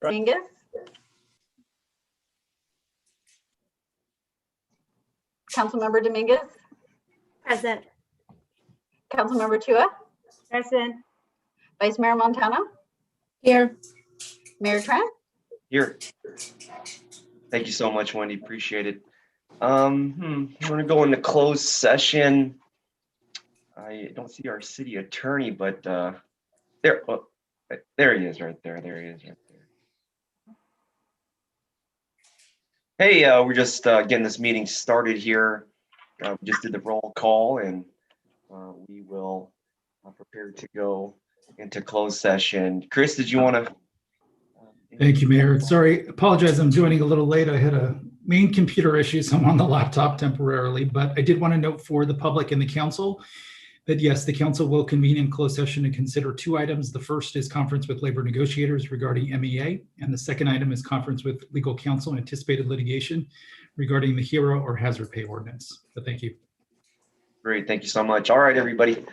Dominguez. Councilmember Dominguez. Present. Councilmember Chua. Present. Vice Mayor Montano. Here. Mayor Tran. Here. Thank you so much, Wendy. Appreciate it. We're gonna go into closed session. I don't see our city attorney, but there he is right there. There he is right there. Hey, we're just getting this meeting started here. We just did the roll call, and we will prepare to go into closed session. Chris, did you want to? Thank you, Mayor. Sorry, apologize, I'm joining a little late. I had a main computer issue, so I'm on the laptop temporarily, but I did want to note for the public and the council that yes, the council will convene in closed session to consider two items. The first is conference with labor negotiators regarding MEA, and the second item is conference with legal counsel and anticipated litigation regarding the HERO or hazard pay ordinance. But thank you. Great, thank you so much. All right, everybody.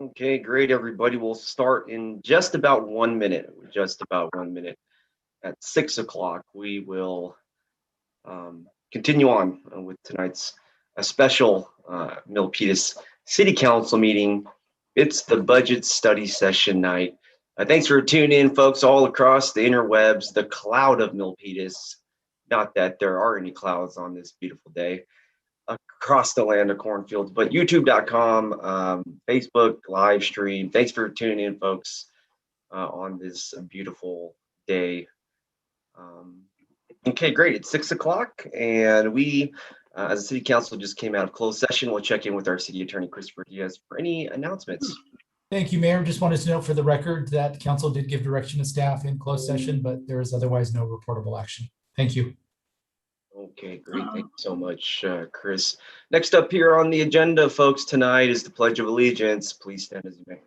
Okay, great, everybody. We'll start in just about 1 minute. Just about 1 minute. At 6 o'clock, we will continue on with tonight's a special Milpitas City Council meeting. It's the budget study session night. Thanks for tuning in, folks, all across the interwebs, the cloud of Milpitas. Not that there are any clouds on this beautiful day across the land of cornfields, but youtube.com, Facebook live stream. Thanks for tuning in, folks, on this beautiful day. Okay, great. It's 6 o'clock, and we, as a city council, just came out of closed session. We'll check in with our city attorney, Christopher Diaz, for any announcements. Thank you, Mayor. Just wanted to note for the record that council did give direction to staff in closed session, but there is otherwise no reportable action. Thank you. Okay, great. Thank you so much, Chris. Next up here on the agenda, folks, tonight is the Pledge of Allegiance. Please stand as you may.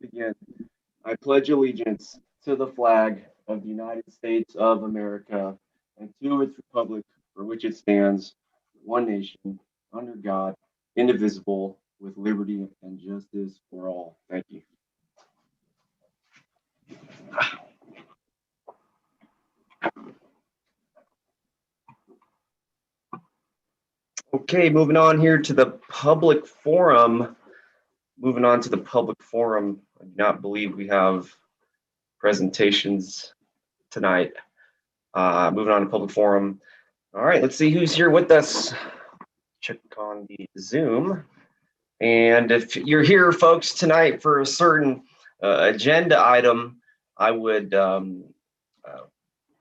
Begin. I pledge allegiance to the flag of the United States of America and to its republic for which it stands, one nation, under God, indivisible, with liberty and justice for all. Thank you. Okay, moving on here to the public forum. Moving on to the public forum. I do not believe we have presentations tonight. Moving on to public forum. All right, let's see who's here with us. Check on the Zoom. And if you're here, folks, tonight for a certain agenda item, I would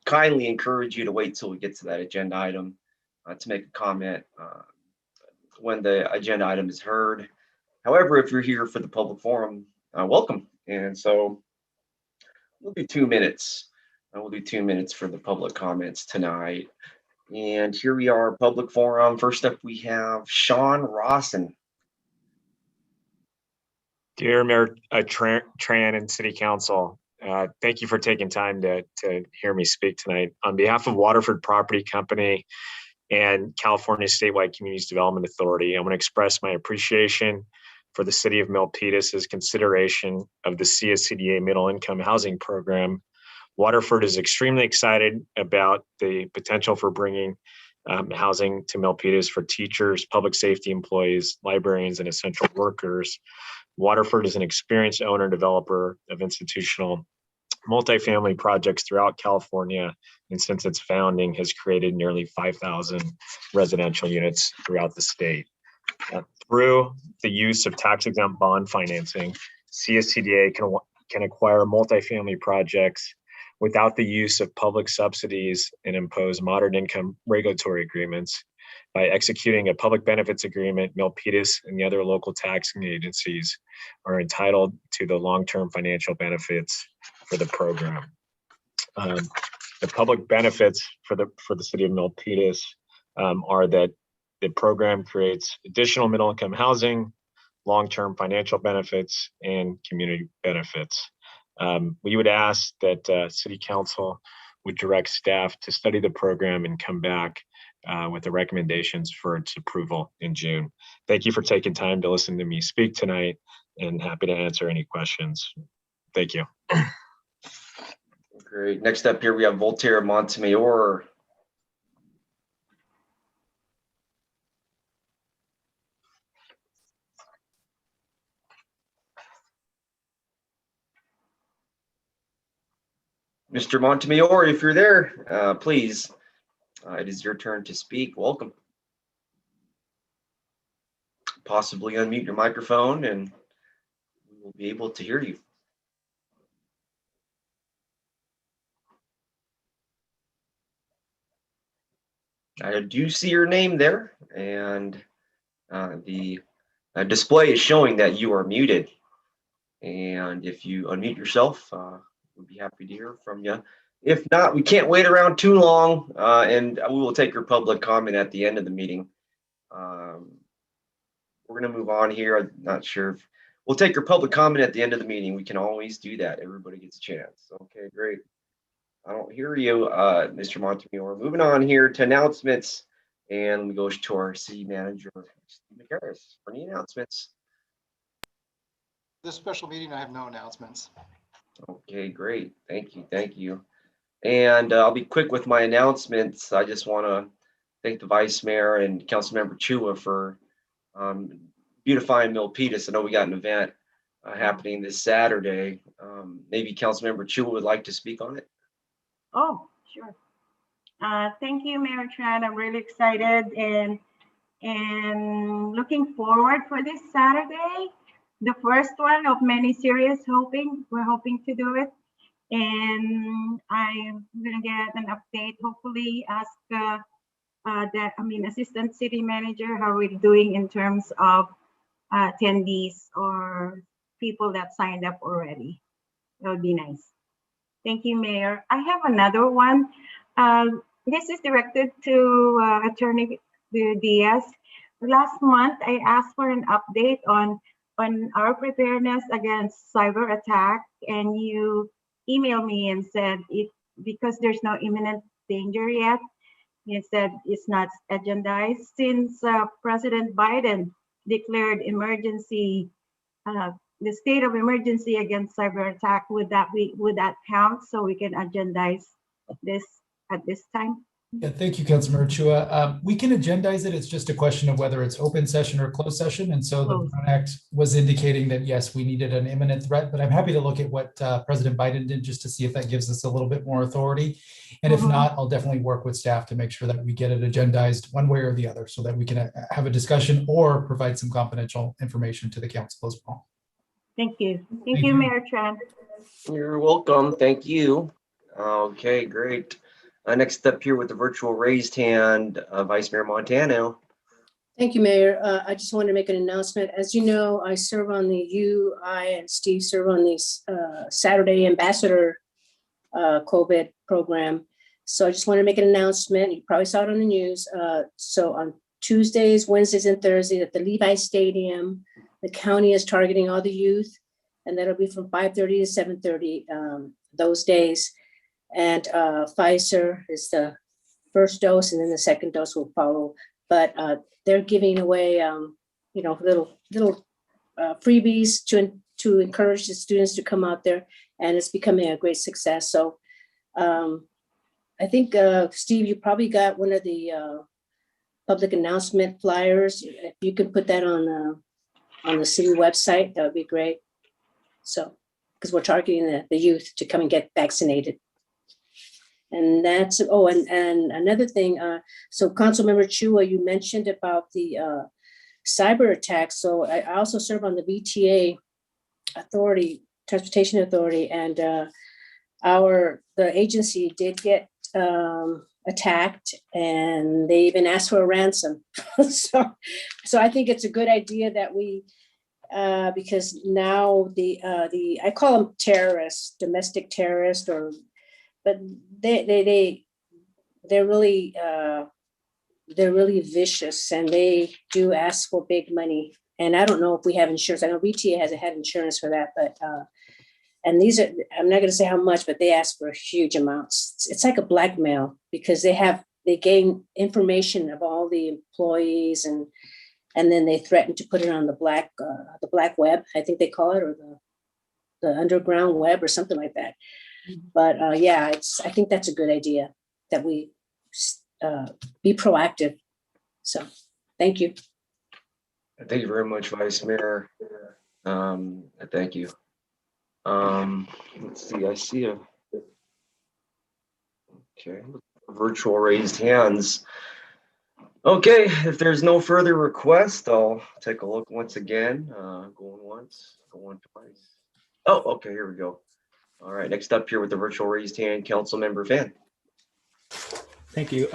kindly encourage you to wait till we get to that agenda item to make a comment when the agenda item is heard. However, if you're here for the public forum, welcome. And so we'll do 2 minutes. We'll do 2 minutes for the public comments tonight. And here we are, public forum. First up, we have Sean Rawson. Dear Mayor Tran and City Council, thank you for taking time to hear me speak tonight. On behalf of Waterford Property Company and California Statewide Communities Development Authority, I want to express my appreciation for the City of Milpitas' consideration of the CSCDA Middle Income Housing Program. Waterford is extremely excited about the potential for bringing housing to Milpitas for teachers, public safety employees, librarians, and essential workers. Waterford is an experienced owner and developer of institutional multifamily projects throughout California, and since its founding has created nearly 5,000 residential units throughout the state. Through the use of tax-exempt bond financing, CSCDA can acquire multifamily projects without the use of public subsidies and impose moderate income regulatory agreements. By executing a public benefits agreement, Milpitas and the other local taxing agencies are entitled to the long-term financial benefits for the program. The public benefits for the city of Milpitas are that the program creates additional middle income housing, long-term financial benefits, and community benefits. We would ask that City Council would direct staff to study the program and come back with the recommendations for its approval in June. Thank you for taking time to listen to me speak tonight, and happy to answer any questions. Thank you. Great. Next up here, we have Voltaire Montemayor. Mr. Montemayor, if you're there, please, it is your turn to speak. Welcome. Possibly unmute your microphone and we will be able to hear you. I do see your name there, and the display is showing that you are muted. And if you unmute yourself, we'd be happy to hear from you. If not, we can't wait around too long, and we will take your public comment at the end of the meeting. We're going to move on here. I'm not sure if we'll take your public comment at the end of the meeting. We can always do that. Everybody gets a chance. Okay, great. I don't hear you, Mr. Montemayor. Moving on here to announcements. And we go to our city manager, Steve McGarris, for any announcements. This special meeting, I have no announcements. Okay, great. Thank you. Thank you. And I'll be quick with my announcements. I just want to thank the Vice Mayor and Councilmember Chua for beautifying Milpitas. I know we got an event happening this Saturday. Maybe Councilmember Chua would like to speak on it. Oh, sure. Thank you, Mayor Tran. I'm really excited and looking forward for this Saturday. The first one of many series we're hoping to do it. And I'm gonna get an update, hopefully ask Assistant City Manager, how we're doing in terms of attendees or people that signed up already. That would be nice. Thank you, Mayor. I have another one. This is directed to Attorney Diaz. Last month, I asked for an update on our preparedness against cyber attack, and you emailed me and said because there's no imminent danger yet. It said it's not agendized since President Biden declared emergency, the state of emergency against cyber attack. Would that count so we can agendize this at this time? Yeah, thank you, Councilmember Chua. We can agendize it. It's just a question of whether it's open session or closed session. And so the Brown Act was indicating that, yes, we needed an imminent threat, but I'm happy to look at what President Biden did just to see if that gives us a little bit more authority. And if not, I'll definitely work with staff to make sure that we get it agendized one way or the other so that we can have a discussion or provide some confidential information to the council as well. Thank you. Thank you, Mayor Tran. You're welcome. Thank you. Okay, great. Next up here with the virtual raised hand, Vice Mayor Montano. Thank you, Mayor. I just want to make an announcement. As you know, I serve on the I and Steve serve on the Saturday Ambassador COVID program. So I just want to make an announcement. You probably saw it on the news. So on Tuesdays, Wednesdays, and Thursdays at the Levi Stadium, the county is targeting all the youth, and that'll be from 5:30 to 7:30 those days. And Pfizer is the first dose, and then the second dose will follow. But they're giving away, little freebies to encourage the students to come out there, and it's becoming a great success. So I think, Steve, you probably got one of the public announcement flyers. If you can put that on the city website, that would be great. So, because we're targeting the youth to come and get vaccinated. And that's, and another thing, so Councilmember Chua, you mentioned about the cyber attack. So I also serve on the VTA authority, Transportation Authority, and the agency did get attacked, and they even asked for a ransom. So I think it's a good idea that we, because now I call them terrorists, domestic terrorists, but they're really vicious, and they do ask for big money. And I don't know if we have insurance. I know VTA hasn't had insurance for that, but and these are, I'm not going to say how much, but they ask for huge amounts. It's like a blackmail, because they gain information of all the employees, and then they threaten to put it on the black web, I think they call it, or the underground web or something like that. But I think that's a good idea, that we be proactive. So thank you. Thank you very much, Vice Mayor. Thank you. Let's see, I see virtual raised hands. Okay, if there's no further request, I'll take a look once again. Going once, going twice. Oh, okay, here we go. All right, next up here with the virtual raised hand, Councilmember Fan. Thank you.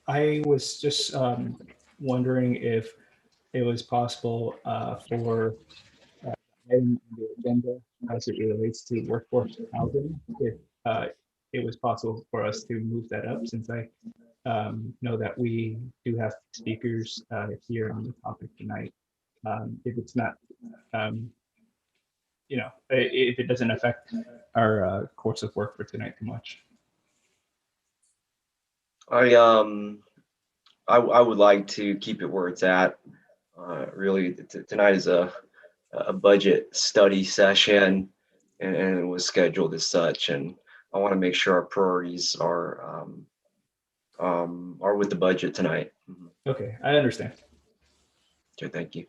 I was just wondering if it was possible for item on the agenda as it relates to workforce housing, if it was possible for us to move that up, since I know that we do have speakers here on the topic tonight. If it's not, if it doesn't affect our course of work for tonight too much. I would like to keep it where it's at. Really, tonight is a budget study session, and it was scheduled as such. And I want to make sure our priorities are with the budget tonight. Mhm. Okay, I understand. Okay, thank you.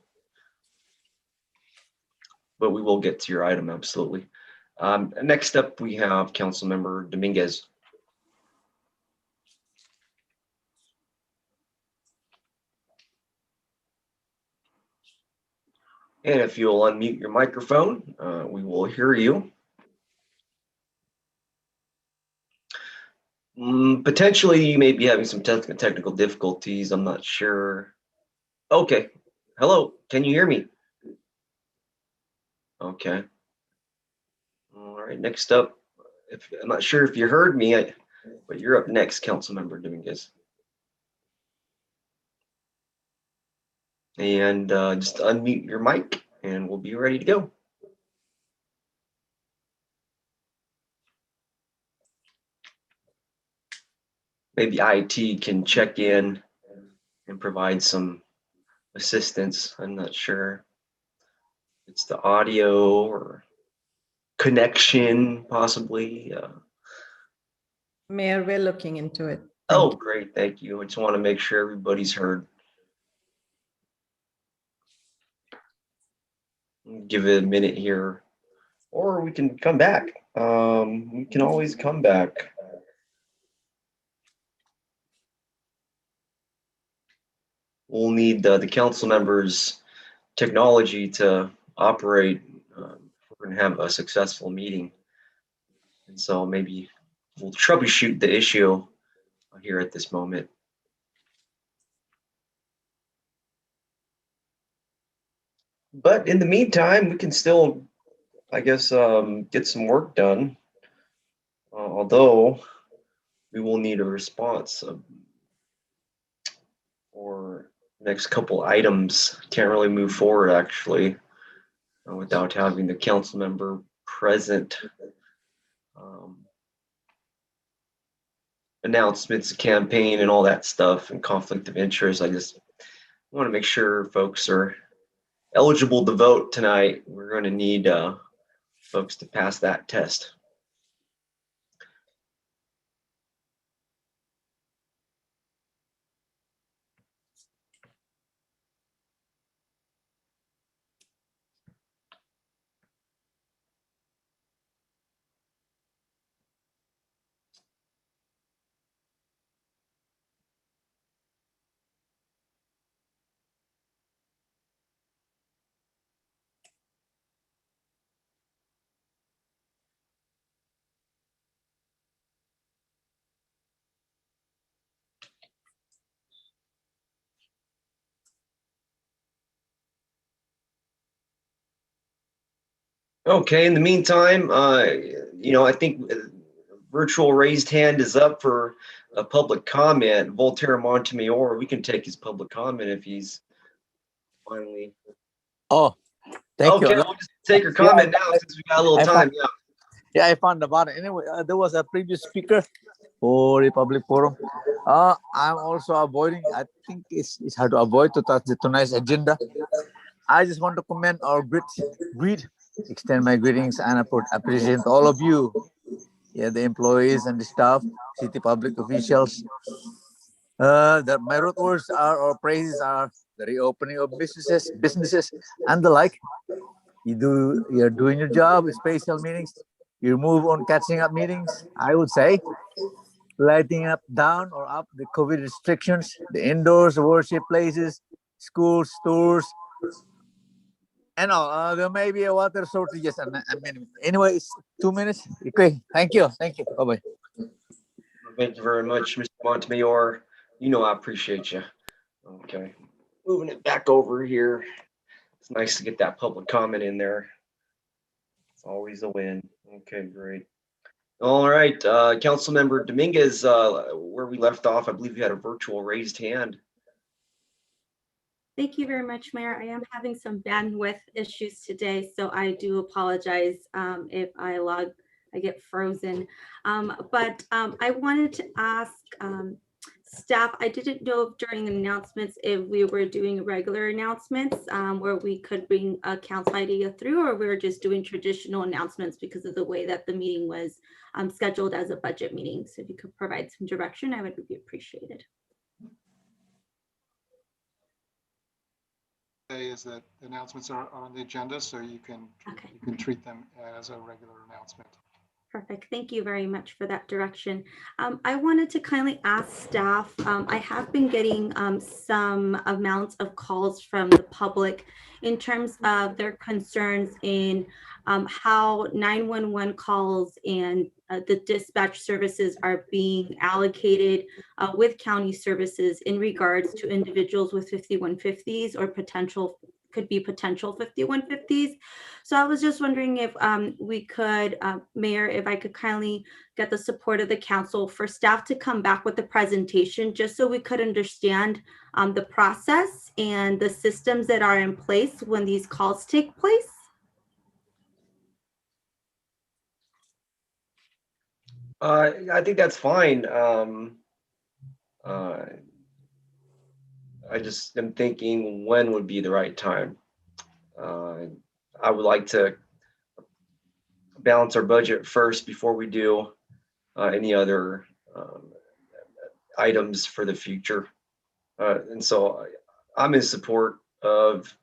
But we will get to your item, absolutely. Next up, we have Councilmember Dominguez. And if you'll unmute your microphone, we will hear you. Potentially, you may be having some technical difficulties. I'm not sure. Okay. Hello, can you hear me? Okay. All right, next up, I'm not sure if you heard me, but you're up next, Councilmember Dominguez. And just unmute your mic and we'll be ready to go. Maybe IT can check in and provide some assistance. I'm not sure. It's the audio or connection, possibly. Mayor, we're looking into it. Oh, great. Thank you. I just want to make sure everybody's heard. Give it a minute here, or we can come back. We can always come back. We'll need the council members' technology to operate. We're going to have a successful meeting. And so maybe we'll troubleshoot the issue here at this moment. But in the meantime, we can still, I guess, get some work done. Although we will need a response for next couple items. Can't really move forward actually without having the council member present. Announcements, campaign, and all that stuff, and conflict of interest. I just want to make sure folks are eligible to vote tonight. We're going to need folks to pass that test. Okay, in the meantime, I think virtual raised hand is up for a public comment. Voltaire Montemayor, we can take his public comment if he's finally. Oh, thank you. Okay, we'll just take your comment now since we got a little time. Yeah. Yeah, I found about it. Anyway, there was a previous speaker for the public forum. I'm also avoiding, I think it's hard to avoid to touch the tonight's agenda. I just want to comment or greet, extend my greetings and appreciate all of you. Yeah, the employees and the staff, city public officials. That my root words are or praises are the reopening of businesses and the like. You're doing your job, special meetings. You move on catching up meetings. I would say lighting up down or up the COVID restrictions, the indoors worship places, schools, stores, and all. There may be a water shortages. And anyway, it's 2 minutes. Okay, thank you. Bye bye. Thank you very much, Mr. Montemayor. I appreciate you. Okay, moving it back over here. It's nice to get that public comment in there. It's always a win. Okay, great. All right, Councilmember Dominguez, where we left off, I believe you had a virtual raised hand. Thank you very much, Mayor. I am having some bandwidth issues today, so I do apologize if I get frozen. But I wanted to ask staff, I didn't know if during the announcements if we were doing regular announcements where we could bring a council idea through, or we were just doing traditional announcements because of the way that the meeting was scheduled as a budget meeting. So if you could provide some direction, I would be appreciated. Is that announcements are on the agenda, so you can treat them as a regular announcement. Perfect. Thank you very much for that direction. I wanted to kindly ask staff, I have been getting some amounts of calls from the public in terms of their concerns in how 911 calls and the dispatch services are being allocated with county services in regards to individuals with 5150s or could be potential 5150s. So I was just wondering if we could, Mayor, if I could kindly get the support of the council for staff to come back with a presentation, just so we could understand the process and the systems that are in place when these calls take place. I think that's fine. I just am thinking when would be the right time. I would like to balance our budget first before we do any other items for the future. And so I'm in support of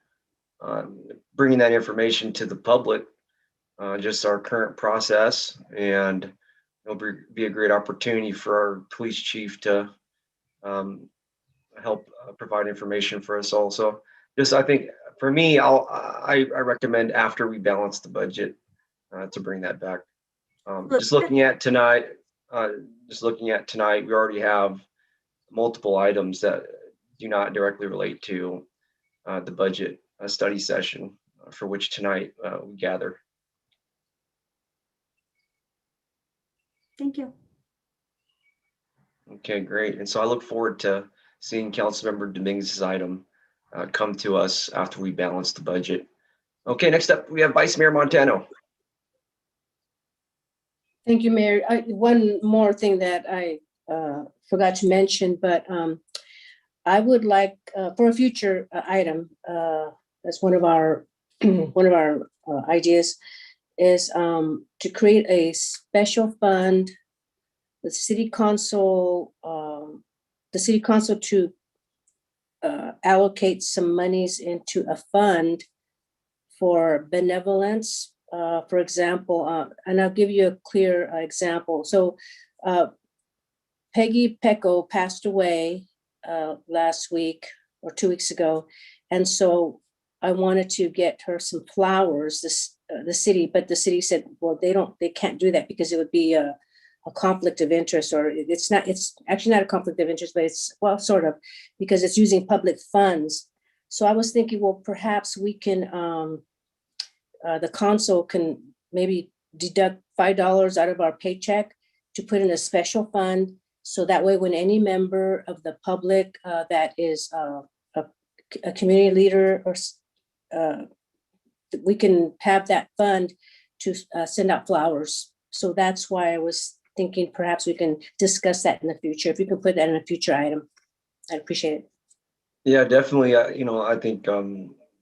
bringing that information to the public, just our current process, and it'll be a great opportunity for our police chief to help provide information for us also. Just, I think for me, I recommend after we balance the budget to bring that back. Just looking at tonight, we already have multiple items that do not directly relate to the budget study session for which tonight we gather. Thank you. Okay, great. And so I look forward to seeing Councilmember Dominguez's item come to us after we balance the budget. Okay, next up we have Vice Mayor Montano. Thank you, Mayor. One more thing that I forgot to mention, but I would like for a future item, that's one of our ideas, is to create a special fund, the city council to allocate some monies into a fund for benevolence. For example, and I'll give you a clear example. So Peggy Pecco passed away last week or 2 weeks ago. And so I wanted to get her some flowers, the city, but the city said, well, they can't do that because it would be a conflict of interest, or it's actually not a conflict of interest, but it's, well, sort of, because it's using public funds. So I was thinking, well, perhaps we can, the council can maybe deduct $5 out of our paycheck to put in a special fund. So that way, when any member of the public that is a community leader, or we can have that fund to send out flowers. So that's why I was thinking perhaps we can discuss that in the future. If you can put that in a future item, I'd appreciate it. Yeah, definitely. I think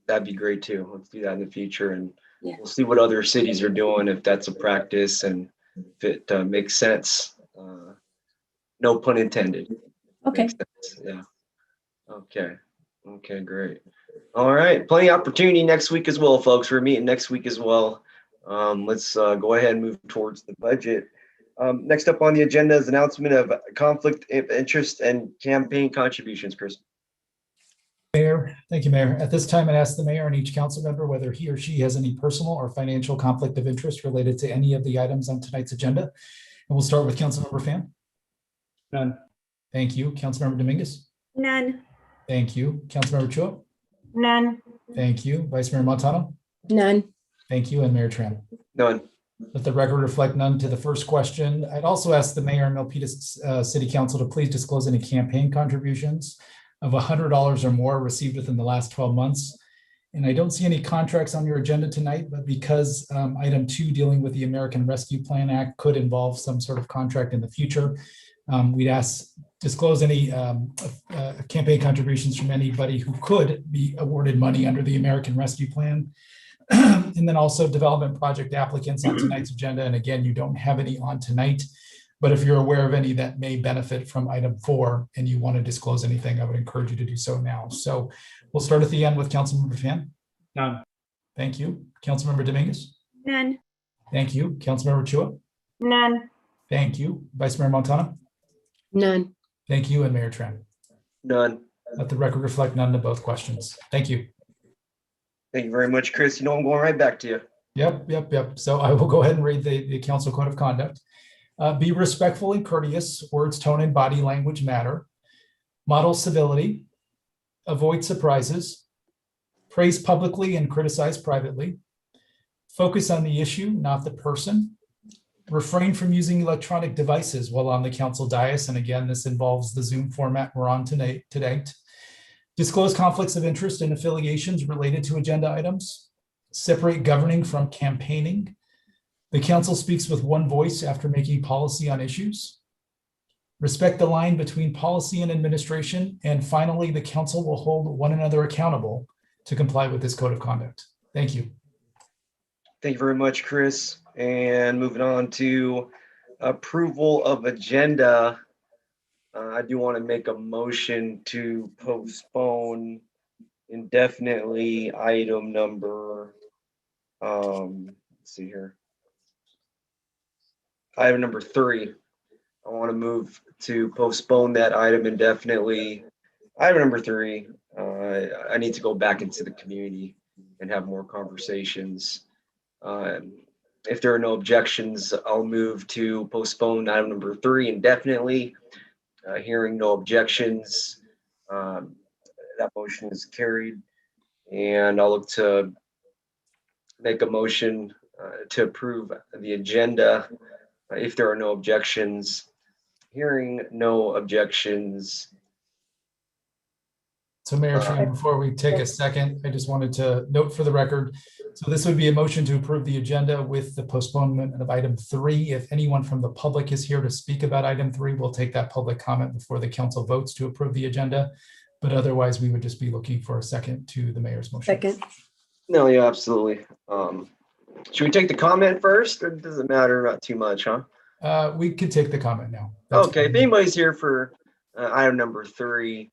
that'd be great too. Let's do that in the future, and we'll see what other cities are doing, if that's a practice and if it makes sense. No pun intended. Okay. Makes sense. Yeah. Okay. Okay, great. All right. Plenty of opportunity next week as well, folks. We're meeting next week as well. Let's go ahead and move towards the budget. Next up on the agenda is announcement of conflict of interest and campaign contributions. Chris. Mayor, thank you, Mayor. At this time, I'd ask the mayor and each council member whether he or she has any personal or financial conflict of interest related to any of the items on tonight's agenda. And we'll start with Councilmember Pham. None. Thank you. Councilmember Dominguez. None. Thank you. Councilmember Chua. None. Thank you. Vice Mayor Montano. None. Thank you. And Mayor Tran. None. Let the record reflect none to the first question. I'd also ask the mayor and Milpitas City Council to please disclose any campaign contributions of $100 or more received within the last 12 months. And I don't see any contracts on your agenda tonight, but because item 2 dealing with the American Rescue Plan Act could involve some sort of contract in the future, We'd ask disclose any campaign contributions from anybody who could be awarded money under the American Rescue Plan. And then also development project applicants on tonight's agenda. And again, you don't have any on tonight, but if you're aware of any that may benefit from item 4 and you want to disclose anything, I would encourage you to do so now. So we'll start at the end with Councilmember Fan. None. Thank you. Councilmember Dominguez. None. Thank you. Councilmember Chua. None. Thank you. Vice Mayor Montano. None. Thank you. And Mayor Tran. None. Let the record reflect none to both questions. Thank you. Thank you very much, Chris. You know, I'm going right back to you. Yep. So I will go ahead and read the council code of conduct. Be respectful and courteous. Words, tone, and body language matter. Model civility. Avoid surprises. Praise publicly and criticize privately. Focus on the issue, not the person. Refrain from using electronic devices while on the council dais. And again, this involves the Zoom format we're on today. Disclose conflicts of interest and affiliations related to agenda items. Separate governing from campaigning. The council speaks with one voice after making policy on issues. Respect the line between policy and administration. And finally, the council will hold one another accountable to comply with this code of conduct. Thank you. Thank you very much, Chris. And moving on to approval of agenda. I do want to make a motion to postpone indefinitely item number, let's see here. Item number 3. I want to move to postpone that item indefinitely. Item number 3, I need to go back into the community and have more conversations. If there are no objections, I'll move to postpone item number 3 indefinitely. Hearing no objections, that motion is carried. And I'll look to make a motion to approve the agenda if there are no objections. Hearing no objections. So Mayor Tran, before we take a second, I just wanted to note for the record. So this would be a motion to approve the agenda with the postponement of item 3. If anyone from the public is here to speak about item 3, we'll take that public comment before the council votes to approve the agenda. But otherwise, we would just be looking for a second to the mayor's motion. Second. No, yeah, absolutely. Should we take the comment first, or does it matter? Not too much, huh? We could take the comment now. That's Okay, fine. if anybody's here for item number 3,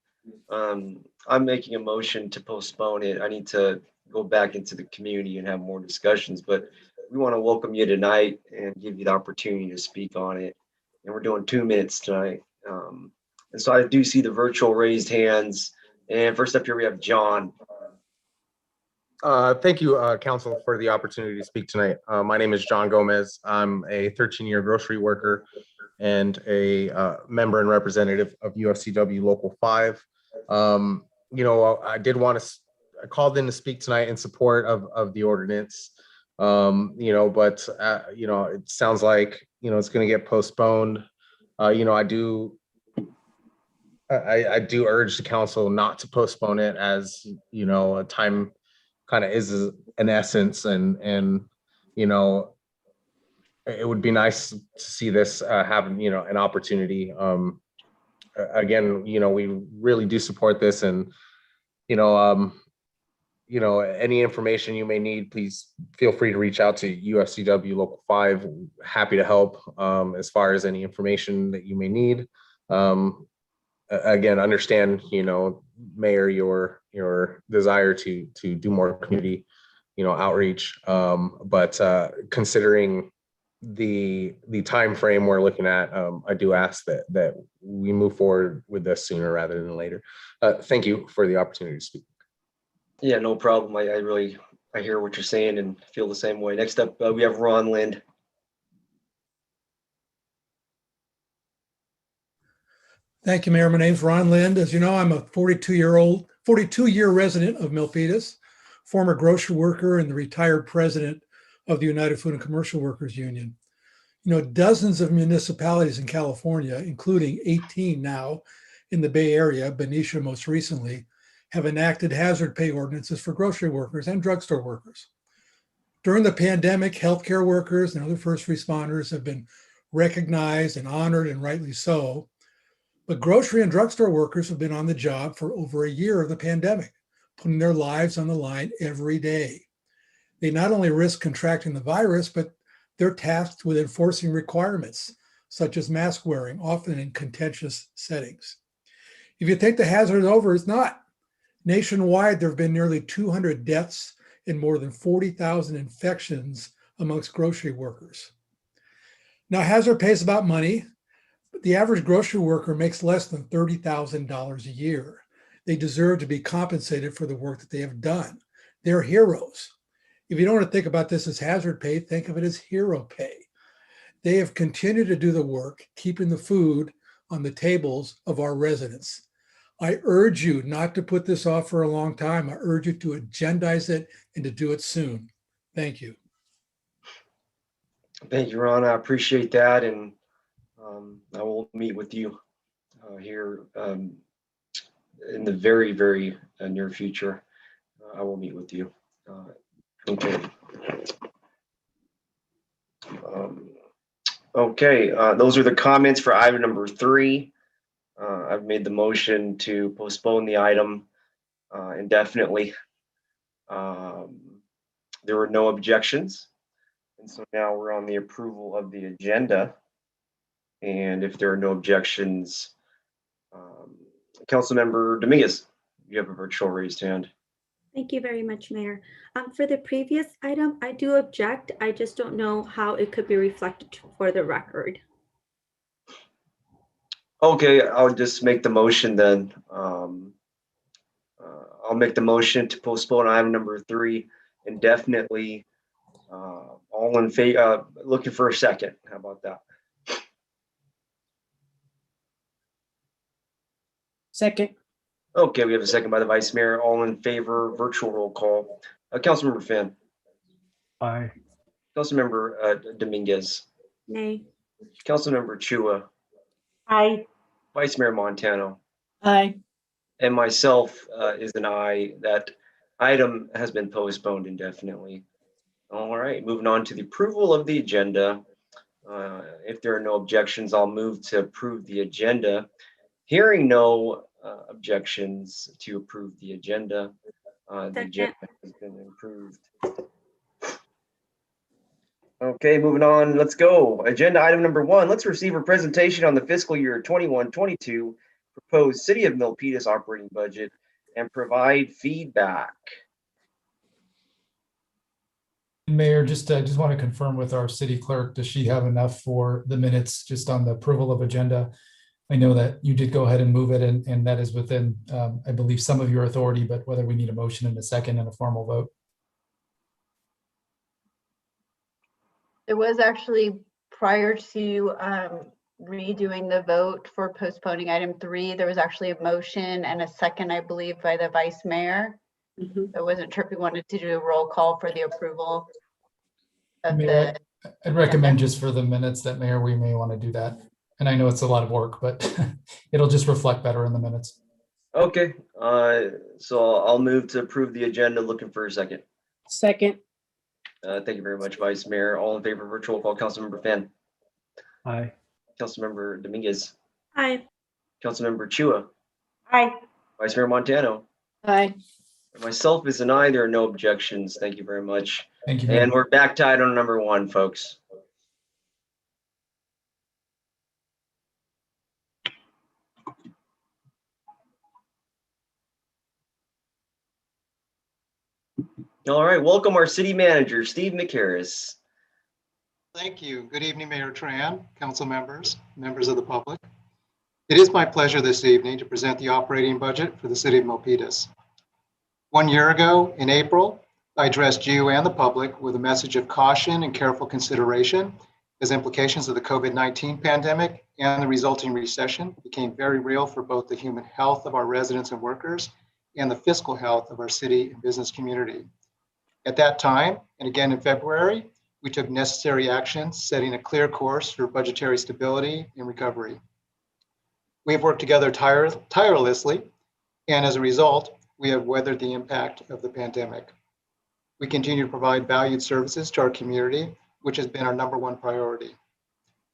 I'm making a motion to postpone it. I need to go back into the community and have more discussions, but we want to welcome you tonight and give you the opportunity to speak on it. And we're doing 2 minutes tonight. And so I do see the virtual raised hands. And first up here, we have John. Thank you, Council, for the opportunity to speak tonight. My name is John Gomez. I'm a 13-year grocery worker and a member and representative of UFCW Local 5. I called in to speak tonight in support of the ordinance, but it sounds like, it's going to get postponed. I do urge the council not to postpone it, as, a time kind of is an essence, and it would be nice to see this happen, an opportunity. Again, we really do support this, and any information you may need, please feel free to reach out to UFCW Local 5. Happy to help as far as any information that you may need. Again, understand, Mayor, your desire to do more community, outreach, but considering the time frame we're looking at, I do ask that we move forward with this sooner rather than later. Thank you for the opportunity to speak. Yeah, no problem. I hear what you're saying and feel the same way. Next up, we have Ron Lind. Thank you, Mayor. My name's Ron Lind. As you know, I'm a 42-year resident of Milpitas, former grocery worker and the retired president of the United Food and Commercial Workers Union. Dozens of municipalities in California, including 18 now in the Bay Area, Benicia most recently, have enacted hazard pay ordinances for grocery workers and drugstore workers. During the pandemic, healthcare workers and other first responders have been recognized and honored, and rightly so. But grocery and drugstore workers have been on the job for over a year of the pandemic, putting their lives on the line every day. They not only risk contracting the virus, but they're tasked with enforcing requirements, such as mask wearing, often in contentious settings. If you think the hazard is over, it's not. Nationwide, there have been nearly 200 deaths and more than 40,000 infections amongst grocery workers. Now, hazard pay is about money, but the average grocery worker makes less than $30,000 a year. They deserve to be compensated for the work that they have done. They're heroes. If you don't want to think about this as hazard pay, think of it as hero pay. They have continued to do the work, keeping the food on the tables of our residents. I urge you not to put this off for a long time. I urge you to agendize it and to do it soon. Thank you. Thank you, Ron. I appreciate that. And I will meet with you here in the very, very near future. I will meet with you. Okay. Okay, those are the comments for item number 3. I've made the motion to postpone the item indefinitely. There were no objections. And so now we're on the approval of the agenda. And if there are no objections, Councilmember Dominguez, you have a virtual raised hand. Thank you very much, Mayor. For the previous item, I do object. I just don't know how it could be reflected for the record. Okay, I'll just make the motion then. I'll make the motion to postpone item number 3 indefinitely. All in favor, looking for a second. How about that? Second. Okay, we have a second by the Vice Mayor. All in favor, virtual roll call. Councilmember Finn. Aye. Councilmember Dominguez. Nay. Councilmember Chua. Aye. Vice Mayor Montano. Aye. And myself is an aye. That item has been postponed indefinitely. All right, moving on to the approval of the agenda. If there are no objections, I'll move to approve the agenda. Hearing no objections to approve the agenda, the agenda has been approved. Okay, moving on, let's go. Agenda item number 1, let's receive a presentation on the fiscal year 21-22 proposed City of Milpitas operating budget and provide feedback. Mayor, just want to confirm with our city clerk, does she have enough for the minutes just on the approval of agenda? I know that you did go ahead and move it, and that is within, I believe, some of your authority, but whether we need a motion in a second and a formal vote. There was actually, prior to redoing the vote for postponing item 3, there was actually a motion and a second, I believe, by the Vice Mayor. I wasn't sure if we wanted to do a roll call for the approval of Mayor, the. I'd recommend just for the minutes that, Mayor, we may want to do that. And I know it's a lot of work, but it'll just reflect better in the minutes. Okay, so I'll move to approve the agenda. Looking for a second. Second. Thank you very much, Vice Mayor. All in favor of virtual call, Councilmember Finn. Aye. Councilmember Dominguez. Aye. Councilmember Chua. Aye. Vice Mayor Montano. Aye. And myself is an aye. There are no objections. Thank you very much. Thank you, Mayor. And we're back to item number 1, folks. All right, welcome our city manager, Steve McHarris. Thank you. Good evening, Mayor Tran, council members, members of the public. It is my pleasure this evening to present the operating budget for the city of Milpitas. 1 year ago, in April, I addressed you and the public with a message of caution and careful consideration as implications of the COVID-19 pandemic and the resulting recession became very real for both the human health of our residents and workers and the fiscal health of our city and business community. At that time, and again in February, we took necessary actions, setting a clear course for budgetary stability and recovery. We have worked together tirelessly, and as a result, we have weathered the impact of the pandemic. We continue to provide valued services to our community, which has been our #1 priority.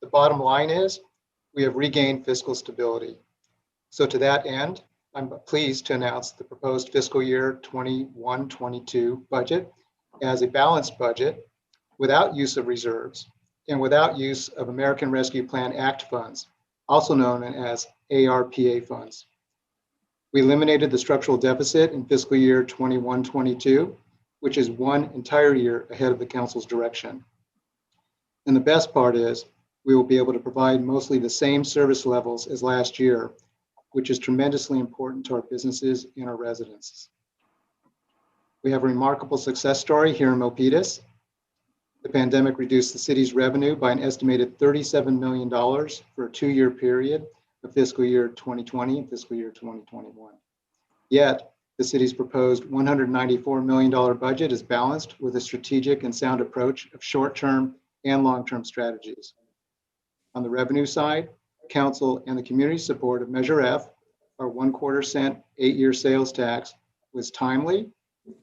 The bottom line is we have regained fiscal stability. So to that end, I'm pleased to announce the proposed fiscal year 21-22 budget as a balanced budget without use of reserves and without use of American Rescue Plan Act funds, also known as ARPA funds. We eliminated the structural deficit in fiscal year 21-22, which is one entire year ahead of the council's direction. And the best part is we will be able to provide mostly the same service levels as last year, which is tremendously important to our businesses and our residents. We have a remarkable success story here in Milpitas. The pandemic reduced the city's revenue by an estimated $37 million for a 2-year period of fiscal year 2020 and fiscal year 2021. Yet, the city's proposed $194 million budget is balanced with a strategic and sound approach of short-term and long-term strategies. On the revenue side, council and the community support of Measure F, our 1/4 cent 8-year sales tax, was timely,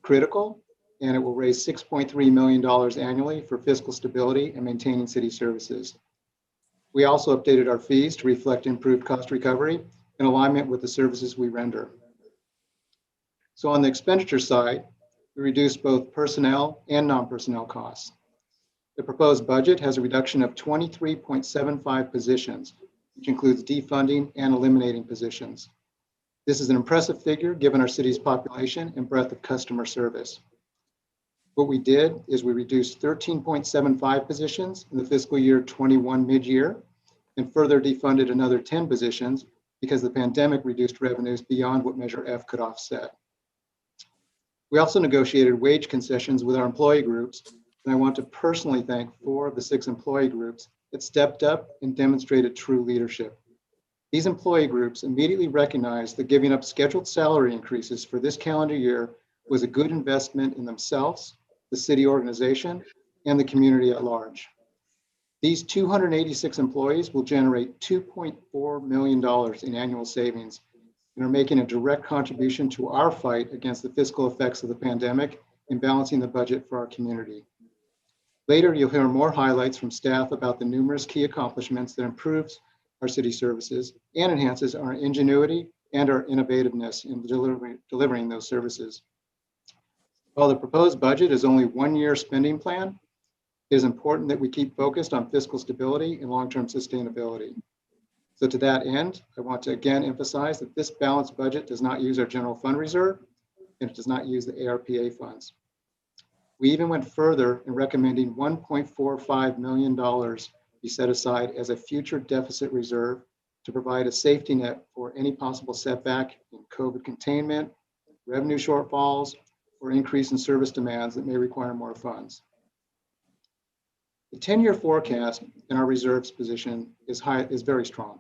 critical, and it will raise $6.3 million annually for fiscal stability and maintaining city services. We also updated our fees to reflect improved cost recovery in alignment with the services we render. So on the expenditure side, we reduced both personnel and non-personnel costs. The proposed budget has a reduction of 23.75 positions, which includes defunding and eliminating positions. This is an impressive figure given our city's population and breadth of customer service. What we did is we reduced 13.75 positions in the fiscal year 21 mid-year and further defunded another 10 positions because the pandemic reduced revenues beyond what Measure F could offset. We also negotiated wage concessions with our employee groups, and I want to personally thank 4 of the 6 employee groups that stepped up and demonstrated true leadership. These employee groups immediately recognized that giving up scheduled salary increases for this calendar year was a good investment in themselves, the city organization, and the community at large. These 286 employees will generate $2.4 million in annual savings and are making a direct contribution to our fight against the fiscal effects of the pandemic and balancing the budget for our community. Later, you'll hear more highlights from staff about the numerous key accomplishments that improves our city services and enhances our ingenuity and our innovativeness in delivering those services. While the proposed budget is only 1-year spending plan, it is important that we keep focused on fiscal stability and long-term sustainability. So to that end, I want to again emphasize that this balanced budget does not use our general fund reserve and it does not use the ARPA funds. We even went further in recommending $1.45 million be set aside as a future deficit reserve to provide a safety net for any possible setback in COVID containment, revenue shortfalls, or increase in service demands that may require more funds. The 10-year forecast in our reserves position is very strong.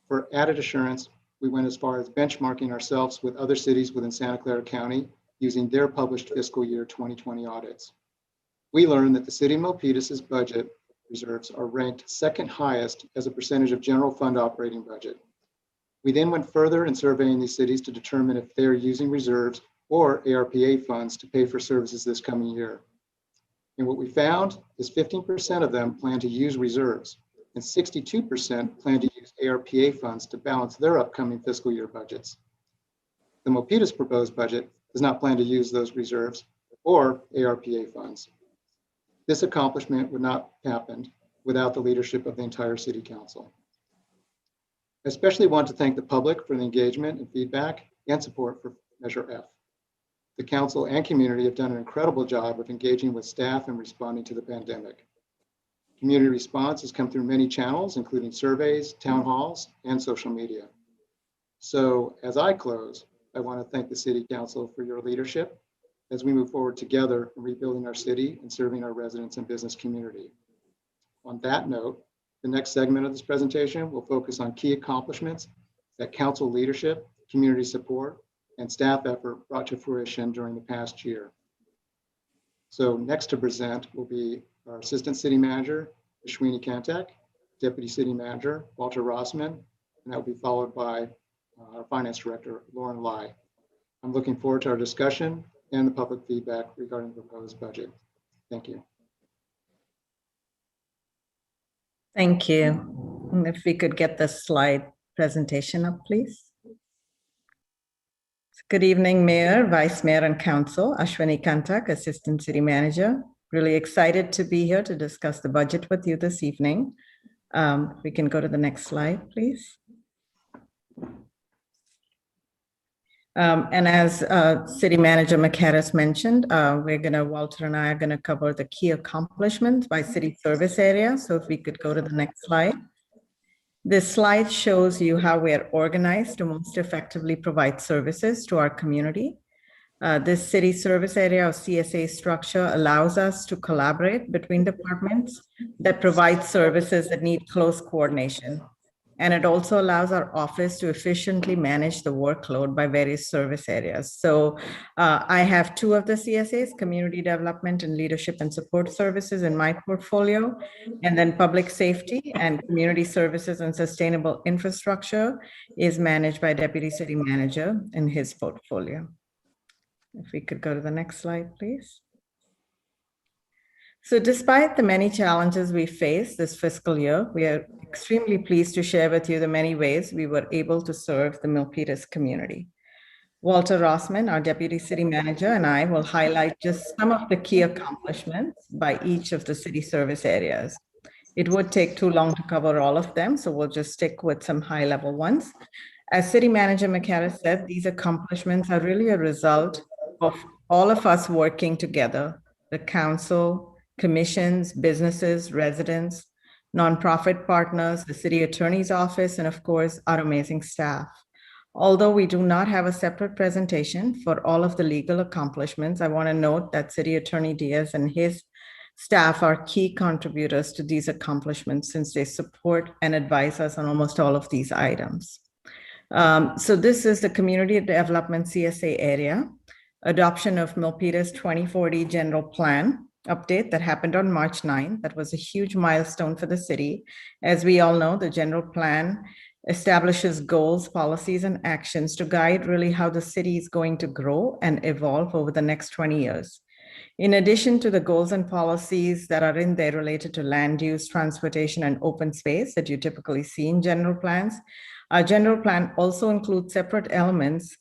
For added assurance, we went as far as benchmarking ourselves with other cities within Santa Clara County using their published fiscal year 2020 audits. We learned that the city of Milpitas' budget reserves are ranked second highest as a percentage of general fund operating budget. We then went further in surveying these cities to determine if they're using reserves or ARPA funds to pay for services this coming year. And what we found is 15% of them plan to use reserves and 62% plan to use ARPA funds to balance their upcoming fiscal year budgets. The Milpitas proposed budget does not plan to use those reserves or ARPA funds. This accomplishment would not happen without the leadership of the entire City Council. I especially want to thank the public for the engagement and feedback and support for Measure F. The council and community have done an incredible job of engaging with staff and responding to the pandemic. Community response has come through many channels, including surveys, town halls, and social media. So as I close, I want to thank the City Council for your leadership as we move forward together in rebuilding our city and serving our residents and business community. On that note, the next segment of this presentation will focus on key accomplishments that council leadership, community support, and staff effort brought to fruition during the past year. So next to present will be our Assistant City Manager, Ashwini Kantak, Deputy City Manager, Walter Rossman, and that will be followed by our Finance Director, Lauren Lai. I'm looking forward to our discussion and the public feedback regarding the proposed budget. Thank you. Thank you. And if we could get the slide presentation up, please. Good evening, Mayor, Vice Mayor, and Council. Ashwini Kantak, Assistant City Manager. Really excited to be here to discuss the budget with you this evening. We can go to the next slide, please. And as City Manager McHarris mentioned, Walter and I are gonna cover the key accomplishments by city service area. So if we could go to the next slide. This slide shows you how we are organized to most effectively provide services to our community. This city service area or CSA structure allows us to collaborate between departments that provide services that need close coordination. And it also allows our office to efficiently manage the workload by various service areas. So I have two of the CSAs, Community Development and Leadership and Support Services in my portfolio, and then Public Safety and Community Services and Sustainable Infrastructure is managed by Deputy City Manager in his portfolio. If we could go to the next slide, please. So despite the many challenges we face this fiscal year, we are extremely pleased to share with you the many ways we were able to serve the Milpitas community. Walter Rossman, our Deputy City Manager, and I will highlight just some of the key accomplishments by each of the city service areas. It would take too long to cover all of them, so we'll just stick with some high-level ones. As City Manager McHarris said, these accomplishments are really a result of all of us working together, the council, commissions, businesses, residents, nonprofit partners, the city attorney's office, and of course, our amazing staff. Although we do not have a separate presentation for all of the legal accomplishments, I want to note that City Attorney Diaz and his staff are key contributors to these accomplishments since they support and advise us on almost all of these items. So this is the Community Development CSA area, adoption of Milpitas 2040 General Plan update that happened on March 9. That was a huge milestone for the city. As we all know, the general plan establishes goals, policies, and actions to guide really how the city is going to grow and evolve over the next 20 years. In addition to the goals and policies that are in there related to land use, transportation, and open space that you typically see in general plans, our general plan also includes separate elements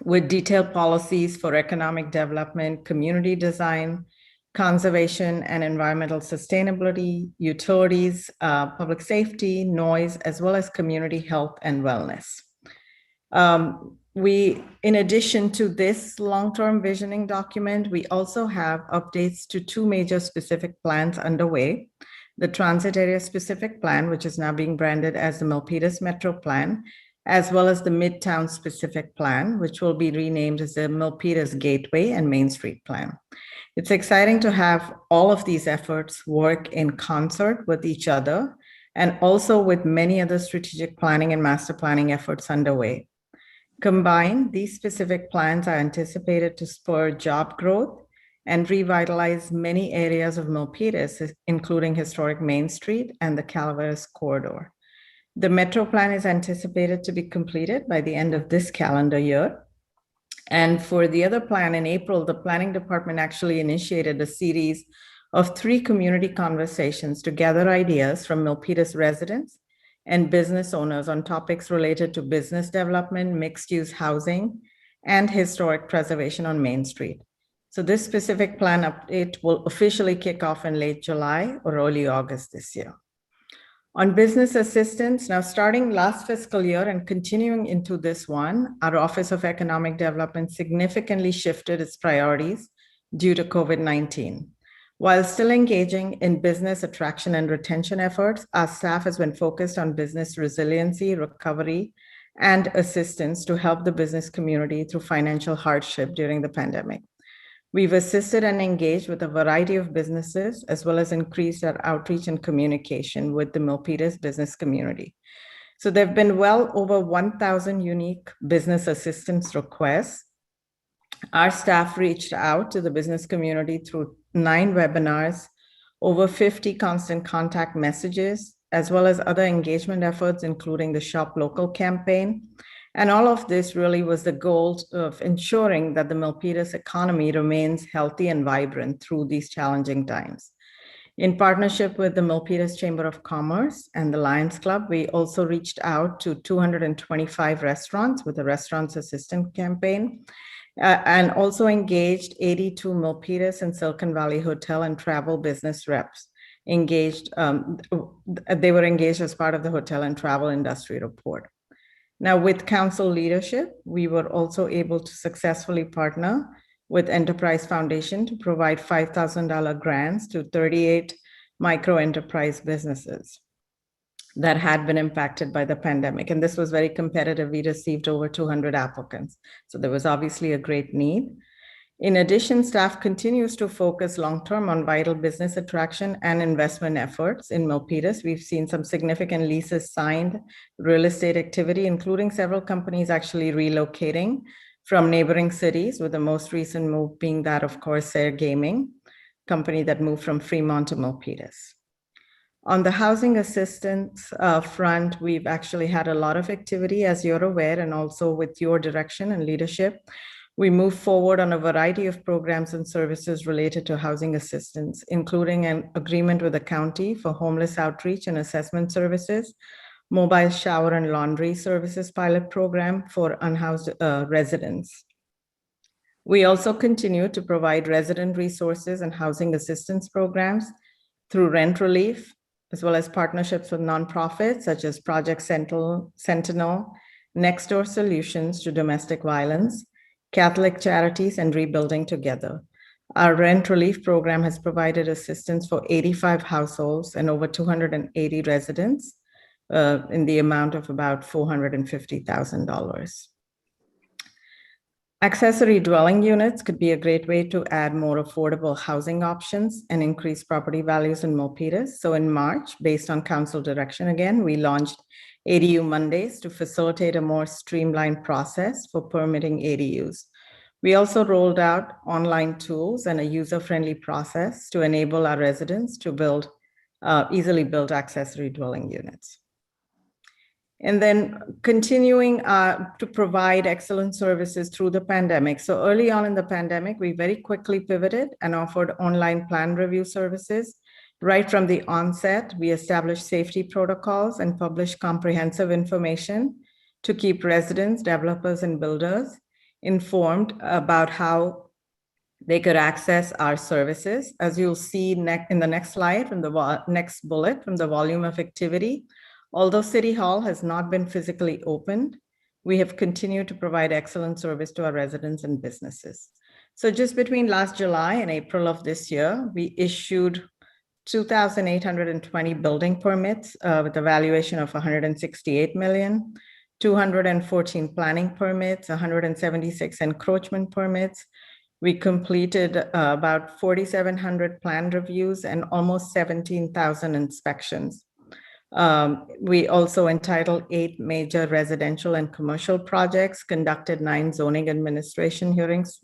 with detailed policies for economic development, community design, conservation and environmental sustainability, utilities, public safety, noise, as well as community health and wellness. In addition to this long-term visioning document, we also have updates to two major specific plans underway. The Transit Area Specific Plan, which is now being branded as the Milpitas Metro Plan, as well as the Midtown Specific Plan, which will be renamed as the Milpitas Gateway and Main Street Plan. It's exciting to have all of these efforts work in concert with each other and also with many other strategic planning and master planning efforts underway. Combined, these specific plans are anticipated to spur job growth and revitalize many areas of Milpitas, including historic Main Street and the Calaveras corridor. The Metro Plan is anticipated to be completed by the end of this calendar year. And for the other plan in April, the planning department actually initiated a series of 3 community conversations to gather ideas from Milpitas residents and business owners on topics related to business development, mixed-use housing, and historic preservation on Main Street. So this specific plan update will officially kick off in late July or early August this year. On business assistance, now starting last fiscal year and continuing into this one, our Office of Economic Development significantly shifted its priorities due to COVID-19. While still engaging in business attraction and retention efforts, our staff has been focused on business resiliency, recovery, and assistance to help the business community through financial hardship during the pandemic. We've assisted and engaged with a variety of businesses, as well as increased our outreach and communication with the Milpitas business community. So there have been well over 1,000 unique business assistance requests. Our staff reached out to the business community through 9 webinars, over 50 constant contact messages, as well as other engagement efforts, including the Shop Local campaign. And all of this really was the goal of ensuring that the Milpitas economy remains healthy and vibrant through these challenging times. In partnership with the Milpitas Chamber of Commerce and the Lions Club, we also reached out to 225 restaurants with the Restaurants Assistant campaign, and also engaged 82 Milpitas and Silicon Valley hotel and travel business reps. They were engaged as part of the hotel and travel industry report. Now, with council leadership, we were also able to successfully partner with Enterprise Foundation to provide $5,000 grants to 38 micro enterprise businesses that had been impacted by the pandemic. And this was very competitive. We received over 200 applicants. So there was obviously a great need. In addition, staff continues to focus long-term on vital business attraction and investment efforts in Milpitas. We've seen some significant leases signed, real estate activity, including several companies actually relocating from neighboring cities, with the most recent move being that of Corsair Gaming, company that moved from Fremont to Milpitas. On the housing assistance front, we've actually had a lot of activity, as you're aware, and also with your direction and leadership. We moved forward on a variety of programs and services related to housing assistance, including an agreement with the county for homeless outreach and assessment services, mobile shower and laundry services pilot program for unhoused residents. We also continue to provide resident resources and housing assistance programs through rent relief, as well as partnerships with nonprofits such as Project Sentinel, Next Door Solutions to Domestic Violence, Catholic Charities, and Rebuilding Together. Our rent relief program has provided assistance for 85 households and over 280 residents in the amount of about $450,000. Accessory dwelling units could be a great way to add more affordable housing options and increase property values in Milpitas. So in March, based on council direction again, we launched ADU Mondays to facilitate a more streamlined process for permitting ADUs. We also rolled out online tools and a user-friendly process to enable our residents to easily build accessory dwelling units. And then continuing to provide excellent services through the pandemic. So early on in the pandemic, we very quickly pivoted and offered online plan review services. Right from the onset, we established safety protocols and published comprehensive information to keep residents, developers, and builders informed about how they could access our services. As you'll see in the next slide, from the next bullet, from the volume of activity, although City Hall has not been physically opened, we have continued to provide excellent service to our residents and businesses. So just between last July and April of this year, we issued 2,820 building permits with a valuation of $168 million, 214 planning permits, 176 encroachment permits. We completed about 4,700 plan reviews and almost 17,000 inspections. We also entitled 8 major residential and commercial projects, conducted 9 zoning administration hearings,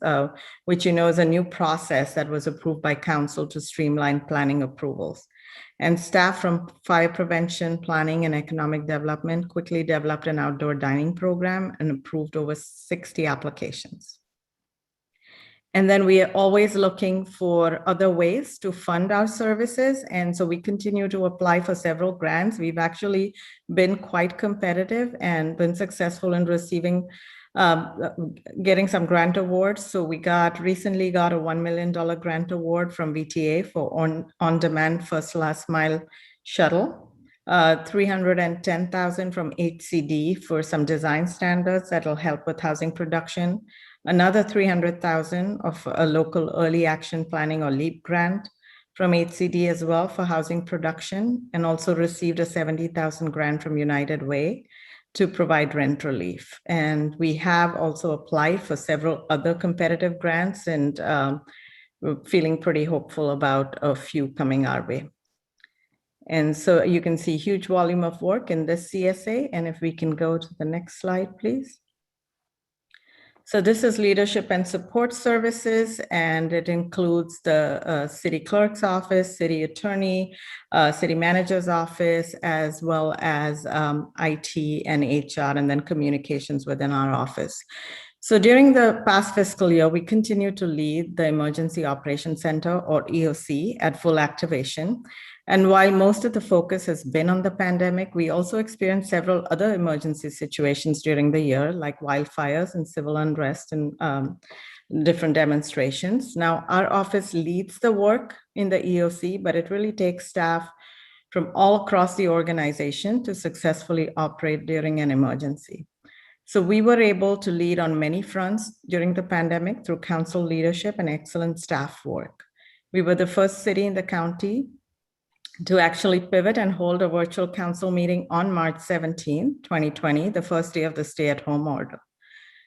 which you know is a new process that was approved by council to streamline planning approvals. And staff from fire prevention, planning, and economic development quickly developed an outdoor dining program and approved over 60 applications. And then we are always looking for other ways to fund our services. And so we continue to apply for several grants. We've actually been quite competitive and been successful in receiving, getting some grant awards. So we recently got a $1 million grant award from VTA for on-demand first last mile shuttle, $310,000 from HCD for some design standards that'll help with housing production. Another $300,000 of a local early action planning or LEAP grant from HCD as well for housing production, and also received a $70,000 grant from United Way to provide rent relief. And we have also applied for several other competitive grants, and we're feeling pretty hopeful about a few coming our way. And so you can see huge volume of work in this CSA. And if we can go to the next slide, please. So this is leadership and support services, and it includes the city clerk's office, city attorney, city manager's office, as well as IT and HR, and then communications within our office. So during the past fiscal year, we continue to lead the Emergency Operations Center, or EOC, at full activation. And while most of the focus has been on the pandemic, we also experienced several other emergency situations during the year, like wildfires and civil unrest and different demonstrations. Now, our office leads the work in the EOC, but it really takes staff from all across the organization to successfully operate during an emergency. So we were able to lead on many fronts during the pandemic through council leadership and excellent staff work. We were the first city in the county to actually pivot and hold a virtual council meeting on March 17, 2020, the first day of the stay-at-home order.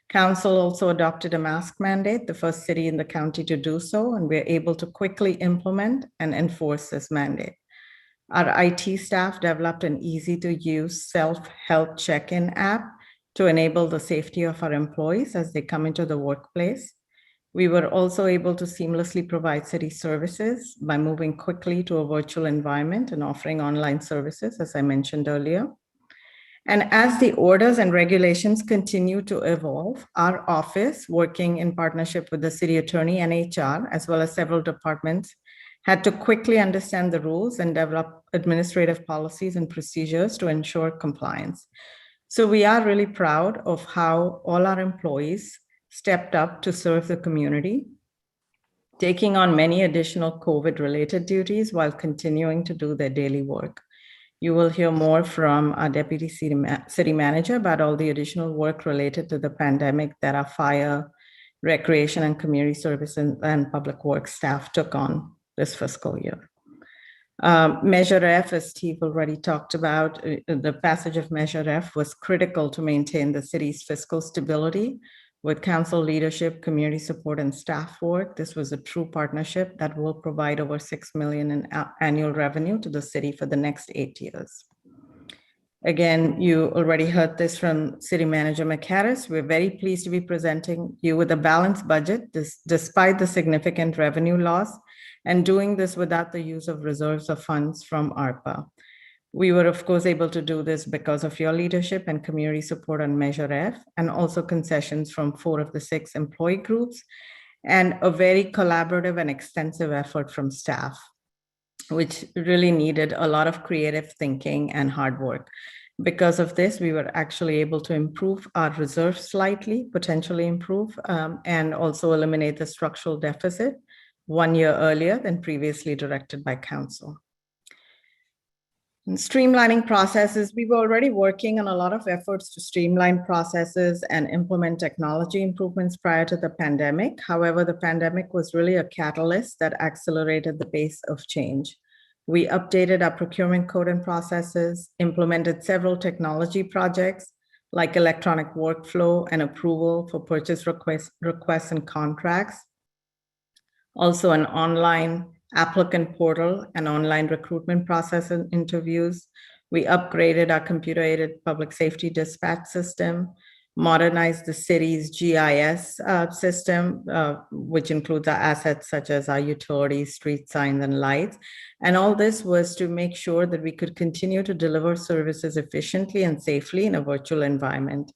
Council also adopted a mask mandate, the first city in the county to do so, and we're able to quickly implement and enforce this mandate. Our IT staff developed an easy-to-use self-help check-in app to enable the safety of our employees as they come into the workplace. We were also able to seamlessly provide city services by moving quickly to a virtual environment and offering online services, as I mentioned earlier. And as the orders and regulations continue to evolve, our office, working in partnership with the city attorney and HR, as well as several departments, had to quickly understand the rules and develop administrative policies and procedures to ensure compliance. So we are really proud of how all our employees stepped up to serve the community, taking on many additional COVID-related duties while continuing to do their daily work. You will hear more from our Deputy City Manager about all the additional work related to the pandemic that our fire, recreation, and community services and public works staff took on this fiscal year. Measure F, as Steve already talked about, the passage of Measure F was critical to maintain the city's fiscal stability with council leadership, community support, and staff work. This was a true partnership that will provide over $6 million in annual revenue to the city for the next 8 years. Again, you already heard this from City Manager McHarris. We're very pleased to be presenting you with a balanced budget despite the significant revenue loss, and doing this without the use of reserves or funds from ARPA. We were, of course, able to do this because of your leadership and community support on Measure F, and also concessions from 4 of the 6 employee groups, and a very collaborative and extensive effort from staff, which really needed a lot of creative thinking and hard work. Because of this, we were actually able to improve our reserves slightly, potentially improve, and also eliminate the structural deficit 1 year earlier than previously directed by council. In streamlining processes, we were already working on a lot of efforts to streamline processes and implement technology improvements prior to the pandemic. However, the pandemic was really a catalyst that accelerated the pace of change. We updated our procurement code and processes, implemented several technology projects like electronic workflow and approval for purchase requests and contracts. Also an online applicant portal and online recruitment process and interviews. We upgraded our computer-aided public safety dispatch system, modernized the city's GIS system, which includes our assets such as our utilities, street signs, and lights. And all this was to make sure that we could continue to deliver services efficiently and safely in a virtual environment.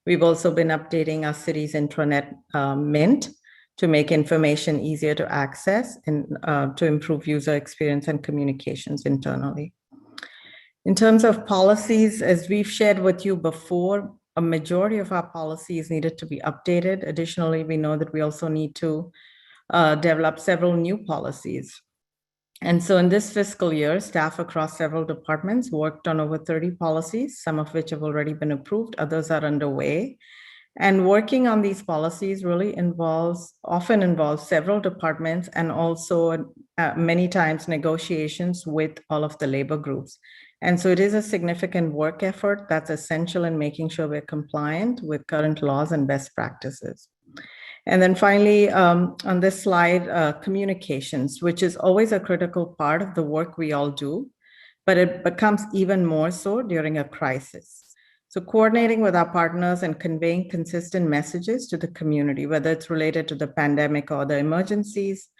We've also been updating our city's intranet Mint to make information easier to access and to improve user experience and communications internally. In terms of policies, as we've shared with you before, a majority of our policies needed to be updated. Additionally, we know that we also need to develop several new policies. And so in this fiscal year, staff across several departments worked on over 30 policies, some of which have already been approved, others are underway. And working on these policies really often involves several departments and also many times negotiations with all of the labor groups. And so it is a significant work effort that's essential in making sure we're compliant with current laws and best practices. And then finally, on this slide, communications, which is always a critical part of the work we all do, but it becomes even more so during a crisis. So coordinating with our partners and conveying consistent messages to the community, whether it's related to the pandemic or the emergencies,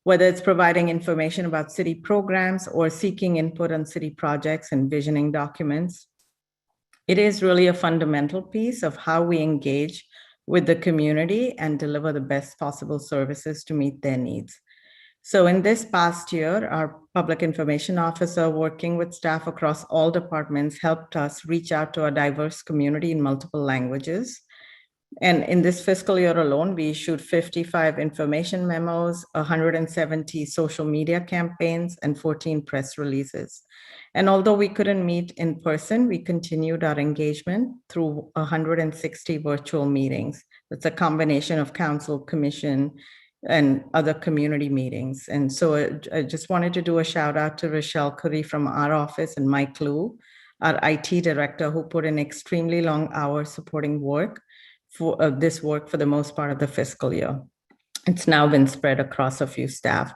whether it's providing information about city programs or seeking input on city projects and visioning documents. It is really a fundamental piece of how we engage with the community and deliver the best possible services to meet their needs. So in this past year, our public information officer, working with staff across all departments, helped us reach out to a diverse community in multiple languages. And in this fiscal year alone, we issued 55 information memos, 170 social media campaigns, and 14 press releases. And although we couldn't meet in person, we continued our engagement through 160 virtual meetings. It's a combination of council, commission, and other community meetings. And so I just wanted to do a shout out to Rochelle Curry from our office and Mike Liu, our IT director, who put in extremely long hours supporting work for this work for the most part of the fiscal year. It's now been spread across a few staff.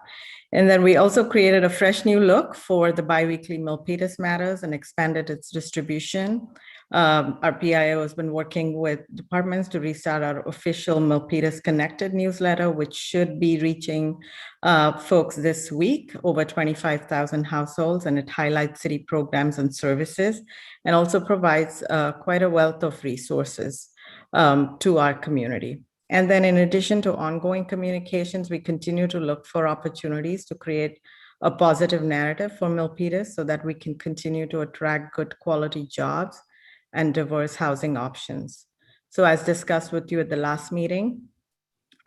And then we also created a fresh new look for the biweekly Milpitas Matters and expanded its distribution. Our PIO has been working with departments to restart our official Milpitas Connected newsletter, which should be reaching folks this week, over 25,000 households, and it highlights city programs and services, and also provides quite a wealth of resources to our community. And then in addition to ongoing communications, we continue to look for opportunities to create a positive narrative for Milpitas so that we can continue to attract good quality jobs and diverse housing options. So as discussed with you at the last meeting,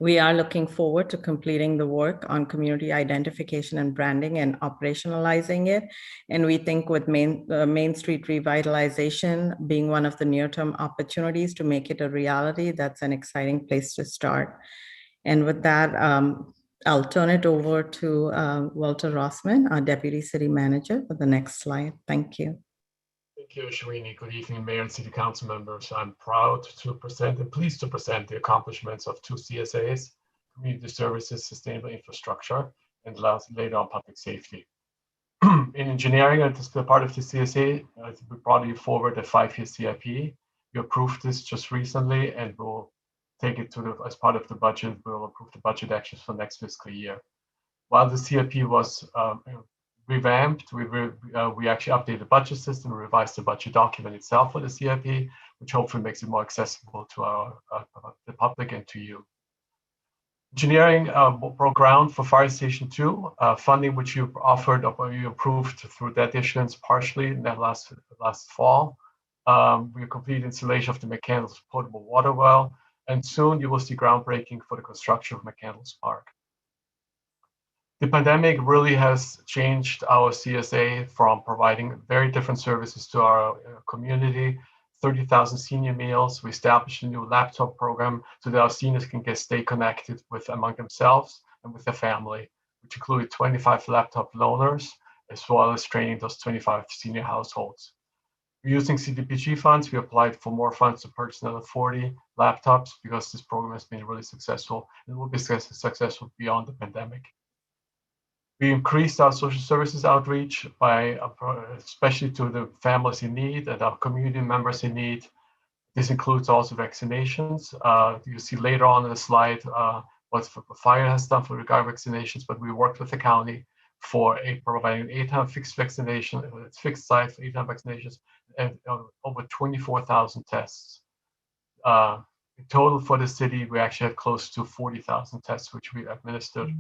we are looking forward to completing the work on community identification and branding and operationalizing it. And we think with Main Street revitalization being one of the near-term opportunities to make it a reality, that's an exciting place to start. And with that, I'll turn it over to Walter Rossman, our Deputy City Manager, for the next slide. Thank you. Thank you, Shawini. Good evening, Mayor and City Council members. I'm proud to present and pleased to present the accomplishments of 2 CSAs, Community Services, Sustainable Infrastructure, and later on Public Safety. In engineering, as part of the CSA, we brought you forward a 5-year CIP. We approved this just recently, and we'll take it to as part of the budget. We'll approve the budget actions for next fiscal year. While the CIP was revamped, we actually updated the budget system, revised the budget document itself for the CIP, which hopefully makes it more accessible to the public and to you. Engineering broke ground for Fire Station 2, funding which you offered or you approved through debt issuance partially in that last fall. We completed installation of the McCandless potable water well, and soon you will see groundbreaking for the construction of McCandless Park. The pandemic really has changed our CSA from providing very different services to our community, 30,000 senior meals. We established a new laptop program so that our seniors can stay connected among themselves and with their family, which included 25 laptop loaners, as well as training those 25 senior households. Using CDBG funds, we applied for more funds to purchase another 40 laptops because this program has been really successful and will be successful beyond the pandemic. We increased our social services outreach by, especially to the families in need and our community members in need. This includes also vaccinations. You see later on in the slide what fire has done for regard vaccinations, but we worked with the county for providing 800 fixed vaccination, fixed site for 800 vaccinations and over 24,000 tests. In total for the city, we actually had close to 40,000 tests, which we administered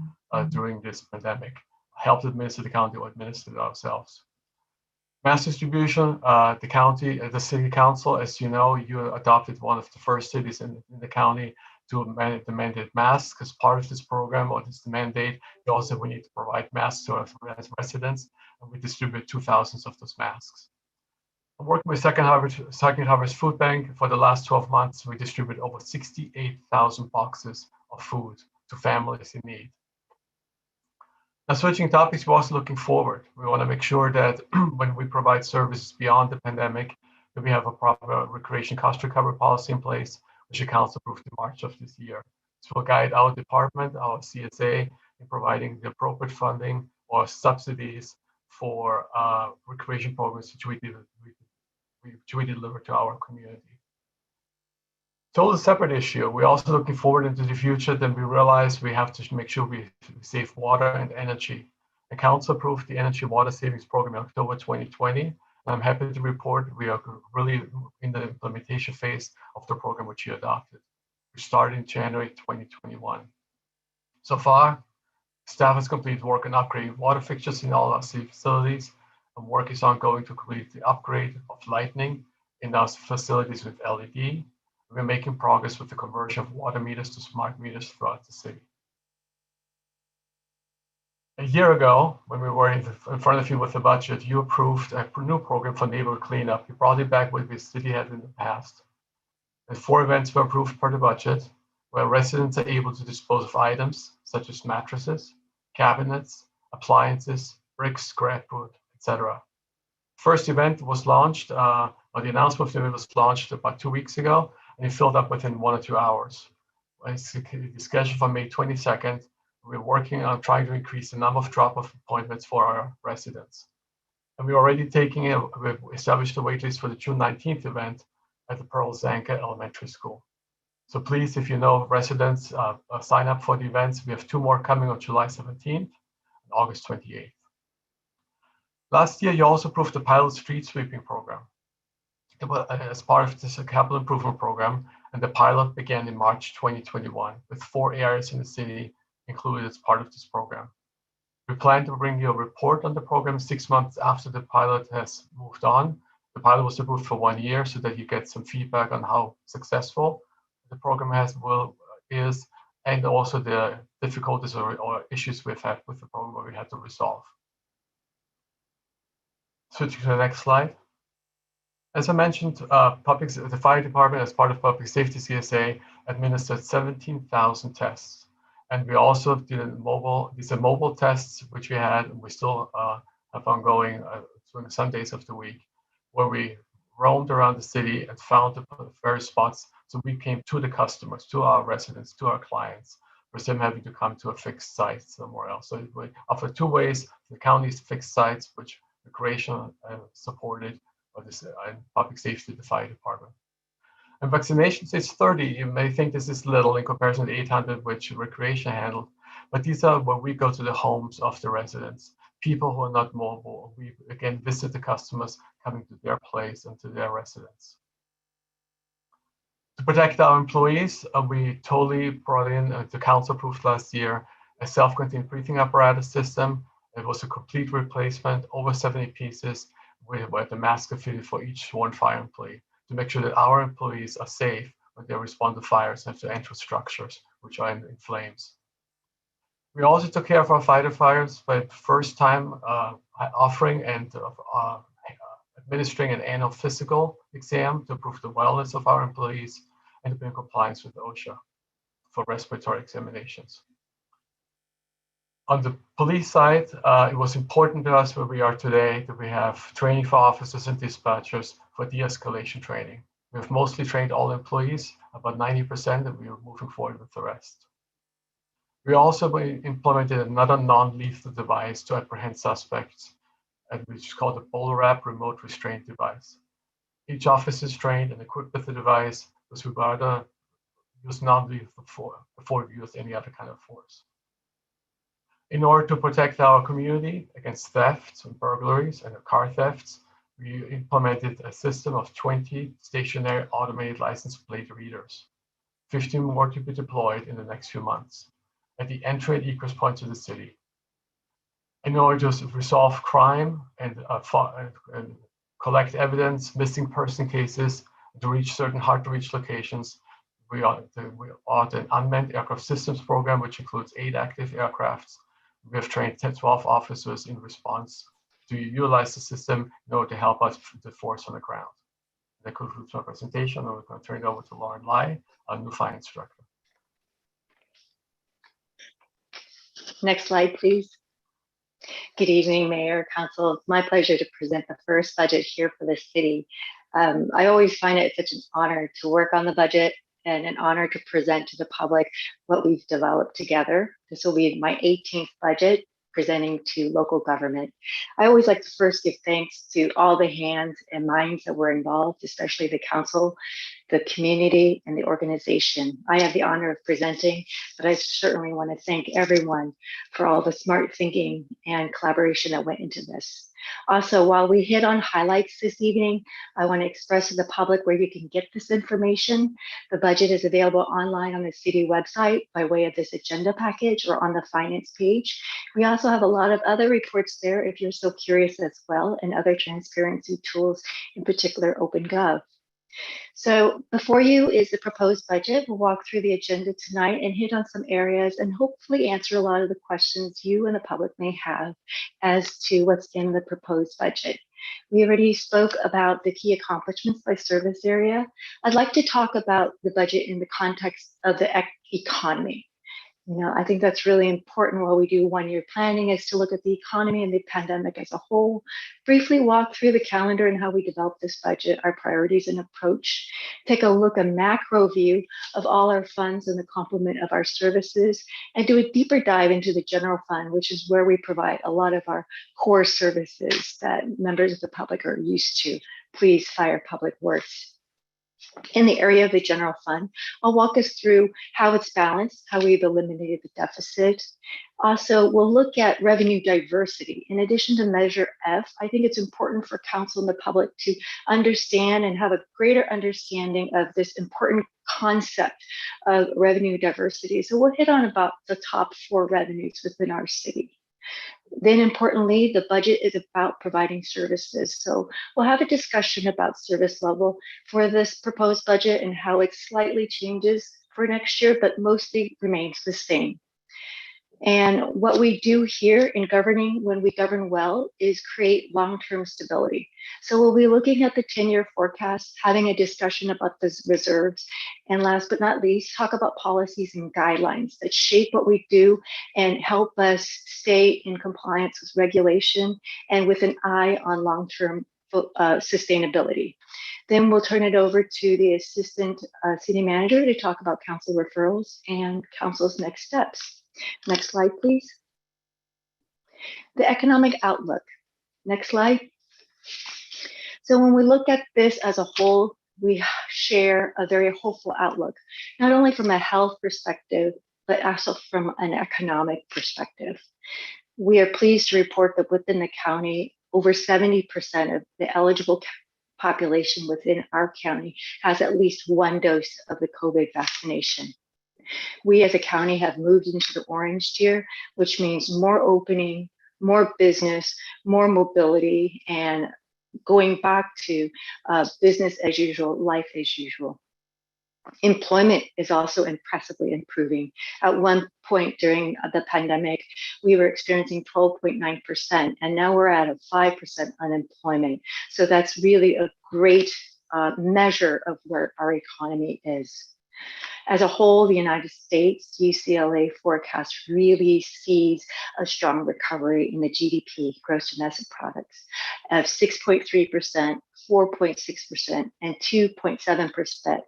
during this pandemic. Helped administer the county or administered ourselves. Mass distribution, the city council, as you know, you adopted one of the first cities in the county to mandate masks as part of this program or this mandate. We need to provide masks to our residents, and we distribute 2,000 of those masks. I'm working with Second Harvest Food Bank. For the last 12 months, we distributed over 68,000 boxes of food to families in need. Now, switching topics, we're also looking forward. We want to make sure that when we provide services beyond the pandemic, that we have a proper recreation cost recovery policy in place, which the council approved in March of this year. This will guide our department, our CSA, in providing the appropriate funding or subsidies for recreation programs which we deliver to our community. Totally separate issue. We're also looking forward into the future. Then we realize we have to make sure we save water and energy. The council approved the Energy Water Savings Program in October 2020. I'm happy to report we are really in the implementation phase of the program which you adopted. which started in January 2021. So far, staff has completed work on upgrading water fixtures in all our city facilities, and work is ongoing to complete the upgrade of lighting in our facilities with LED. We're making progress with the conversion of water meters to smart meters throughout the city. A year ago, when we were in front of you with the budget, you approved a new program for neighborhood cleanup. You brought it back what the city had in the past. And 4 events were approved per the budget, where residents are able to dispose of items such as mattresses, cabinets, appliances, bricks, scrap wood, etc. First event was launched, or the announcement of the event was launched about 2 weeks ago, and it filled up within 1 or 2 hours. It's scheduled for May 22nd. We're working on trying to increase the number of drop-off appointments for our residents. And we're already we've established a waitlist for the June 19th event at the Pearl Zanka Elementary School. So please, if you know residents, sign up for the events. We have 2 more coming on July 17th and August 28th. Last year, you also approved the pilot street sweeping program as part of this capital improvement program, and the pilot began in March 2021 with 4 areas in the city included as part of this program. We plan to bring you a report on the program 6 months after the pilot has moved on. The pilot was approved for 1 year so that you get some feedback on how successful the program is, and also the difficulties or issues we've had with the program where we had to resolve. Switching to the next slide. As I mentioned, the fire department, as part of Public Safety CSA, administered 17,000 tests. And we also did these are mobile tests, which we had, and we still have ongoing during some days of the week, where we roamed around the city and found the various spots. So we came to the customers, to our residents, to our clients, versus them having to come to a fixed site somewhere else. So we offer 2 ways: the county's fixed sites, which recreation supported, or this public safety, the fire department. And vaccinations is 30. You may think this is little in comparison to 800, which recreation handled, but these are where we go to the homes of the residents, people who are not mobile. We again visit the customers coming to their place and to their residence. To protect our employees, we totally brought in, the council approved last year, a self-contained breathing apparatus system. It was a complete replacement, over 70 pieces, with the mask fitted for each sworn fire employee, to make sure that our employees are safe when they respond to fires and have to enter structures which are in flames. We also took care of our firefighters by first time offering and administering an annual physical exam to prove the wellness of our employees and to be in compliance with OSHA for respiratory examinations. On the police side, it was important to us where we are today that we have training for officers and dispatchers for de-escalation training. We have mostly trained all employees, about 90%, and we are moving forward with the rest. We also implemented another non-lethal device to apprehend suspects, which is called the BolaWrap remote restraint device. Each officer is trained and equipped with the device, because we rather use non-lethal force before we use any other kind of force. In order to protect our community against thefts and burglaries and car thefts, we implemented a system of 20 stationary automated license plate readers, 15 more to be deployed in the next few months, at the entry and egress points of the city. In order to resolve crime and collect evidence, missing person cases, to reach certain hard-to-reach locations, we offer an unmanned aircraft systems program, which includes 8 active aircrafts. We have trained 12 officers in response to utilize the system in order to help us the force on the ground. That concludes my presentation, and we're going to turn it over to Lauren Lai, our new finance director. Next slide, please. Good evening, Mayor, Council. It's my pleasure to present the first budget here for the city. I always find it such an honor to work on the budget and an honor to present to the public what we've developed together. This will be my 18th budget presenting to local government. I always like to first give thanks to all the hands and minds that were involved, especially the council, the community, and the organization. I have the honor of presenting, but I certainly want to thank everyone for all the smart thinking and collaboration that went into this. Also, while we hit on highlights this evening, I want to express to the public where you can get this information. The budget is available online on the city website by way of this agenda package or on the finance page. We also have a lot of other reports there if you're so curious as well, and other transparency tools, in particular OpenGov. So before you is the proposed budget. We'll walk through the agenda tonight and hit on some areas and hopefully answer a lot of the questions you and the public may have as to what's in the proposed budget. We already spoke about the key accomplishments by service area. I'd like to talk about the budget in the context of the economy. You know, I think that's really important while we do one-year planning, is to look at the economy and the pandemic as a whole, briefly walk through the calendar and how we develop this budget, our priorities and approach, take a look, a macro view of all our funds and the complement of our services, and do a deeper dive into the general fund, which is where we provide a lot of our core services that members of the public are used to: police, fire, public works. In the area of the general fund, I'll walk us through how it's balanced, how we've eliminated the deficit. Also, we'll look at revenue diversity. In addition to Measure F, I think it's important for council and the public to understand and have a greater understanding of this important concept of revenue diversity. So we'll hit on about the top 4 revenues within our city. Then importantly, the budget is about providing services. So we'll have a discussion about service level for this proposed budget and how it slightly changes for next year, but mostly remains the same. And what we do here in governing, when we govern well, is create long-term stability. So we'll be looking at the 10-year forecast, having a discussion about the reserves, and last but not least, talk about policies and guidelines that shape what we do and help us stay in compliance with regulation and with an eye on long-term sustainability. Then we'll turn it over to the Assistant City Manager to talk about council referrals and council's next steps. Next slide, please. The economic outlook. Next slide. So when we look at this as a whole, we share a very hopeful outlook, not only from a health perspective, but also from an economic perspective. We are pleased to report that within the county, over 70% of the eligible population within our county has at least 1 dose of the COVID vaccination. We as a county have moved into the orange tier, which means more opening, more business, more mobility, and going back to business as usual, life as usual. Employment is also impressively improving. At one point during the pandemic, we were experiencing 12.9%, and now we're at a 5% unemployment. So that's really a great measure of where our economy is. As a whole, the United States UCLA forecast really sees a strong recovery in the GDP, gross domestic products, of 6.3%, 4.6%, and 2.7%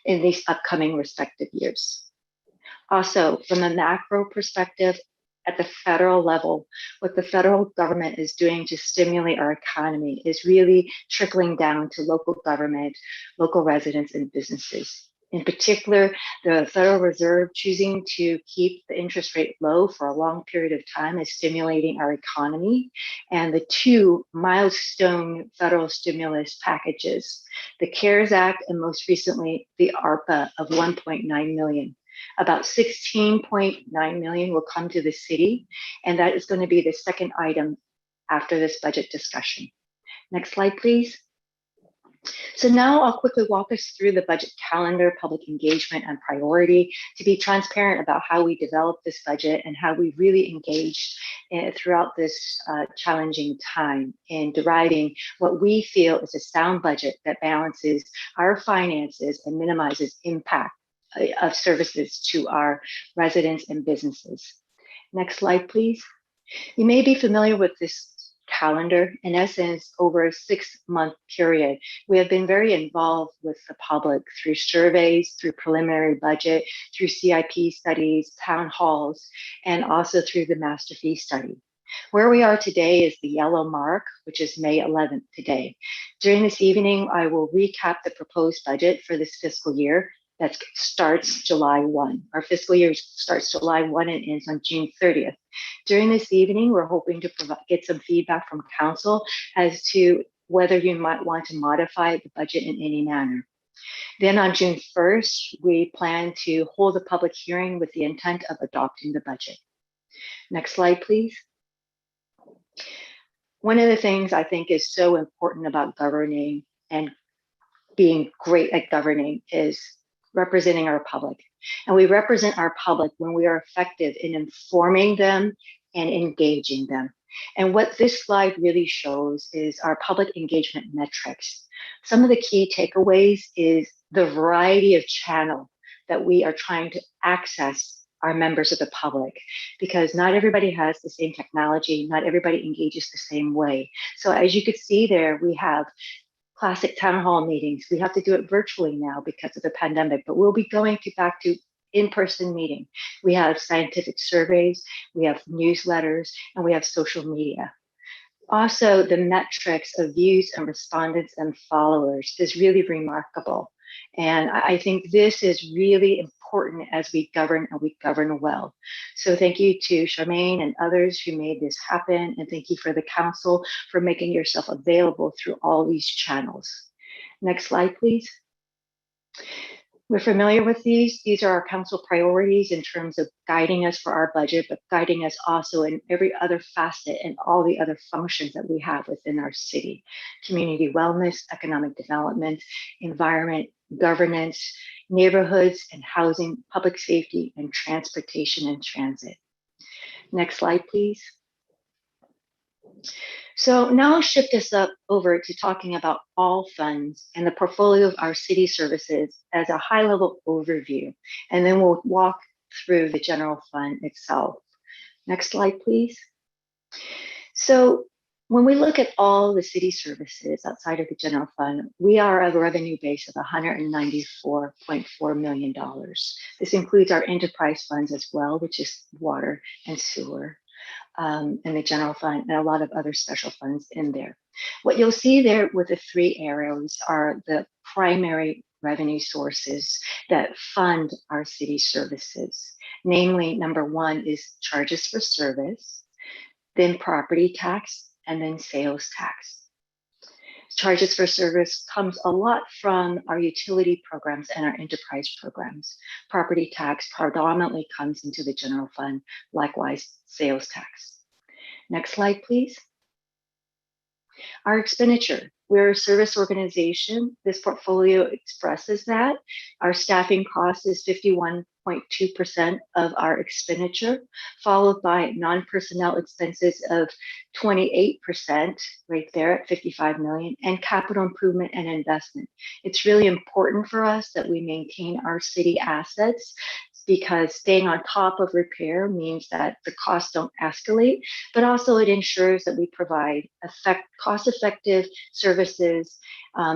in these upcoming respective years. Also, from a macro perspective, at the federal level, what the federal government is doing to stimulate our economy is really trickling down to local government, local residents, and businesses. In particular, the Federal Reserve choosing to keep the interest rate low for a long period of time is stimulating our economy. And the 2 milestone federal stimulus packages, the CARES Act and most recently the ARPA of $1.9 million. About $16.9 million will come to the city, and that is going to be the second item after this budget discussion. Next slide, please. So now I'll quickly walk us through the budget calendar, public engagement, and priority to be transparent about how we developed this budget and how we really engaged throughout this challenging time in deriving what we feel is a sound budget that balances our finances and minimizes impact of services to our residents and businesses. Next slide, please. You may be familiar with this calendar. In essence, over a 6-month period, we have been very involved with the public through surveys, through preliminary budget, through CIP studies, town halls, and also through the master fee study. Where we are today is the yellow mark, which is May 11th today. During this evening, I will recap the proposed budget for this fiscal year, that starts July 1. Our fiscal year starts July 1 and ends on June 30th. During this evening, we're hoping to get some feedback from council as to whether you might want to modify the budget in any manner. Then on June 1st, we plan to hold a public hearing with the intent of adopting the budget. Next slide, please. One of the things I think is so important about governing and being great at governing is representing our public. And we represent our public when we are effective in informing them and engaging them. And what this slide really shows is our public engagement metrics. Some of the key takeaways is the variety of channel that we are trying to access our members of the public, because not everybody has the same technology, not everybody engages the same way. So as you could see there, we have classic town hall meetings. We have to do it virtually now because of the pandemic, but we'll be going back to in-person meeting. We have scientific surveys, we have newsletters, and we have social media. Also, the metrics of views and respondents and followers is really remarkable. And I think this is really important as we govern, and we govern well. So thank you to Charmaine and others who made this happen. And thank you for the council for making yourself available through all these channels. Next slide, please. We're familiar with these. These are our council priorities in terms of guiding us for our budget, but guiding us also in every other facet and all the other functions that we have within our city. Community wellness, economic development, environment, governance, neighborhoods and housing, public safety, and transportation and transit. Next slide, please. So now I'll shift us up over to talking about all funds and the portfolio of our city services as a high-level overview, and then we'll walk through the general fund itself. Next slide, please. So when we look at all the city services outside of the general fund, we are a revenue base of $194.4 million. This includes our enterprise funds as well, which is water and sewer. And the general fund and a lot of other special funds in there. What you'll see there with the three arrows are the primary revenue sources that fund our city services. Namely, number one is charges for service, then property tax, and then sales tax. Charges for service comes a lot from our utility programs and our enterprise programs. Property tax predominantly comes into the general fund, likewise sales tax. Next slide, please. Our expenditure. We're a service organization. This portfolio expresses that. Our staffing cost is 51.2% of our expenditure, followed by non-personnel expenses of 28%, right there at 55 million, and capital improvement and investment. It's really important for us that we maintain our city assets, because staying on top of repair means that the costs don't escalate, but also it ensures that we provide cost-effective services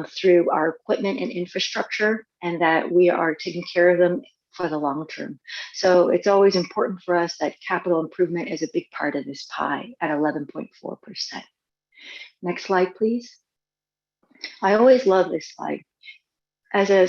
through our equipment and infrastructure, and that we are taking care of them for the long term. So it's always important for us that capital improvement is a big part of this pie at 11.4%. Next slide, please. I always love this slide. As a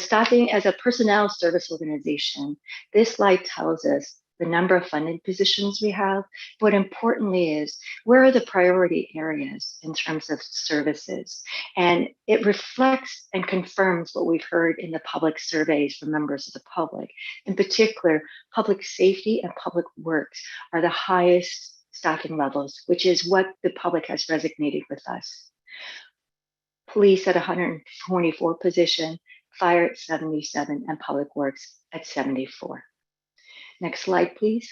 personnel service organization, this slide tells us the number of funded positions we have. What importantly is, where are the priority areas in terms of services? And it reflects and confirms what we've heard in the public surveys from members of the public. In particular, public safety and public works are the highest staffing levels, which is what the public has resonated with us. Police at 124 position, fire at 77, and public works at 74. Next slide, please.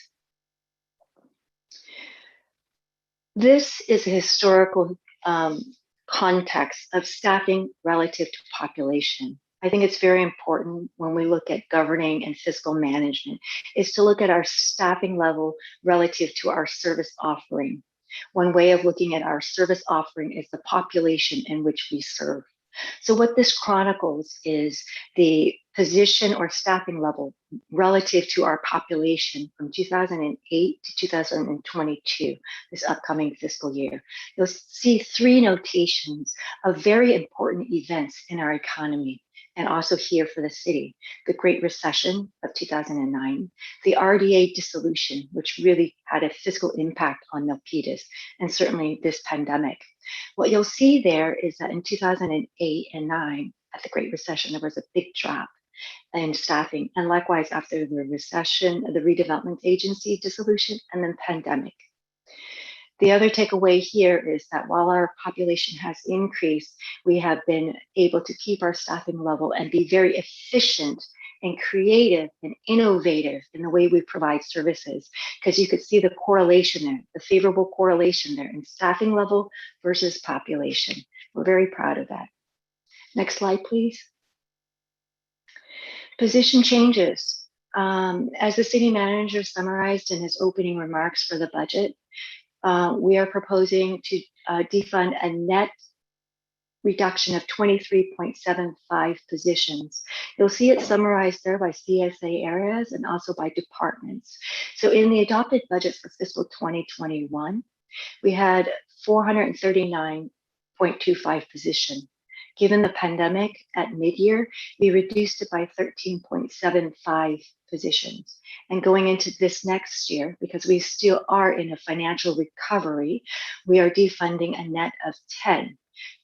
This is a historical context of staffing relative to population. I think it's very important when we look at governing and fiscal management is to look at our staffing level relative to our service offering. One way of looking at our service offering is the population in which we serve. So what this chronicles is the position or staffing level relative to our population from 2008 to 2022, this upcoming fiscal year. You'll see three notations of very important events in our economy. and also here for the city, the Great Recession of 2009, the RDA dissolution, which really had a fiscal impact on Milpitas, and certainly this pandemic. What you'll see there is that in 2008 and 9, at the Great Recession, there was a big drop in staffing, and likewise after the recession, the redevelopment agency dissolution, and then pandemic. The other takeaway here is that while our population has increased, we have been able to keep our staffing level and be very efficient and creative and innovative in the way we provide services, because you could see the correlation there, the favorable correlation there in staffing level versus population. We're very proud of that. Next slide, please. Position changes. As the city manager summarized in his opening remarks for the budget, we are proposing to defund a net reduction of 23.75 positions. You'll see it summarized there by CSA areas and also by departments. So in the adopted budget for fiscal 2021, we had 439.25 positions. Given the pandemic at mid-year, we reduced it by 13.75 positions. And going into this next year, because we still are in a financial recovery, we are defunding a net of 10,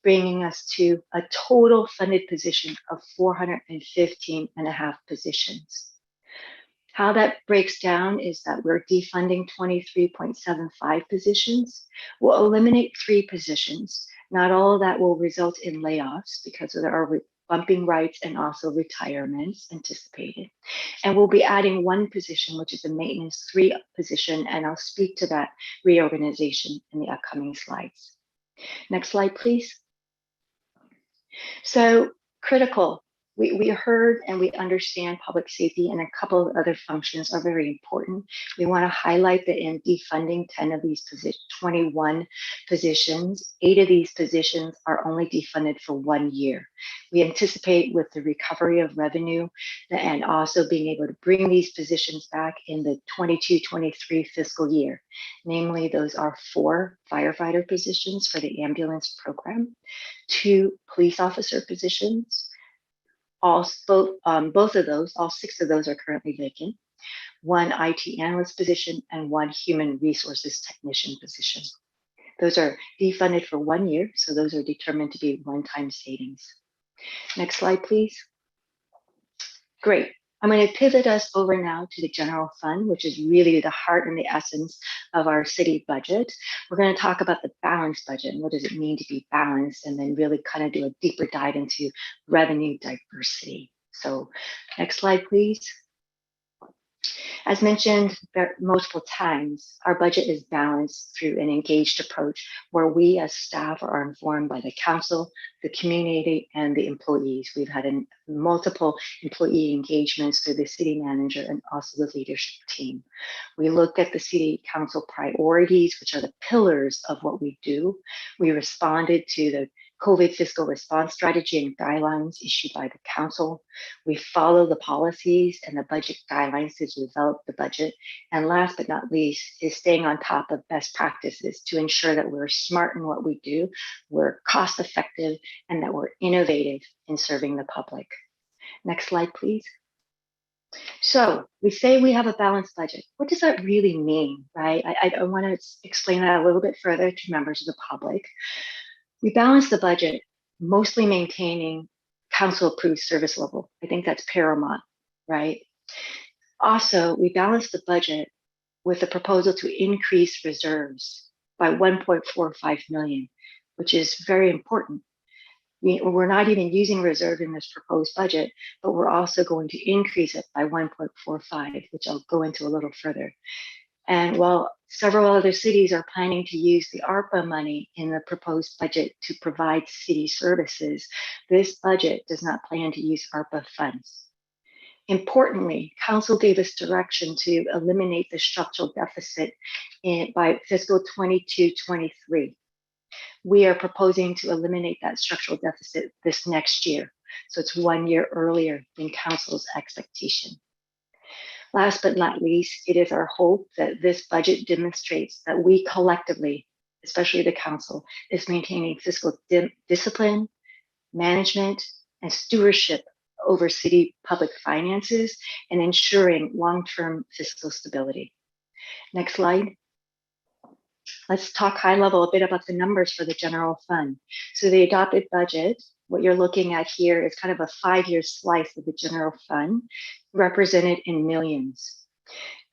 bringing us to a total funded position of 415.5 positions. How that breaks down is that we're defunding 23.75 positions. We'll eliminate 3 positions. Not all of that will result in layoffs because there are bumping rights and also retirements anticipated. And we'll be adding 1 position, which is a maintenance 3 position, and I'll speak to that reorganization in the upcoming slides. Next slide, please. So critical. We heard and we understand public safety and a couple of other functions are very important. We want to highlight that in defunding 10 of these 21 positions, 8 of these positions are only defunded for 1 year. We anticipate with the recovery of revenue and also being able to bring these positions back in the 22-23 fiscal year. Namely, those are 4 firefighter positions for the ambulance program, 2 police officer positions, both of those, all 6 of those are currently vacant, 1 IT analyst position, and 1 human resources technician position. Those are defunded for 1 year, so those are determined to be one-time savings. Next slide, please. Great. I'm going to pivot us over now to the general fund, which is really the heart and the essence of our city budget. We're going to talk about the balanced budget and what does it mean to be balanced, and then really kind of do a deeper dive into revenue diversity. So next slide, please. As mentioned multiple times, our budget is balanced through an engaged approach where we as staff are informed by the council, the community, and the employees. We've had multiple employee engagements through the city manager and also the leadership team. We looked at the city council priorities, which are the pillars of what we do. We responded to the COVID fiscal response strategy and guidelines issued by the council. We follow the policies and the budget guidelines to develop the budget. And last but not least is staying on top of best practices to ensure that we're smart in what we do, we're cost effective, and that we're innovative in serving the public. Next slide, please. So we say we have a balanced budget. What does that really mean, right? I want to explain that a little bit further to members of the public. We balance the budget, mostly maintaining council-approved service level. I think that's paramount, right? Also, we balance the budget with a proposal to increase reserves by 1.45 million, which is very important. We're not even using reserve in this proposed budget, but we're also going to increase it by 1.45, which I'll go into a little further. And while several other cities are planning to use the ARPA money in the proposed budget to provide city services, this budget does not plan to use ARPA funds. Importantly, council gave us direction to eliminate the structural deficit by fiscal 22-23. We are proposing to eliminate that structural deficit this next year. So it's 1 year earlier than council's expectation. Last but not least, it is our hope that this budget demonstrates that we collectively, especially the council, is maintaining fiscal discipline, management, and stewardship over city public finances and ensuring long-term fiscal stability. Next slide. Let's talk high level a bit about the numbers for the general fund. So the adopted budget, what you're looking at here is kind of a 5-year slice of the general fund represented in millions.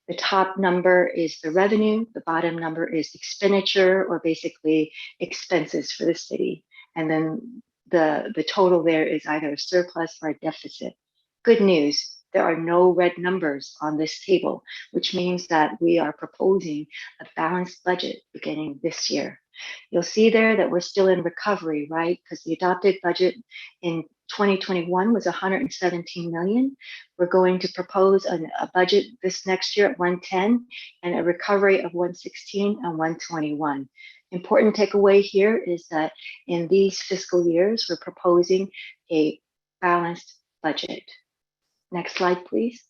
The top number is the revenue, the bottom number is expenditure, or basically expenses for the city. And then the total there is either a surplus or a deficit. Good news, there are no red numbers on this table, which means that we are proposing a balanced budget beginning this year. You'll see there that we're still in recovery, right? Because the adopted budget in 2021 was 117 million. We're going to propose a budget this next year at 110 and a recovery of 116 and 121. Important takeaway here is that in these fiscal years, we're proposing a balanced budget. Next slide, please.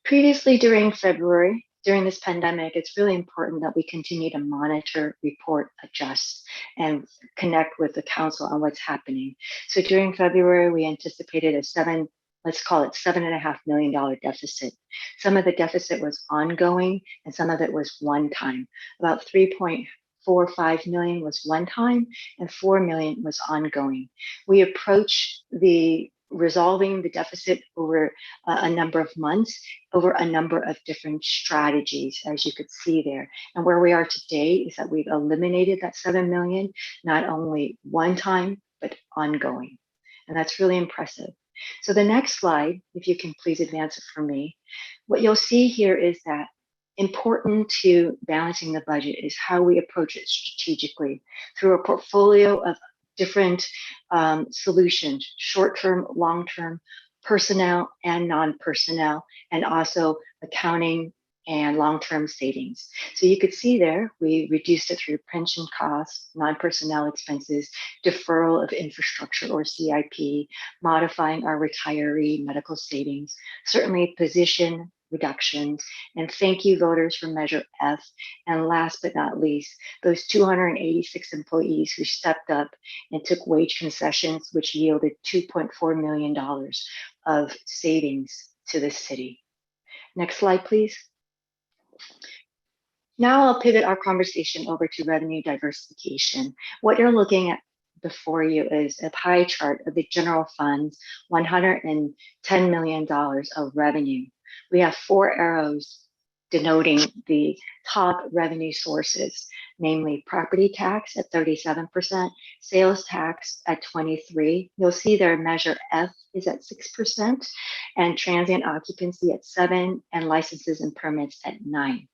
Previously during February, during this pandemic, it's really important that we continue to monitor, report, adjust, and connect with the council on what's happening. So during February, we anticipated let's call it $7.5 million deficit. Some of the deficit was ongoing and some of it was one time. About 3.45 million was one time and 4 million was ongoing. We approached the resolving the deficit over a number of months, over a number of different strategies, as you could see there. And where we are today is that we've eliminated that 7 million, not only one time, but ongoing. And that's really impressive. So the next slide, if you can please advance it for me, what you'll see here is that important to balancing the budget is how we approach it strategically through a portfolio of different solutions, short-term, long-term, personnel and non-personnel, and also accounting and long-term savings. So you could see there, we reduced it through pension costs, non-personnel expenses, deferral of infrastructure or CIP, modifying our retiree medical savings, certainly position reductions, and thank you voters for Measure F. And last but not least, those 286 employees who stepped up and took wage concessions, which yielded $2.4 million of savings to the city. Next slide, please. Now I'll pivot our conversation over to revenue diversification. What you're looking at before you is a pie chart of the general fund's $110 million of revenue. We have 4 arrows denoting the top revenue sources, namely property tax at 37%, sales tax at 23%. You'll see their Measure F is at 6%, and transient occupancy at 7%, and licenses and permits at 9%.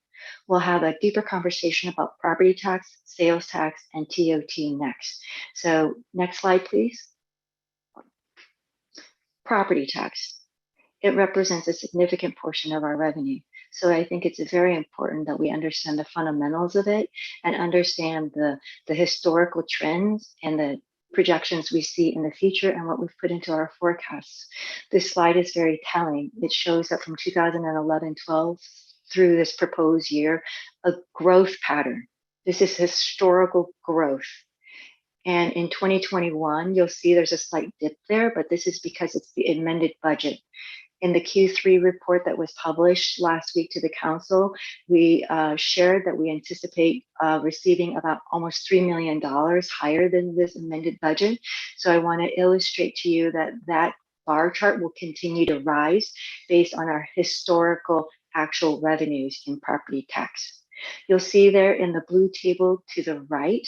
We'll have a deeper conversation about property tax, sales tax, and TOT next. So next slide, please. Property tax. It represents a significant portion of our revenue. So I think it's very important that we understand the fundamentals of it and understand the historical trends and the projections we see in the future and what we've put into our forecasts. This slide is very telling. It shows that from 2011-12 through this proposed year, a growth pattern. This is historical growth. And in 2021, you'll see there's a slight dip there, but this is because it's the amended budget. In the Q3 report that was published last week to the council, we shared that we anticipate receiving about almost $3 million higher than this amended budget. So I want to illustrate to you that that bar chart will continue to rise based on our historical actual revenues in property tax. You'll see there in the blue table to the right,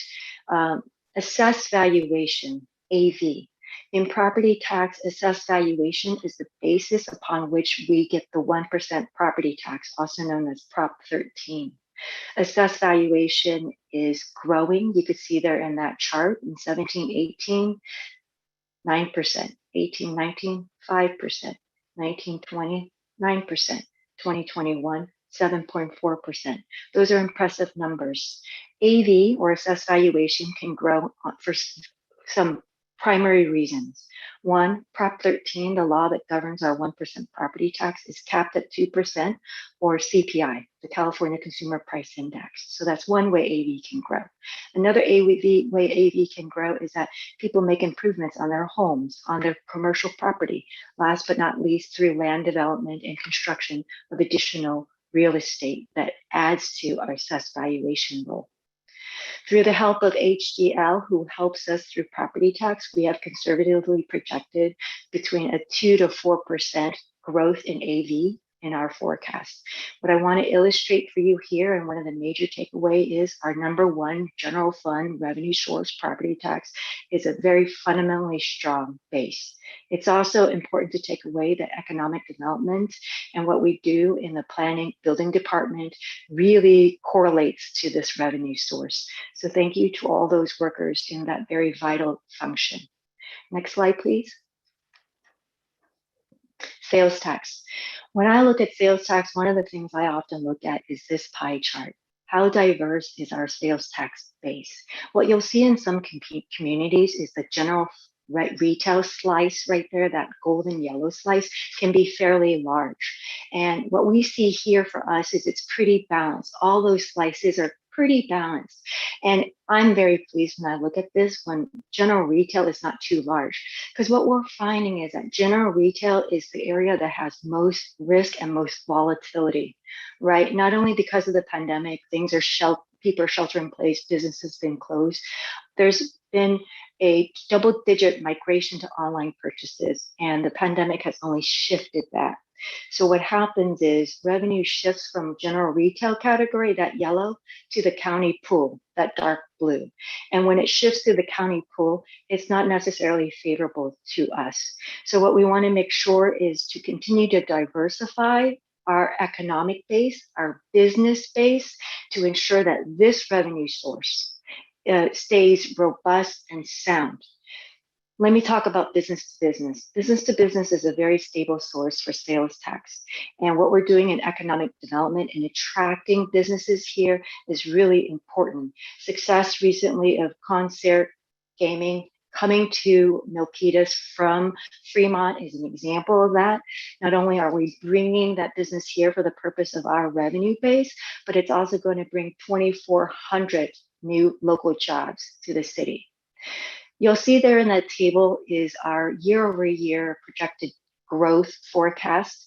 assessed valuation, AV. In property tax, assessed valuation is the basis upon which we get the 1% property tax, also known as Prop 13. Assessed valuation is growing. You could see there in that chart in 17-18, 9%, 18-19, 5%, 19-20, 9%, 2021, 7.4%. Those are impressive numbers. AV, or assessed valuation, can grow for some primary reasons. One, Prop 13, the law that governs our 1% property tax, is capped at 2%, or CPI, the California Consumer Price Index. So that's one way AV can grow. Another way AV can grow is that people make improvements on their homes, on their commercial property, last but not least through land development and construction of additional real estate that adds to our assessed valuation role. Through the help of HDL, who helps us through property tax, we have conservatively projected between a 2 to 4% growth in AV in our forecast. What I want to illustrate for you here, and one of the major takeaway, is our number one general fund revenue source, property tax, is a very fundamentally strong base. It's also important to take away that economic development and what we do in the planning building department really correlates to this revenue source. So thank you to all those workers in that very vital function. Next slide, please. Sales tax. When I look at sales tax, one of the things I often look at is this pie chart. How diverse is our sales tax base? What you'll see in some communities is the general retail slice right there, that golden yellow slice, can be fairly large. And what we see here for us is it's pretty balanced. All those slices are pretty balanced. And I'm very pleased when I look at this when general retail is not too large, because what we're finding is that general retail is the area that has most risk and most volatility, right? Not only because of the pandemic, things are people are shelter in place, businesses been closed. There's been a double-digit migration to online purchases, and the pandemic has only shifted that. So what happens is revenue shifts from general retail category, that yellow, to the county pool, that dark blue. And when it shifts to the county pool, it's not necessarily favorable to us. So what we want to make sure is to continue to diversify our economic base, our business base, to ensure that this revenue source stays robust and sound. Let me talk about business to business. Business to business is a very stable source for sales tax. And what we're doing in economic development and attracting businesses here is really important. Success recently of Concert Gaming coming to Milpitas from Fremont is an example of that. Not only are we bringing that business here for the purpose of our revenue base, but it's also going to bring 2,400 new local jobs to the city. You'll see there in that table is our year-over-year projected growth forecast.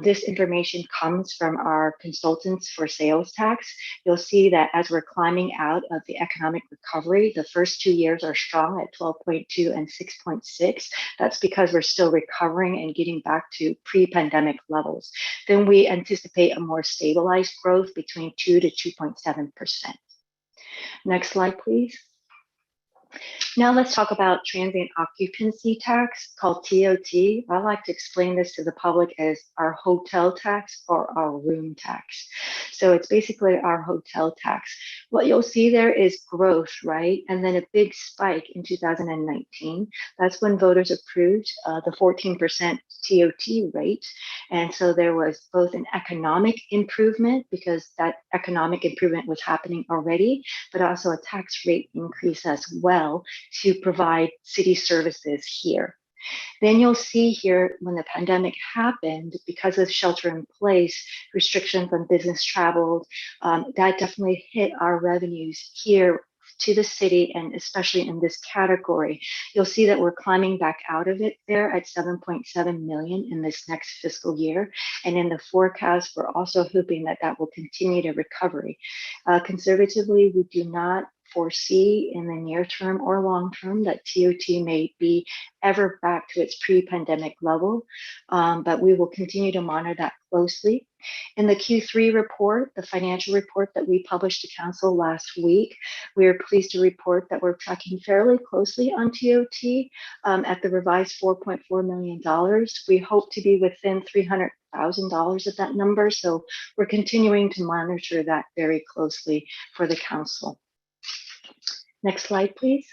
This information comes from our consultants for sales tax. You'll see that as we're climbing out of the economic recovery, the first 2 years are strong at 12.2 and 6.6. That's because we're still recovering and getting back to pre-pandemic levels. Then we anticipate a more stabilized growth between 2 to 2.7%. Next slide, please. Now let's talk about transient occupancy tax, called TOT. I like to explain this to the public as our hotel tax or our room tax. So it's basically our hotel tax. What you'll see there is growth, right? And then a big spike in 2019. That's when voters approved the 14% TOT rate. And so there was both an economic improvement because that economic improvement was happening already, but also a tax rate increase as well to provide city services here. Then you'll see here when the pandemic happened, because of shelter in place, restrictions on business travel, that definitely hit our revenues here to the city, and especially in this category. You'll see that we're climbing back out of it there at 7.7 million in this next fiscal year. And in the forecast, we're also hoping that that will continue to recovery. Conservatively, we do not foresee in the near term or long term that TOT may be ever back to its pre-pandemic level, but we will continue to monitor that closely. In the Q3 report, the financial report that we published to council last week, we are pleased to report that we're tracking fairly closely on TOT at the revised $4.4 million. We hope to be within $300,000 of that number, so we're continuing to monitor that very closely for the council. Next slide, please.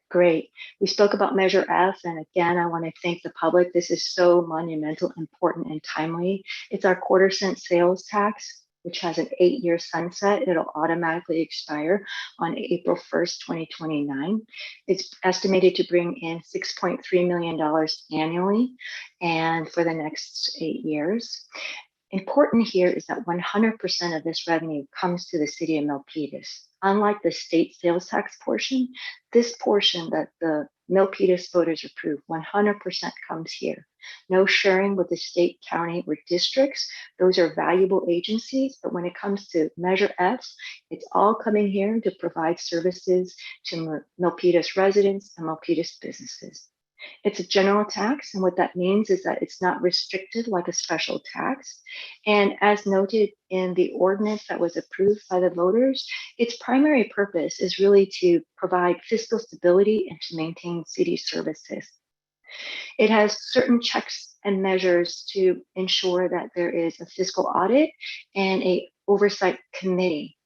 Great. We spoke about Measure F, and again, I want to thank the public. This is so monumental, important, and timely. It's our quarter-cent sales tax. which has an 8-year sunset. It'll automatically expire on April 1st, 2029. It's estimated to bring in $6.3 million annually and for the next 8 years. Important here is that 100% of this revenue comes to the city of Milpitas. Unlike the state sales tax portion, this portion that the Milpitas voters approve, 100% comes here. No sharing with the state, county, or districts. Those are valuable agencies, but when it comes to Measure F, it's all coming here to provide services to Milpitas residents and Milpitas businesses. It's a general tax, and what that means is that it's not restricted like a special tax. And as noted in the ordinance that was approved by the voters, its primary purpose is really to provide fiscal stability and to maintain city services. It has certain checks and measures to ensure that there is a fiscal audit and an oversight committee.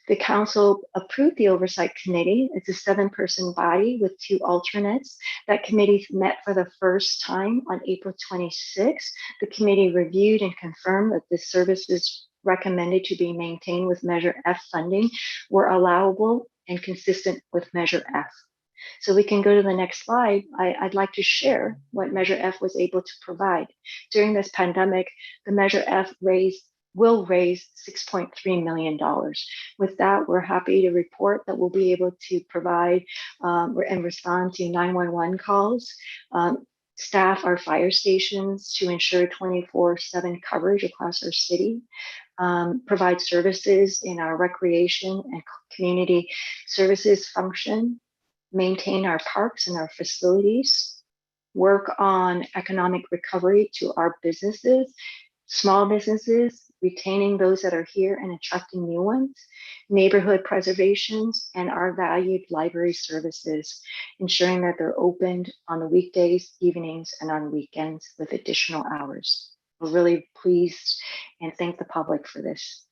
The council approved the oversight committee. It's a 7-person body with 2 alternates. That committee met for the first time on April 26th. The committee reviewed and confirmed that the services recommended to be maintained with Measure F funding were allowable and consistent with Measure F. So we can go to the next slide. I'd like to share what Measure F was able to provide. During this pandemic, the Measure F will raise $6.3 million. With that, we're happy to report that we'll be able to provide and respond to 911 calls, staff our fire stations to ensure 24/7 coverage across our city, provide services in our recreation and community services function, maintain our parks and our facilities, work on economic recovery to our businesses, small businesses, retaining those that are here and attracting new ones, neighborhood preservations, and our valued library services, ensuring that they're opened on the weekdays, evenings, and on weekends with additional hours. We're really pleased and thank the public for this.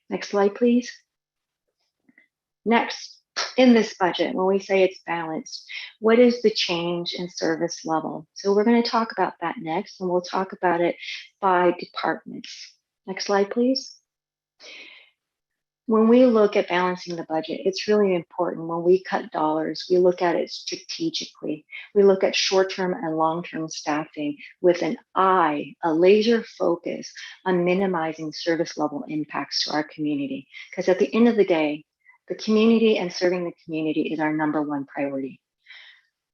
Next slide, please. Next, in this budget, when we say it's balanced, what is the change in service level? So we're going to talk about that next, and we'll talk about it by departments. Next slide, please. When we look at balancing the budget, it's really important when we cut dollars, we look at it strategically. We look at short-term and long-term staffing with an eye, a laser focus on minimizing service level impacts to our community. Because at the end of the day, the community and serving the community is our #1 priority.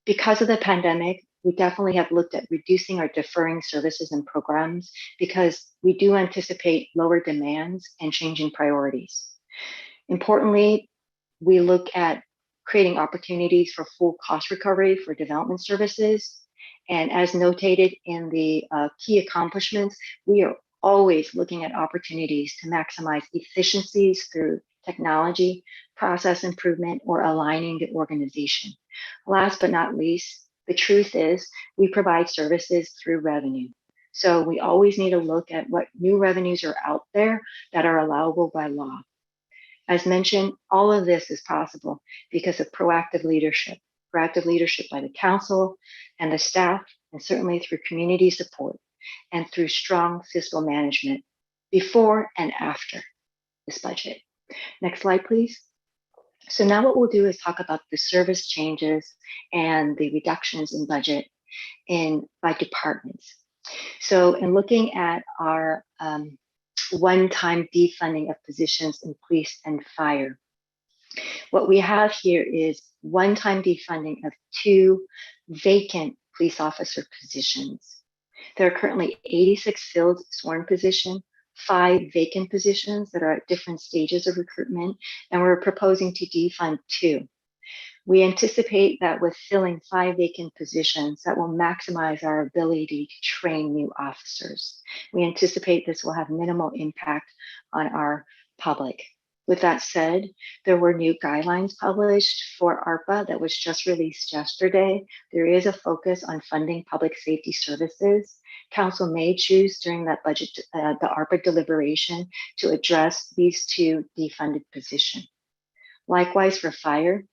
Because of the pandemic, we definitely have looked at reducing or deferring services and programs because we do anticipate lower demands and changing priorities. Importantly, we look at creating opportunities for full cost recovery for development services. And as notated in the key accomplishments, we are always looking at opportunities to maximize efficiencies through technology, process improvement, or aligning the organization. Last but not least, the truth is we provide services through revenue. So we always need to look at what new revenues are out there that are allowable by law. As mentioned, all of this is possible because of proactive leadership by the council and the staff, and certainly through community support and through strong fiscal management before and after this budget. Next slide, please. So now what we'll do is talk about the service changes and the reductions in budget by departments. So in looking at our one-time defunding of positions in police and fire, what we have here is one-time defunding of 2 vacant police officer positions. There are currently 86 filled sworn positions, 5 vacant positions that are at different stages of recruitment, and we're proposing to defund 2. We anticipate that with filling 5 vacant positions, that will maximize our ability to train new officers. We anticipate this will have minimal impact on our public. With that said, there were new guidelines published for ARPA that was just released yesterday. There is a focus on funding public safety services. Council may choose during that budget, the ARPA deliberation, to address these 2 defunded positions. Likewise, for fire,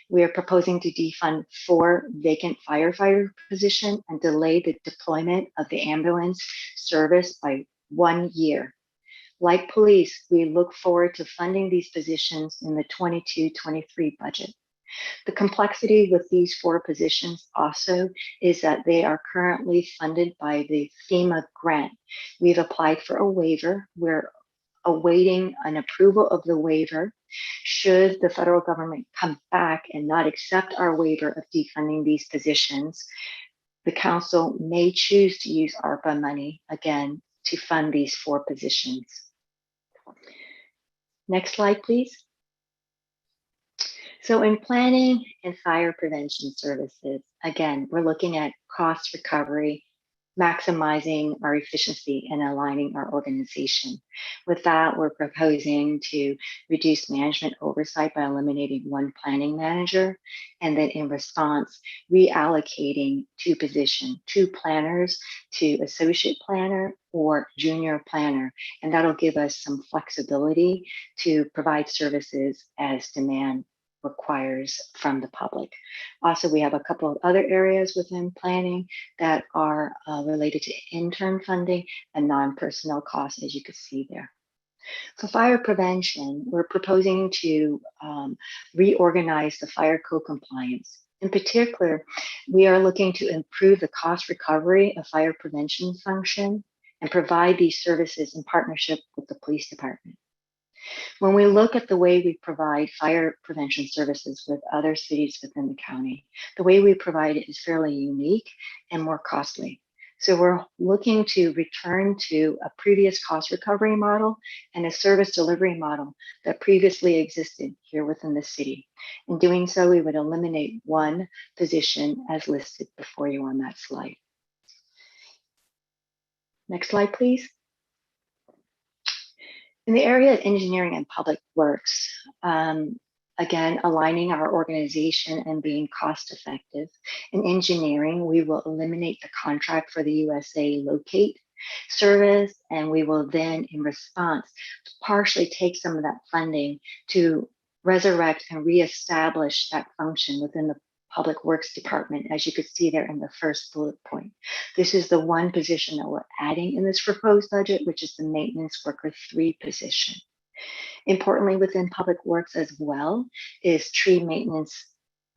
we are proposing to defund 4 vacant firefighter positions and delay the deployment of the ambulance service by 1 year. Like police, we look forward to funding these positions in the 22-23 budget. The complexity with these 4 positions also is that they are currently funded by the FEMA grant. We've applied for a waiver. We're awaiting an approval of the waiver. Should the federal government come back and not accept our waiver of defunding these positions, the council may choose to use ARPA money again to fund these 4 positions. Next slide, please. So in planning and fire prevention services, again, we're looking at cost recovery, maximizing our efficiency and aligning our organization. With that, we're proposing to reduce management oversight by eliminating 1 planning manager, and then in response, reallocating 2 positions, 2 planners to associate planner or junior planner, and that'll give us some flexibility to provide services as demand requires from the public. Also, we have a couple of other areas within planning that are related to intern funding and non-personnel costs, as you can see there. For fire prevention, we're proposing to reorganize the fire code compliance. In particular, we are looking to improve the cost recovery of fire prevention function and provide these services in partnership with the police department. When we look at the way we provide fire prevention services with other cities within the county, the way we provide it is fairly unique and more costly. So we're looking to return to a previous cost recovery model and a service delivery model that previously existed here within the city. In doing so, we would eliminate 1 position as listed before you on that slide. Next slide, please. In the area of engineering and public works, again, aligning our organization and being cost effective. In engineering, we will eliminate the contract for the USA Locate service, and we will then, in response, partially take some of that funding to resurrect and reestablish that function within the Public Works Department, as you could see there in the first bullet point. This is the 1 position that we're adding in this proposed budget, which is the Maintenance Worker 3 position. Importantly, within Public Works as well is tree maintenance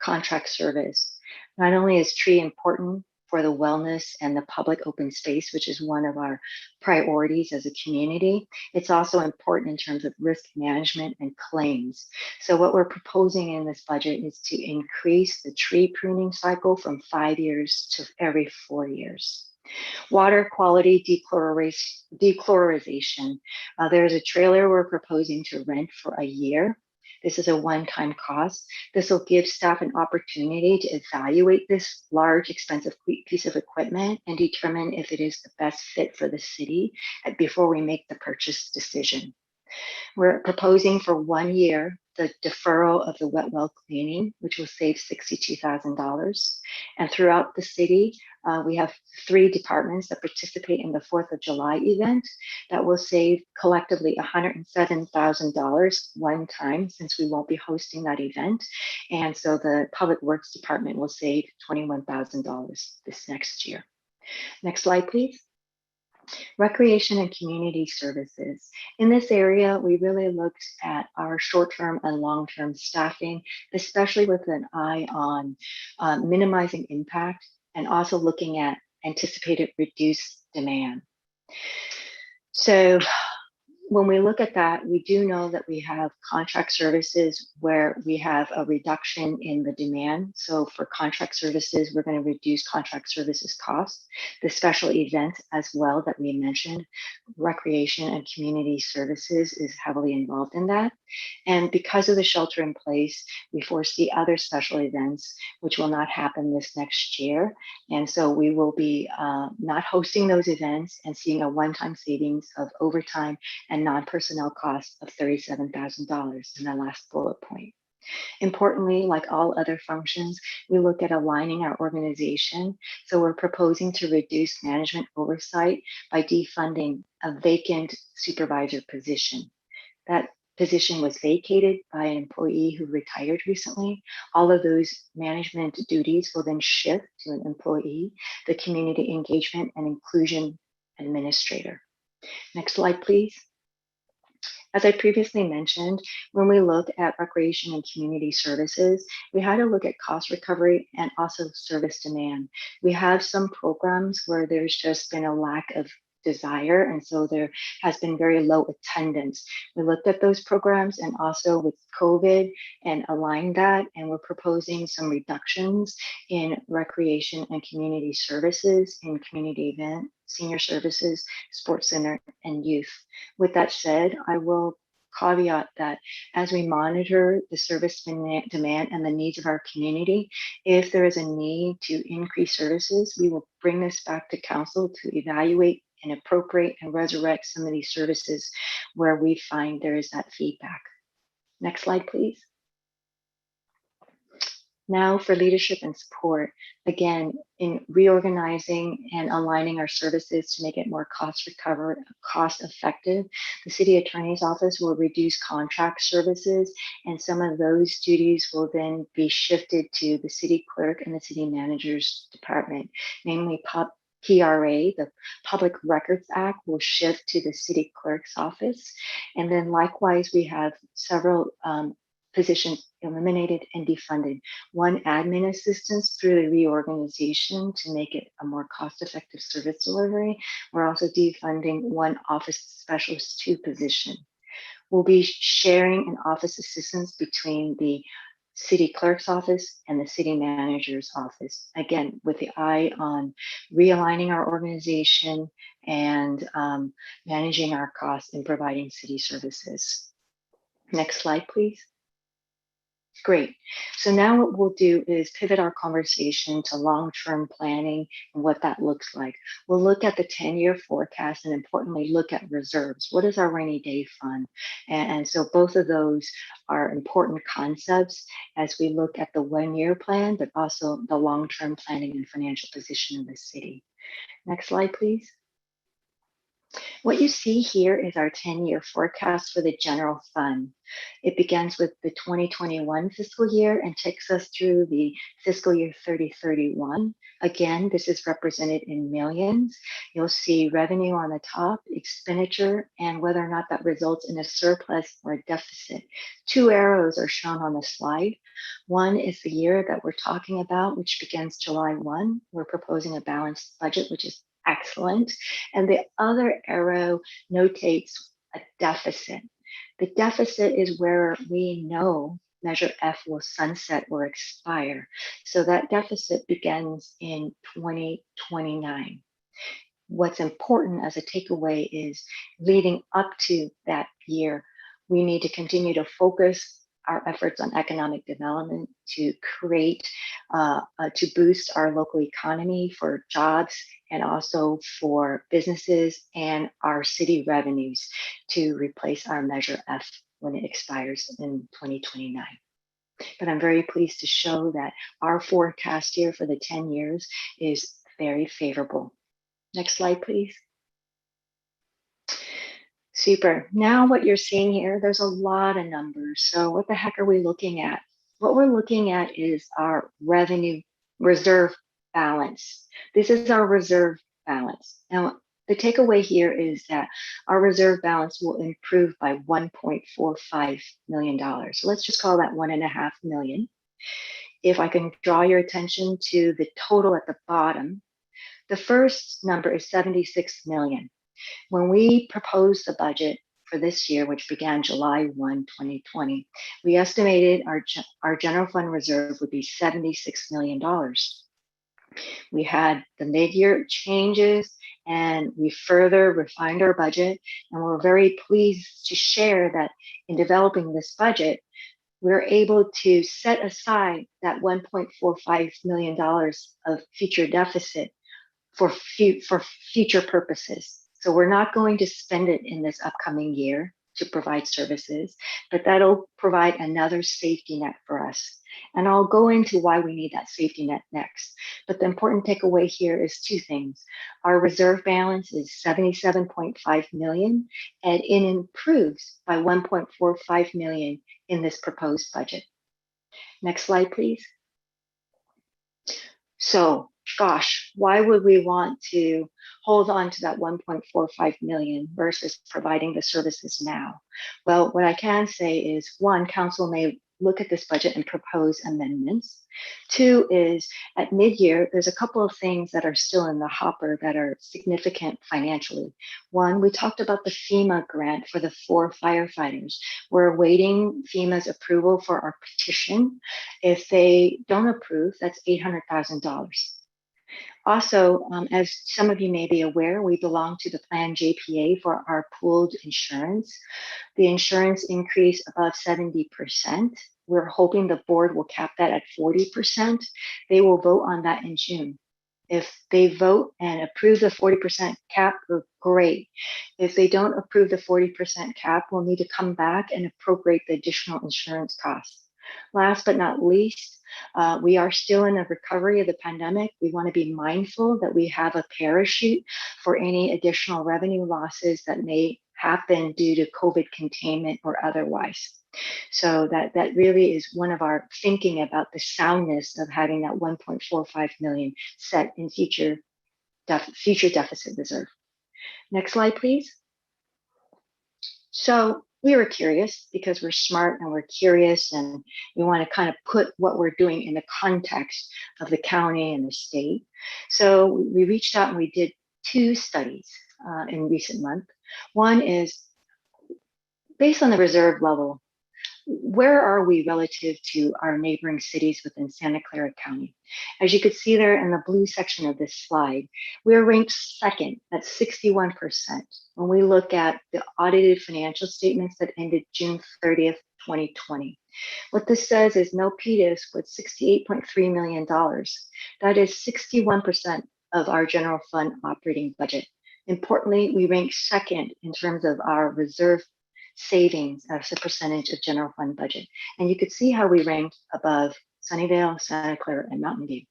contract service. Not only is tree important for the wellness and the public open space, which is one of our priorities as a community, it's also important in terms of risk management and claims. So what we're proposing in this budget is to increase the tree pruning cycle from 5 years to every 4 years. Water quality dechlorrization. There's a trailer we're proposing to rent for a year. This is a 1-time cost. This will give staff an opportunity to evaluate this large, expensive piece of equipment and determine if it is the best fit for the city before we make the purchase decision. We're proposing for 1 year the deferral of the wet well cleaning, which will save $62,000. And throughout the city, we have 3 departments that participate in the 4th of July event that will save collectively $107,000 one time, since we won't be hosting that event. And so the Public Works Department will save $21,000 this next year. Next slide, please. Recreation and community services. In this area, we really looked at our short-term and long-term staffing, especially with an eye on minimizing impact and also looking at anticipated reduced demand. So when we look at that, we do know that we have contract services where we have a reduction in the demand. So for contract services, we're going to reduce contract services costs. The special events as well that we mentioned, recreation and community services is heavily involved in that. And because of the shelter in place, we foresee other special events which will not happen this next year. And so we will be not hosting those events and seeing a one-time savings of overtime and non-personnel costs of $37,000 in the last bullet point. Importantly, like all other functions, we look at aligning our organization. So we're proposing to reduce management oversight by defunding a vacant supervisor position. That position was vacated by an employee who retired recently. All of those management duties will then shift to an employee, the community engagement and inclusion administrator. Next slide, please. As I previously mentioned, when we looked at recreation and community services, we had to look at cost recovery and also service demand. We have some programs where there's just been a lack of desire, and so there has been very low attendance. We looked at those programs and also with COVID and aligned that, and we're proposing some reductions in recreation and community services, in community event, senior services, sports center, and youth. With that said, I will caveat that as we monitor the service demand and the needs of our community, if there is a need to increase services, we will bring this back to council to evaluate and appropriate and resurrect some of these services where we find there is that feedback. Next slide, please. Now for leadership and support, again, in reorganizing and aligning our services to make it more cost effective, the city attorney's office will reduce contract services, and some of those duties will then be shifted to the city clerk and the city manager's department, namely PRA, the Public Records Act, will shift to the city clerk's office. And then likewise, we have several positions eliminated and defunded. One, admin assistance through the reorganization to make it a more cost-effective service delivery. We're also defunding one office specialist 2 position. We'll be sharing an office assistance between the city clerk's office and the city manager's office, again, with the eye on realigning our organization and managing our costs and providing city services. Next slide, please. Great. So now what we'll do is pivot our conversation to long-term planning and what that looks like. We'll look at the 10-year forecast and importantly, look at reserves. What is our rainy day fund? And so both of those are important concepts as we look at the 1-year plan, but also the long-term planning and financial position of the city. Next slide, please. What you see here is our 10-year forecast for the general fund. It begins with the 2021 fiscal year and takes us through the fiscal year 3031. Again, this is represented in millions. You'll see revenue on the top, expenditure, and whether or not that results in a surplus or a deficit. 2 arrows are shown on the slide. One is the year that we're talking about, which begins July 1. We're proposing a balanced budget, which is excellent. And the other arrow notates a deficit. The deficit is where we know Measure F will sunset or expire. So that deficit begins in 2029. What's important as a takeaway is leading up to that year, we need to continue to focus our efforts on economic development to create, to boost our local economy for jobs and also for businesses and our city revenues to replace our Measure F when it expires in 2029. But I'm very pleased to show that our forecast here for the 10 years is very favorable. Next slide, please. Super. Now what you're seeing here, there's a lot of numbers. So what the heck are we looking at? What we're looking at is our revenue reserve balance. This is our reserve balance. Now, the takeaway here is that our reserve balance will improve by $1.45 million. So let's just call that $1.5 million. If I can draw your attention to the total at the bottom, the first number is 76 million. When we proposed the budget for this year, which began July 1, 2020, we estimated our general fund reserve would be $76 million. We had the mid-year changes and we further refined our budget, and we're very pleased to share that in developing this budget, we're able to set aside that $1.45 million of future deficit for future purposes. So we're not going to spend it in this upcoming year to provide services, but that'll provide another safety net for us. And I'll go into why we need that safety net next. But the important takeaway here is 2 things. Our reserve balance is 77.5 million, and it improves by 1.45 million in this proposed budget. Next slide, please. So gosh, why would we want to hold on to that 1.45 million versus providing the services now? Well, what I can say is, one, council may look at this budget and propose amendments. Two is, at mid-year, there's a couple of things that are still in the hopper that are significant financially. One, we talked about the FEMA grant for the 4 firefighters. We're awaiting FEMA's approval for our petition. If they don't approve, that's $800,000. Also, as some of you may be aware, we belong to the plan JPA for our pooled insurance. The insurance increase above 70%. We're hoping the board will cap that at 40%. They will vote on that in June. If they vote and approve the 40% cap, great. If they don't approve the 40% cap, we'll need to come back and appropriate the additional insurance costs. Last but not least, we are still in a recovery of the pandemic. We want to be mindful that we have a parachute for any additional revenue losses that may happen due to COVID containment or otherwise. So that really is one of our thinking about the soundness of having that 1.45 million set in future deficit reserve. Next slide, please. So we were curious because we're smart and we're curious, and we want to kind of put what we're doing in the context of the county and the state. So we reached out and we did 2 studies in recent months. One is based on the reserve level. Where are we relative to our neighboring cities within Santa Clara County? As you could see there in the blue section of this slide, we're ranked second at 61% when we look at the audited financial statements that ended June 30th, 2020. What this says is Milpitas with $68.3 million. That is 61% of our general fund operating budget. Importantly, we rank second in terms of our reserve savings as a percentage of general fund budget. And you could see how we ranked above Sunnyvale, Santa Clara, and Mountain View.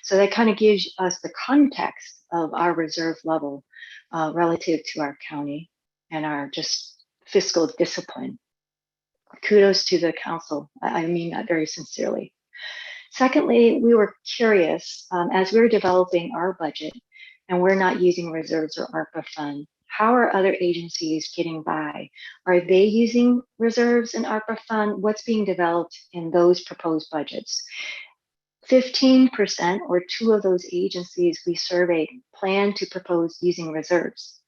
So that kind of gives us the context of our reserve level relative to our county and our just fiscal discipline. Kudos to the council. I mean that very sincerely. Secondly, we were curious as we were developing our budget and we're not using reserves or ARPA funds. How are other agencies getting by? Are they using reserves and ARPA fund? What's being developed in those proposed budgets? 15% or 2 of those agencies we surveyed plan to propose using reserves.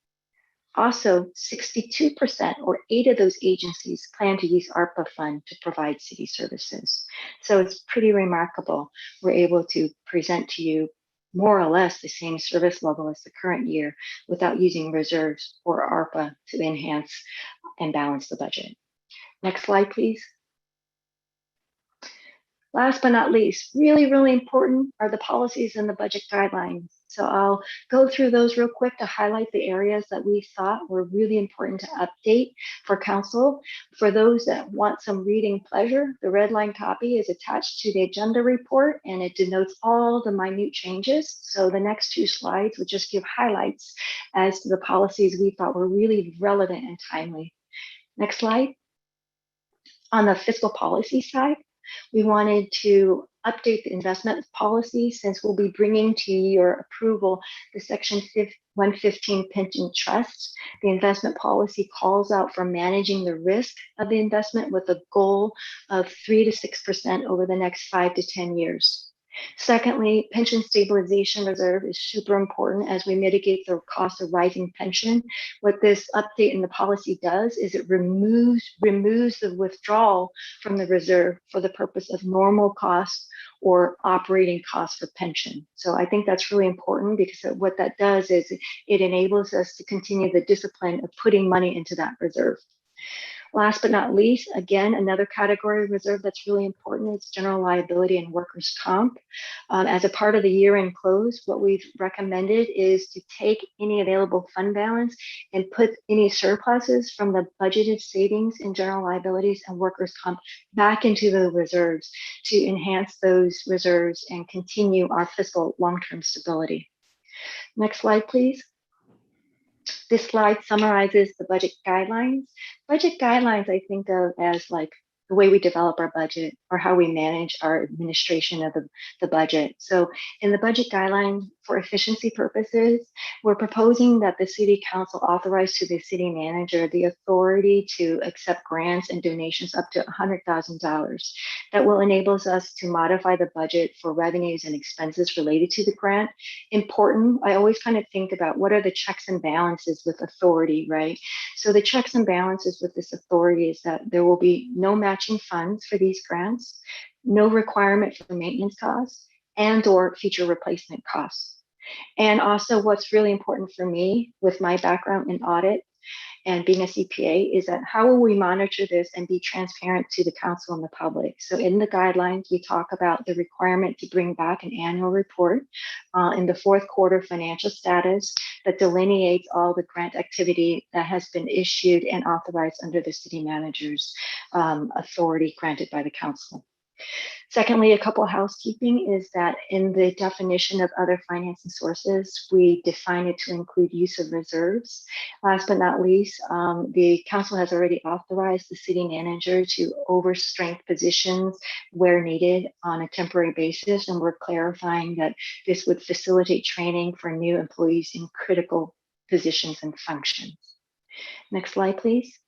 Also, 62% or 8 of those agencies plan to use ARPA fund to provide city services. So it's pretty remarkable. We're able to present to you more or less the same service level as the current year without using reserves or ARPA to enhance and balance the budget. Next slide, please. Last but not least, really, really important are the policies and the budget guidelines. So I'll go through those real quick to highlight the areas that we thought were really important to update for council. For those that want some reading pleasure, the red line copy is attached to the agenda report and it denotes all the minute changes. So the next 2 slides would just give highlights as to the policies we thought were really relevant and timely. Next slide. On the fiscal policy side, we wanted to update the investment policy since we'll be bringing to your approval the Section 115 pension trust. The investment policy calls out for managing the risk of the investment with a goal of 3 to 6% over the next 5 to 10 years. Secondly, pension stabilization reserve is super important as we mitigate the cost of rising pension. What this update in the policy does is it removes the withdrawal from the reserve for the purpose of normal costs or operating costs for pension. So I think that's really important because what that does is it enables us to continue the discipline of putting money into that reserve. Last but not least, again, another category of reserve that's really important is general liability and workers' comp. As a part of the year-end close, what we've recommended is to take any available fund balance and put any surpluses from the budgeted savings in general liabilities and workers' comp back into the reserves to enhance those reserves and continue our fiscal long-term stability. Next slide, please. This slide summarizes the budget guidelines. Budget guidelines I think of as like the way we develop our budget or how we manage our administration of the budget. So in the budget guidelines, for efficiency purposes, we're proposing that the city council authorize to the city manager the authority to accept grants and donations up to $100,000. That will enable us to modify the budget for revenues and expenses related to the grant. Important, I always kind of think about what are the checks and balances with authority, right? So the checks and balances with this authority is that there will be no matching funds for these grants, no requirement for maintenance costs, and or future replacement costs. And also what's really important for me with my background in audit and being a CPA is that how will we monitor this and be transparent to the council and the public? So in the guidelines, we talk about the requirement to bring back an annual report in the fourth quarter financial status that delineates all the grant activity that has been issued and authorized under the city manager's authority granted by the council. Secondly, a couple housekeeping is that in the definition of other financing sources, we define it to include use of reserves. Last but not least, the council has already authorized the city manager to overstrength positions where needed on a temporary basis. And we're clarifying that this would facilitate training for new employees in critical positions and functions. Next slide, please.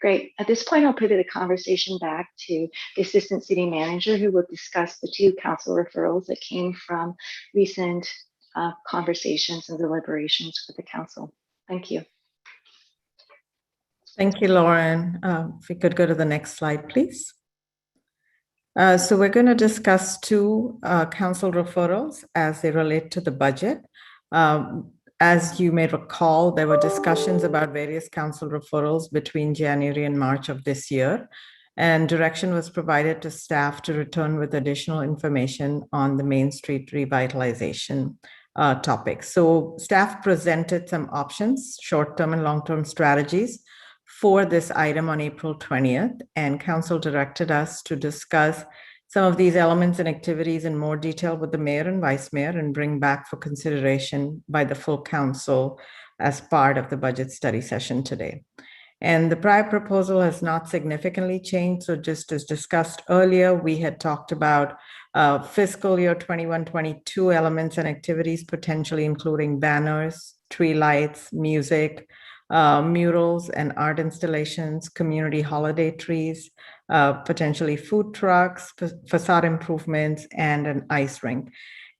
Great. At this point, I'll pivot the conversation back to the assistant city manager who will discuss the two council referrals that came from recent conversations and deliberations with the council. Thank you. Thank you, Lauren. If we could go to the next slide, please. So we're going to discuss two council referrals as they relate to the budget. As you may recall, there were discussions about various council referrals between January and March of this year, and direction was provided to staff to return with additional information on the Main Street revitalization topic. So staff presented some options, short-term and long-term strategies for this item on April 20th, and council directed us to discuss some of these elements and activities in more detail with the mayor and vice mayor and bring back for consideration by the full council as part of the budget study session today. And the prior proposal has not significantly changed. So just as discussed earlier, we had talked about fiscal year 21-22 elements and activities, potentially including banners, tree lights, music, murals and art installations, community holiday trees, potentially food trucks, facade improvements, and an ice rink.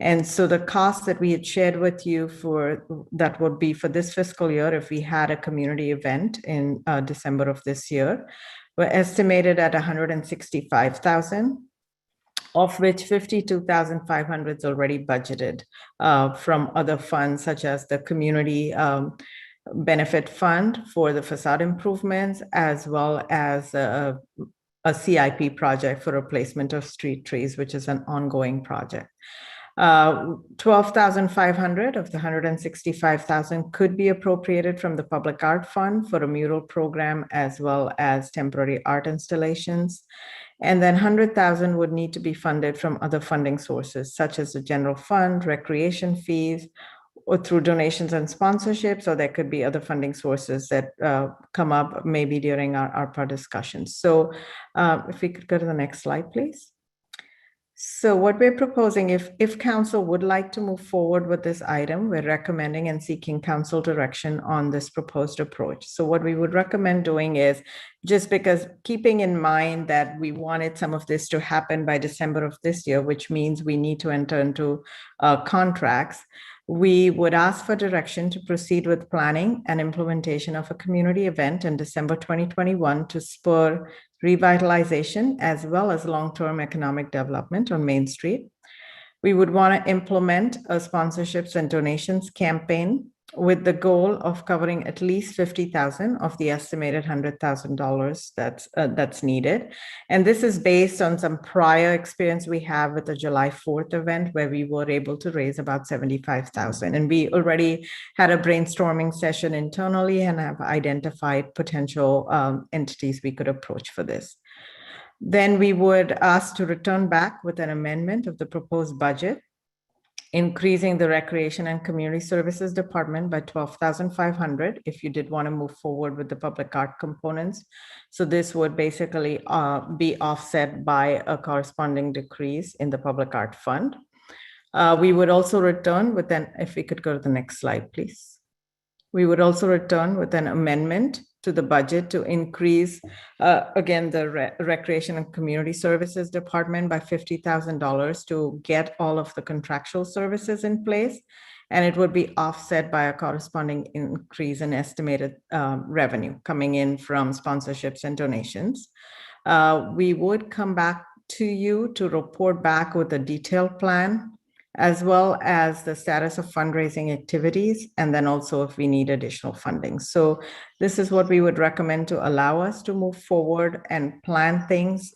And so the cost that we had shared with you for that would be for this fiscal year, if we had a community event in December of this year, were estimated at $165,000, of which $52,500 is already budgeted from other funds, such as the community benefit fund for the facade improvements, as well as a CIP project for replacement of street trees, which is an ongoing project. $12,500 of the $165,000 could be appropriated from the Public Art Fund for a mural program, as well as temporary art installations. And then $100,000 would need to be funded from other funding sources, such as the general fund, recreation fees, or through donations and sponsorships, or there could be other funding sources that come up maybe during our discussions. So if we could go to the next slide, please. So what we're proposing, if council would like to move forward with this item, we're recommending and seeking council direction on this proposed approach. So what we would recommend doing is, just because keeping in mind that we wanted some of this to happen by December of this year, which means we need to enter into contracts, we would ask for direction to proceed with planning and implementation of a community event in December 2021 to spur revitalization as well as long-term economic development on Main Street. We would want to implement a sponsorships and donations campaign with the goal of covering at least $50,000 of the estimated $100,000 that's needed. And this is based on some prior experience we have with the July 4th event, where we were able to raise about $75,000. And we already had a brainstorming session internally and have identified potential entities we could approach for this. Then we would ask to return back with an amendment of the proposed budget increasing the Recreation and Community Services Department by $12,500 if you did want to move forward with the public art components. So this would basically be offset by a corresponding decrease in the public art fund. We would also return with if we could go to the next slide, please. We would also return with an amendment to the budget to increase, again, the Recreation and Community Services Department by $50,000 to get all of the contractual services in place. And it would be offset by a corresponding increase in estimated revenue coming in from sponsorships and donations. We would come back to you to report back with a detailed plan, as well as the status of fundraising activities, and then also if we need additional funding. So this is what we would recommend to allow us to move forward and plan things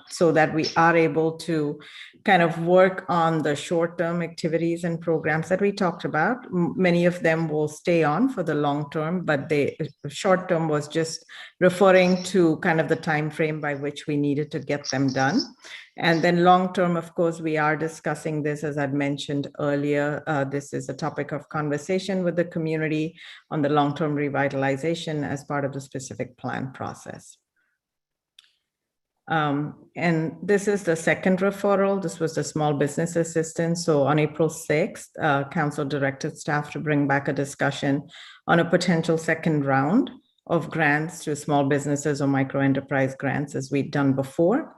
so that we are able to kind of work on the short-term activities and programs that we talked about. Many of them will stay on for the long term, but the short term was just referring to kind of the time frame by which we needed to get them done. And then long term, of course, we are discussing this, as I'd mentioned earlier. This is a topic of conversation with the community on the long-term revitalization as part of the specific plan process. And this is the second referral. This was the small business assistance. So on April 6th, Council directed staff to bring back a discussion on a potential second round of grants to small businesses or micro enterprise grants, as we'd done before.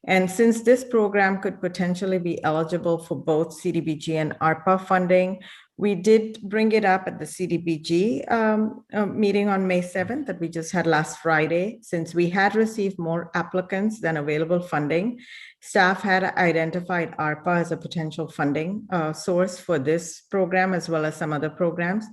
And since this program could potentially be eligible for both CDBG and ARPA funding, we did bring it up at the CDBG meeting on May 7th that we just had last Friday. Since we had received more applicants than available funding, staff had identified ARPA as a potential funding source for this program, as well as some other programs.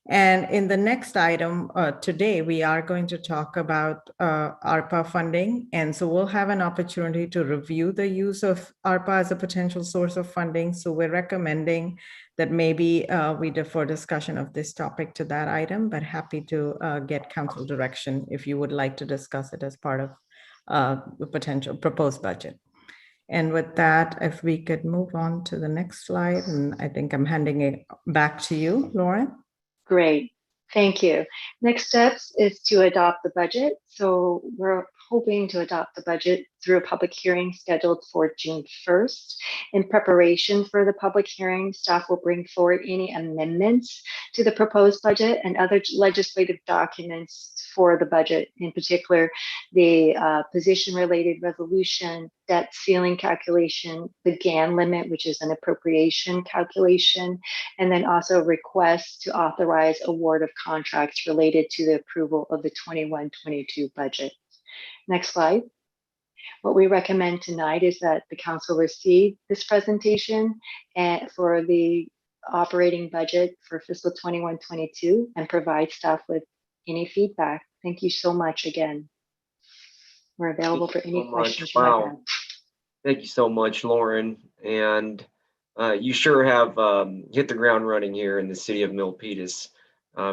And in the next item today, we are going to talk about ARPA funding. And so we'll have an opportunity to review the use of ARPA as a potential source of funding. So we're recommending that maybe we defer discussion of this topic to that item, but happy to get council direction if you would like to discuss it as part of the potential proposed budget. And with that, if we could move on to the next slide, and I think I'm handing it back to you, Lauren. Great, thank you. Next steps is to adopt the budget. So we're hoping to adopt the budget through a public hearing scheduled for June 1st. In preparation for the public hearing, staff will bring forward any amendments to the proposed budget and other legislative documents for the budget, in particular, the position-related resolution, debt ceiling calculation, the GAN limit, which is an appropriation calculation, and then also requests to authorize award of contracts related to the approval of the 21-22 budget. Next slide. What we recommend tonight is that the council receive this presentation for the operating budget for fiscal 21-22 and provide staff with any feedback. Thank you so much again. We're available for any questions you might have. Thank you so much, Lauren. And you sure have hit the ground running here in the city of Milpitas. I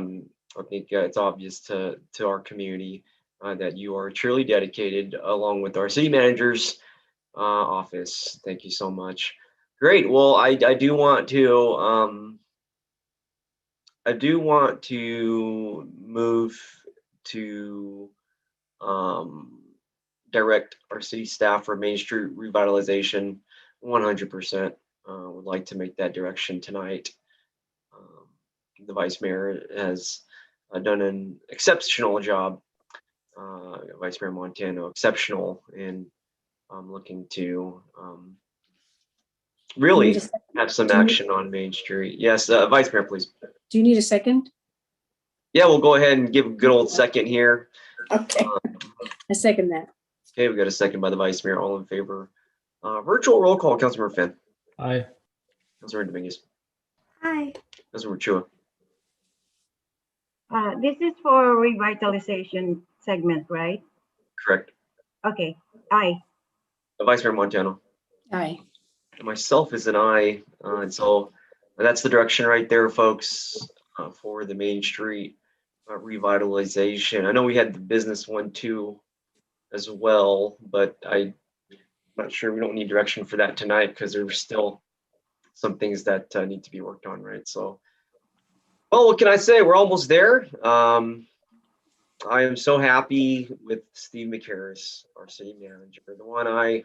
think it's obvious to our community that you are truly dedicated, along with our city manager's office. Thank you so much. Great. Well, I do want to move to direct our city staff for Main Street revitalization 100%. Would like to make that direction tonight. The Vice Mayor has done an exceptional job. Vice Mayor Montano, exceptional, and I'm looking to really have some action on Main Street. Yes, Vice Mayor, please. Do you need a second? Yeah, we'll go ahead and give a good old second here. Okay, I second that. Okay, we got a second by the Vice Mayor. All in favor. Virtual roll call. Councilmember Finn. Aye. Councilmember Dominguez. Aye. Councilmember Chua. This is for revitalization segment, right? Correct. Okay, aye. Vice Mayor Montano. Aye. And myself is an aye. And so that's the direction right there, folks, for the Main Street revitalization. I know we had the business one too as well, but I'm not sure, we don't need direction for that tonight because there's still some things that need to be worked on, right? So, well, what can I say? We're almost there. I am so happy with Steve McHarris, our city manager, the one I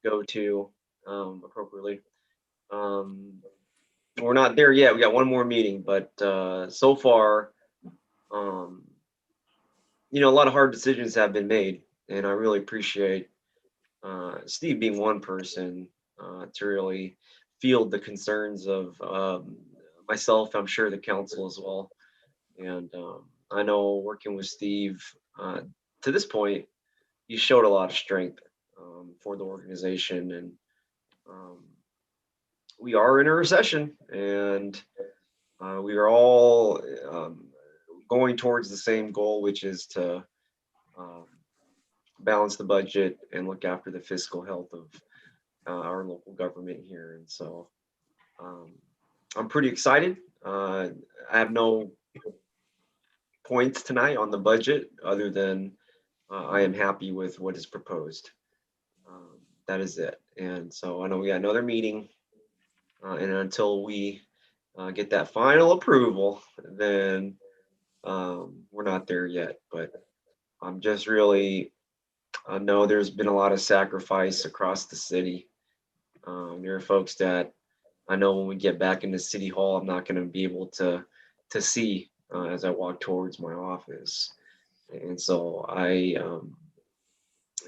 go to appropriately. We're not there yet. We got one more meeting, but so far, you know, a lot of hard decisions have been made, and I really appreciate Steve being one person to really field the concerns of myself. I'm sure the council as well, and I know working with Steve to this point, he showed a lot of strength for the organization, and we are in a recession, and we are all going towards the same goal, which is to balance the budget and look after the fiscal health of our local government here. And so I'm pretty excited. I have no points tonight on the budget other than I am happy with what is proposed. That is it. And so I know we got another meeting, and until we get that final approval, then we're not there yet. But I'm just really, I know there's been a lot of sacrifice across the city. There are folks that I know when we get back into City Hall, I'm not going to be able to see as I walk towards my office. And so I,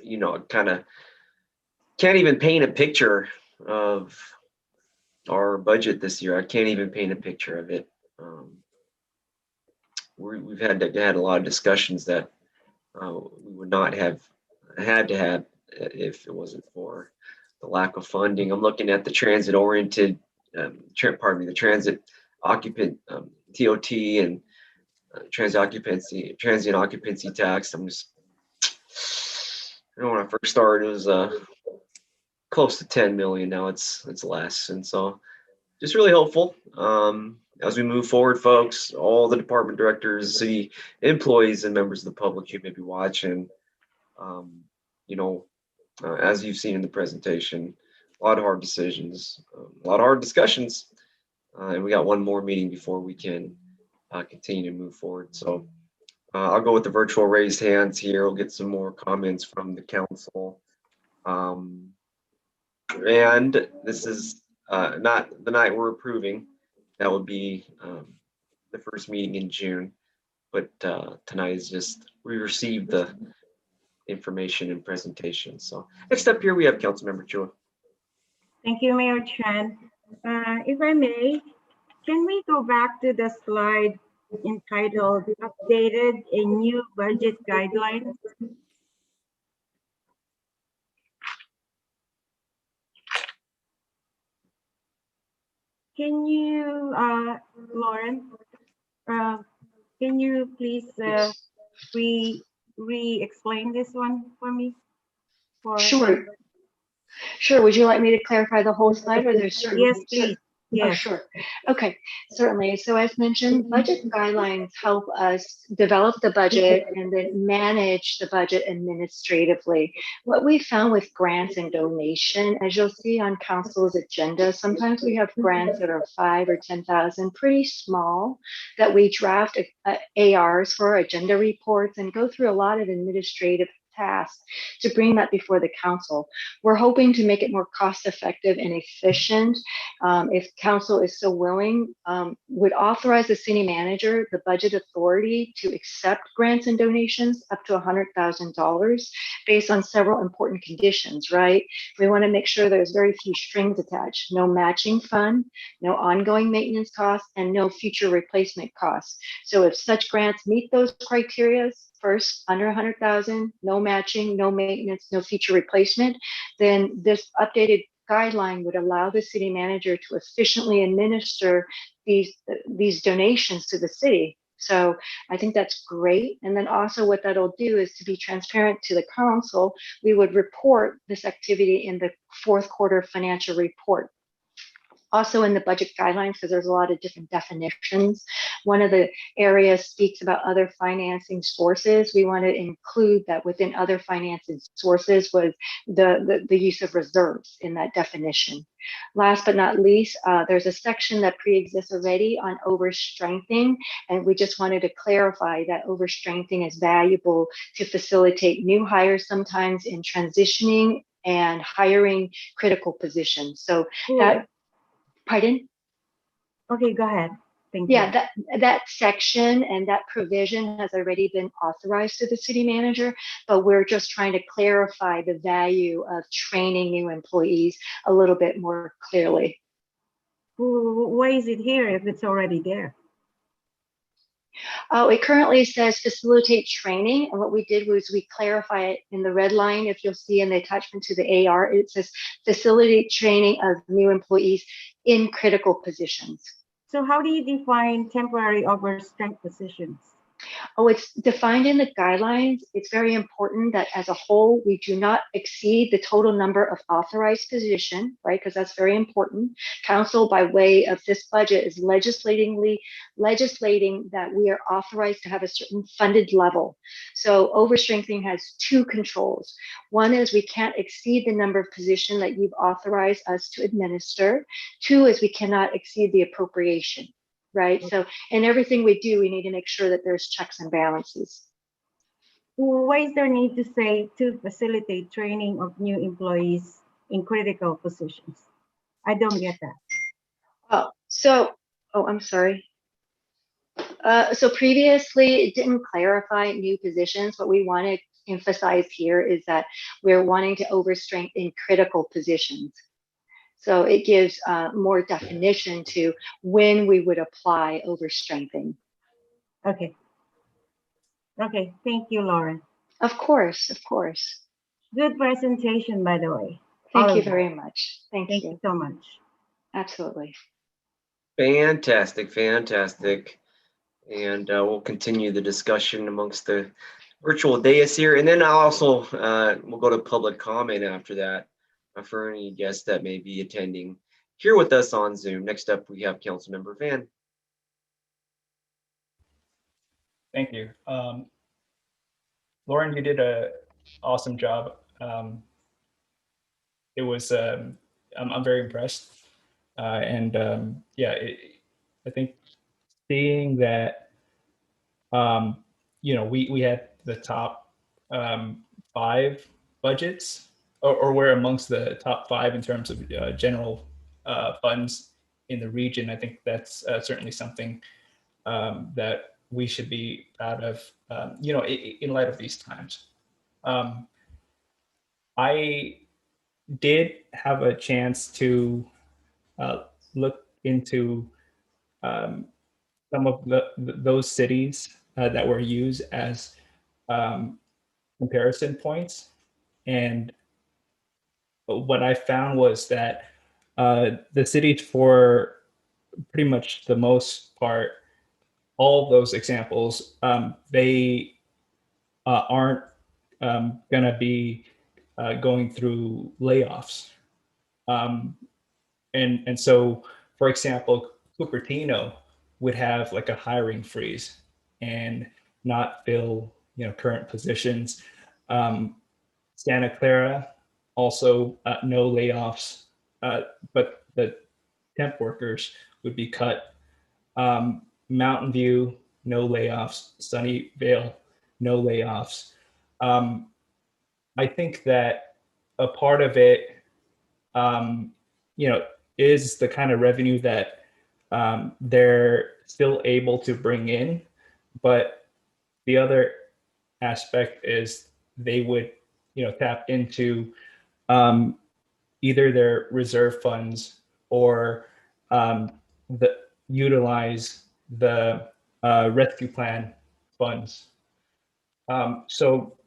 you know, kind of can't even paint a picture of our budget this year. I can't even paint a picture of it. We've had a lot of discussions that we would not have had to have if it wasn't for the lack of funding. I'm looking at the transit-oriented, the transit occupant TOT and transient occupancy tax. I'm just, you know, when I first started, it was close to 10 million. Now it's less, and so just really hopeful as we move forward, folks. All the department directors, city employees, and members of the public who may be watching. You know, as you've seen in the presentation, a lot of hard decisions, a lot of hard discussions, and we got one more meeting before we can continue to move forward. So I'll go with the virtual raised hands here. We'll get some more comments from the council. And this is not the night we're approving. That would be the first meeting in June. But tonight is just, we received the information and presentation. So next up here, we have Councilmember Chua. Thank you, Mayor Chan. If I may, can we go back to the slide entitled Updated a New Budget Guidelines? Can you, Lauren, can you please re-explain this one for me? Sure. Sure. Would you like me to clarify the whole slide, or there's certain? Yes, please. Yes. Oh, sure. Okay, certainly. So as mentioned, budget guidelines help us develop the budget and then manage the budget administratively. What we found with grants and donation, as you'll see on council's agenda, sometimes we have grants that are 5 or 10,000, pretty small, that we draft ARs for agenda reports and go through a lot of administrative tasks to bring that before the council. We're hoping to make it more cost effective and efficient. If council is so willing, would authorize the city manager, the budget authority, to accept grants and donations up to $100,000 based on several important conditions, right? We want to make sure there's very few strings attached, no matching fund, no ongoing maintenance costs, and no future replacement costs. So if such grants meet those criteria, first, under 100,000, no matching, no maintenance, no future replacement, then this updated guideline would allow the city manager to efficiently administer these donations to the city. So I think that's great. And then also what that'll do is, to be transparent to the council, we would report this activity in the fourth quarter financial report. Also in the budget guidelines, because there's a lot of different definitions. One of the areas speaks about other financing sources. We want to include that within other financing sources was the use of reserves in that definition. Last but not least, there's a section that pre-exists already on overstrengthening, and we just wanted to clarify that overstrengthening is valuable to facilitate new hires sometimes in transitioning and hiring critical positions. So that, pardon? Okay, go ahead. Thank you. Yeah, that section and that provision has already been authorized to the city manager, but we're just trying to clarify the value of training new employees a little bit more clearly. Why is it here if it's already there? Oh, it currently says facilitate training. And what we did was we clarify it in the red line. If you'll see in the attachment to the AR, it says facilitate training of new employees in critical positions. So how do you define temporary overstrength positions? Oh, it's defined in the guidelines. It's very important that as a whole, we do not exceed the total number of authorized position, right? Because that's very important. Council, by way of this budget, is legislating that we are authorized to have a certain funded level. So overstrengthening has two controls. One is we can't exceed the number of positions that you've authorized us to administer. Two is we cannot exceed the appropriation. Right. So in everything we do, we need to make sure that there's checks and balances. Why is there need to say to facilitate training of new employees in critical positions? I don't get that. I'm sorry. So previously it didn't clarify new positions. What we want to emphasize here is that we're wanting to overstrengthen in critical positions. So it gives more definition to when we would apply overstrengthening. Okay. Okay, thank you, Lauren. Of course, of course. Good presentation, by the way. Thank you very much. Thank you. Thank you so much. Absolutely. Fantastic, fantastic. And we'll continue the discussion amongst the virtual dais here. And then I'll also, we'll go to public comment after that. For any guests that may be attending here with us on Zoom. Next up, we have Councilmember Van. Thank you. Lauren, you did an awesome job. It was, I'm very impressed. Yeah, I think seeing that, you know, we had the top 5 budgets, or we're amongst the top 5 in terms of general funds in the region. I think that's certainly something that we should be proud of, you know, in light of these times. I did have a chance to look into some of those cities that were used as comparison points. And what I found was that the cities, for pretty much the most part, all of those examples, they aren't going to be going through layoffs. And so, for example, Cupertino would have like a hiring freeze and not fill, you know, current positions. Santa Clara, also no layoffs, but the temp workers would be cut. Mountain View, no layoffs. Sunnyvale, no layoffs. I think that a part of it, you know, is the kind of revenue that they're still able to bring in, but the other aspect is they would, you know, tap into either their reserve funds or utilize the rescue plan funds. So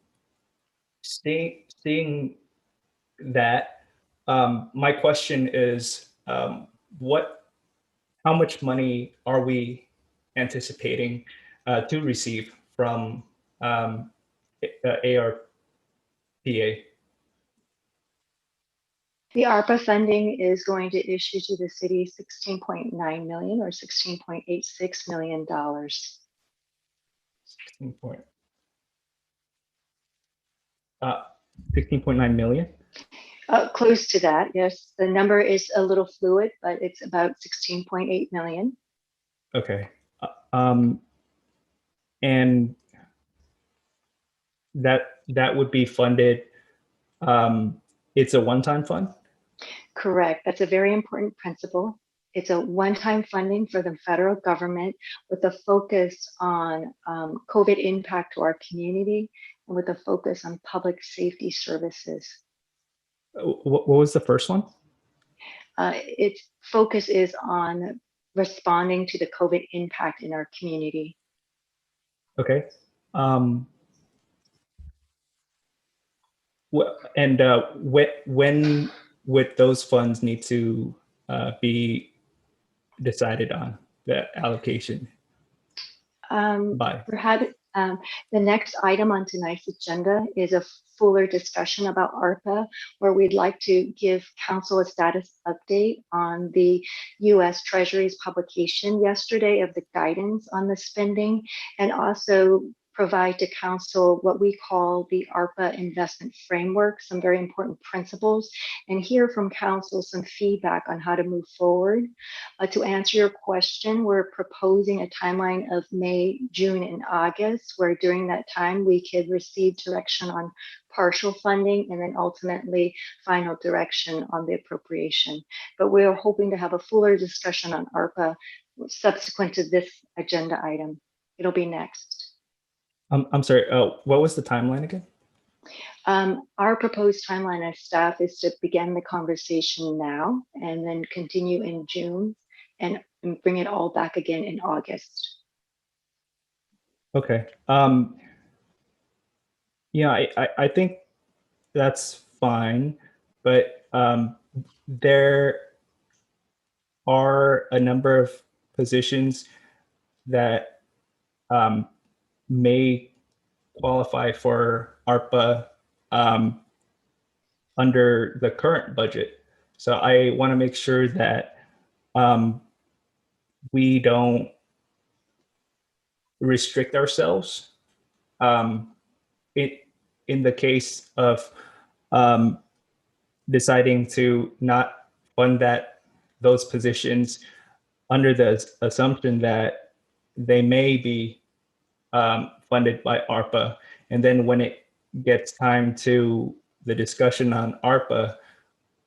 seeing that, my question is, how much money are we anticipating to receive from ARPA? The ARPA funding is going to issue to the city 16.9 million or $16.86 million. 16.9 million. Close to that, yes. The number is a little fluid, but it's about 16.8 million. Okay. And that would be funded. It's a one-time fund? Correct. That's a very important principle. It's a one-time funding for the federal government with a focus on COVID impact to our community and with a focus on public safety services. What was the first one? Its focus is on responding to the COVID impact in our community. Okay. When would those funds need to be decided on, the allocation? By? The next item on tonight's agenda is a fuller discussion about ARPA, where we'd like to give council a status update on the U.S. Treasury's publication yesterday of the guidance on the spending, and also provide to council what we call the ARPA investment framework, some very important principles, and hear from council some feedback on how to move forward. To answer your question, we're proposing a timeline of May, June, and August, where during that time we could receive direction on partial funding and then ultimately final direction on the appropriation. But we're hoping to have a fuller discussion on ARPA subsequent to this agenda item. It'll be next. I'm sorry, what was the timeline again? Our proposed timeline as staff is to begin the conversation now and then continue in June and bring it all back again in August. Okay. Yeah, I think that's fine, but there are a number of positions that may qualify for ARPA under the current budget. So I want to make sure that we don't restrict ourselves in the case of deciding to not fund those positions under the assumption that they may be funded by ARPA. And then when it gets time to the discussion on ARPA,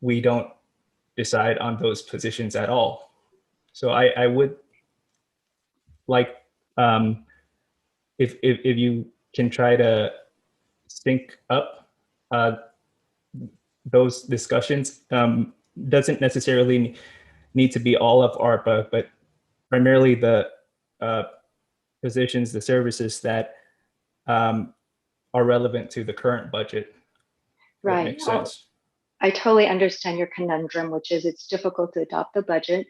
we don't decide on those positions at all. So I would like, if you can try to sync up those discussions, doesn't necessarily need to be all of ARPA, but primarily the positions, the services that are relevant to the current budget. Right. Makes sense. I totally understand your conundrum, which is it's difficult to adopt the budget,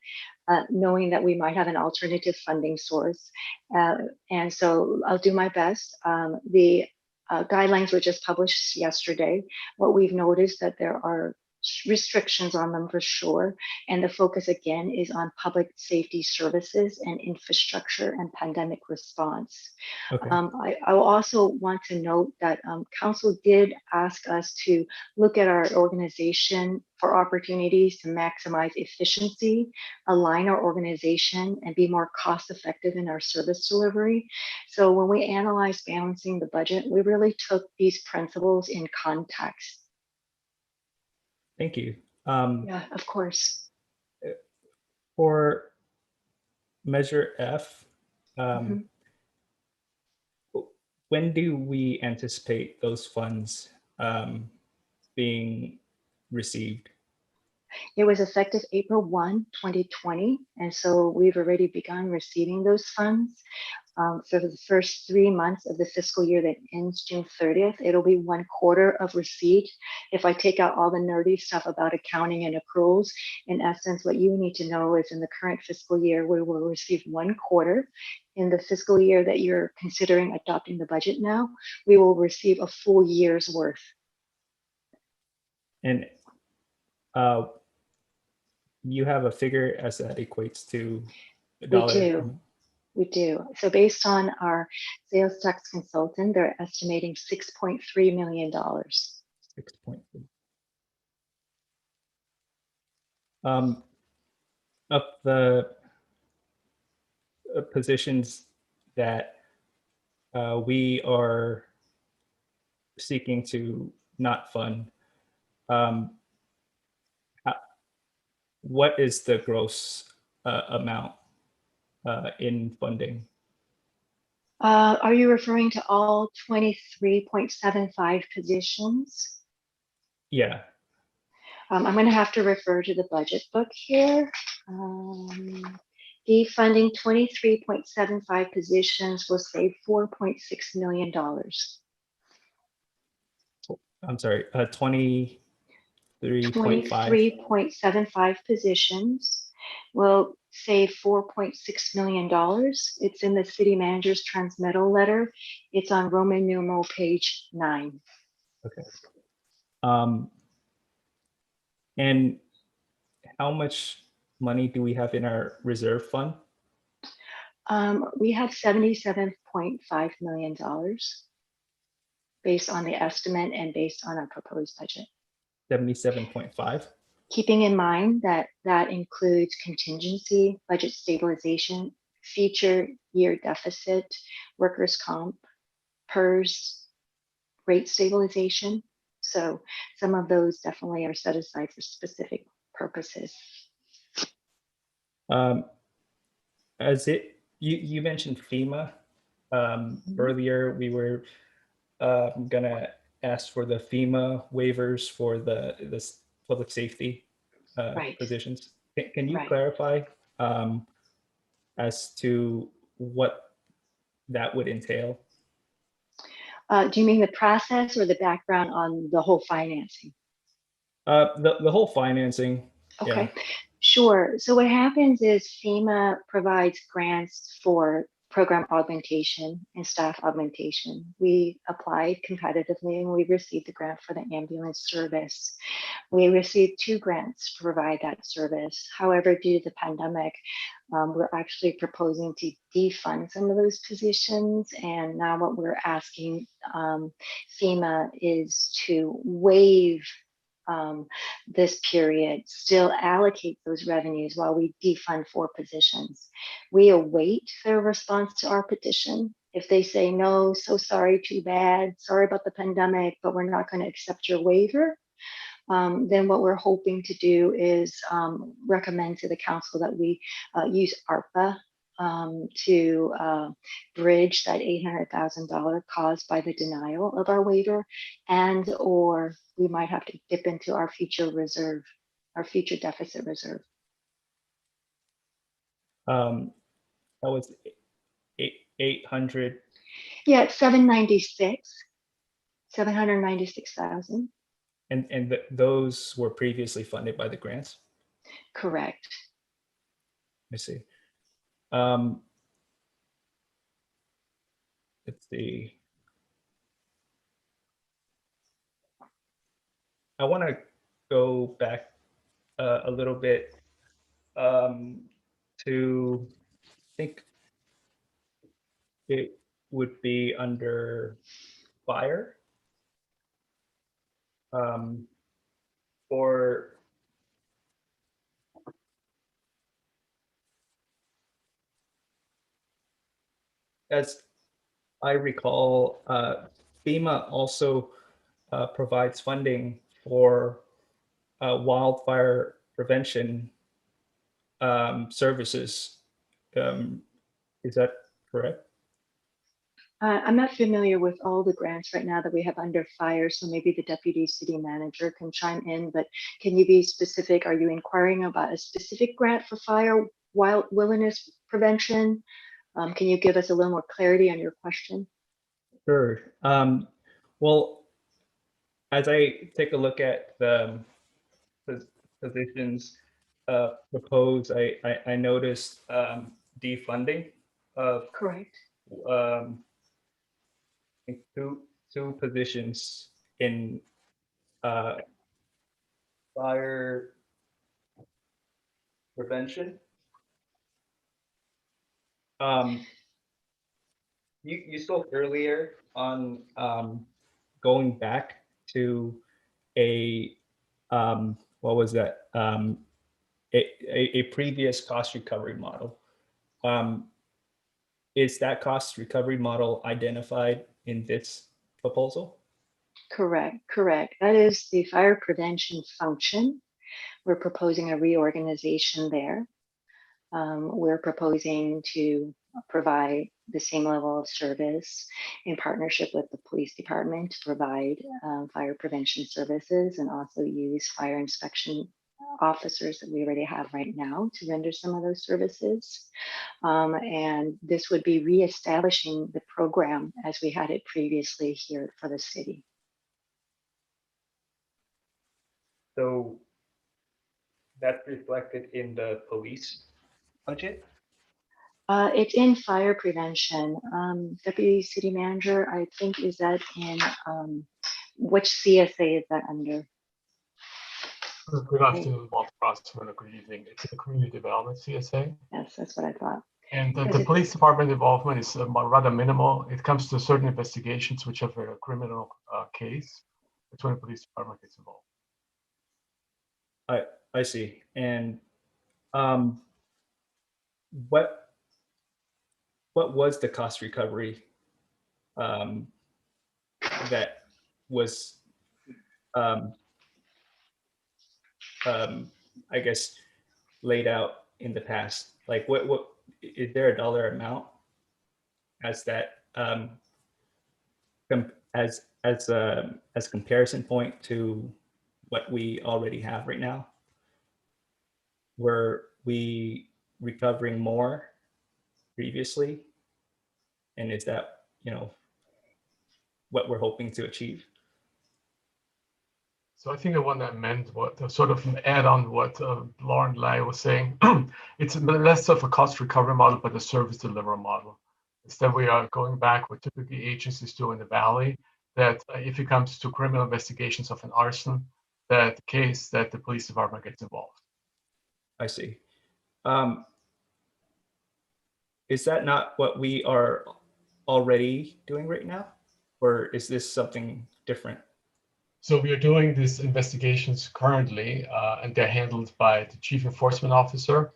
knowing that we might have an alternative funding source. And so I'll do my best. The guidelines were just published yesterday. What we've noticed that there are restrictions on them for sure. And the focus again is on public safety services and infrastructure and pandemic response. Okay. I will also want to note that council did ask us to look at our organization for opportunities to maximize efficiency, align our organization, and be more cost effective in our service delivery. So when we analyzed balancing the budget, we really took these principles in context. Thank you. Yeah, of course. For Measure F, when do we anticipate those funds being received? It was effective April 1, 2020. And so we've already begun receiving those funds. For the first 3 months of the fiscal year that ends June 30th, it'll be 1/4 of receipt. If I take out all the nerdy stuff about accounting and accruals, in essence, what you need to know is in the current fiscal year, we will receive 1/4. In the fiscal year that you're considering adopting the budget now, we will receive a full year's worth. And You have a figure as that equates to a We dollar. do. We do. So based on our sales tax consultant, they're estimating $6.3 million. 6.3. Of the positions that we are seeking to not fund, what is the gross amount in funding? Are you referring to all 23.75 positions? Yeah. I'm going to have to refer to the budget book here. Defunding 23.75 positions will save $4.6 million. I'm sorry, 23.5. 23.75 positions will save $4.6 million. It's in the city manager's transmittal letter. It's on Roman numeral page 9. Okay. And how much money do we have in our reserve fund? We have $77.5 million based on the estimate and based on our proposed budget. 77.5. Keeping in mind that that includes contingency, budget stabilization, future year deficit, workers' comp, PERS, rate stabilization. So some of those definitely are set aside for specific purposes. You mentioned FEMA earlier. We were gonna ask for the FEMA waivers for this public safety Right. positions. Can you Right. clarify as to what that would entail? Do you mean the process or the background on the whole financing? The whole financing. Okay, Yeah. sure. So what happens is FEMA provides grants for program augmentation and staff augmentation. We applied competitively and we received the grant for the ambulance service. We received 2 grants to provide that service. However, due to the pandemic, we're actually proposing to defund some of those positions. And now what we're asking FEMA is to waive this period, still allocate those revenues while we defund 4 positions. We await their response to our petition. If they say no, so sorry, too bad, sorry about the pandemic, but we're not going to accept your waiver, then what we're hoping to do is recommend to the council that we use ARPA to bridge that $800,000 caused by the denial of our waiver, and or we might have to dip into our future reserve, our future deficit reserve. That was 800. Yeah, it's 796,000. And those were previously funded by the grants? Correct. Let me see. Let's see. I want to go back a little bit to, I think it would be under fire, or as I recall, FEMA also provides funding for wildfire prevention services. Is that correct? I'm not familiar with all the grants right now that we have under fire, so maybe the deputy city manager can chime in, but can you be specific? Are you inquiring about a specific grant for fire wilderness prevention? Can you give us a little more clarity on your question? Sure. Well, as I take a look at the positions proposed, I noticed defunding of correct. I think two positions in fire prevention. You spoke earlier on going back to a what was that? A previous cost recovery model. Is that cost recovery model identified in this proposal? Correct. That is the fire prevention function. We're proposing a reorganization there. We're proposing to provide the same level of service in partnership with the police department to provide fire prevention services, and also use fire inspection officers that we already have right now to render some of those services. And this would be reestablishing the program as we had it previously here for the city. So that's reflected in the police budget? It's in fire prevention. Deputy City Manager, I think, is that in, which CSA is that under? Good afternoon, Walter Rossman. Good evening. It's a community development CSA. Yes, that's what I thought. And the police department involvement is rather minimal. It comes to certain investigations which have a criminal case. That's when the police department gets involved. I see. And what was the cost recovery that was I guess laid out in the past? Like what is there a dollar amount as that as comparison point to what we already have right now? Were we recovering more previously? And is that, what we're hoping to achieve? So I think the one that meant what sort of add on what Lauren Lai was saying, it's less of a cost recovery model, but a service delivery model. Instead, we are going back what typically agencies do in the Valley, that if it comes to criminal investigations of an arson, that case that the police department gets involved. I see. Is that not what we are already doing right now? Or is this something different? So we are doing these investigations currently, and they're handled by the chief enforcement officer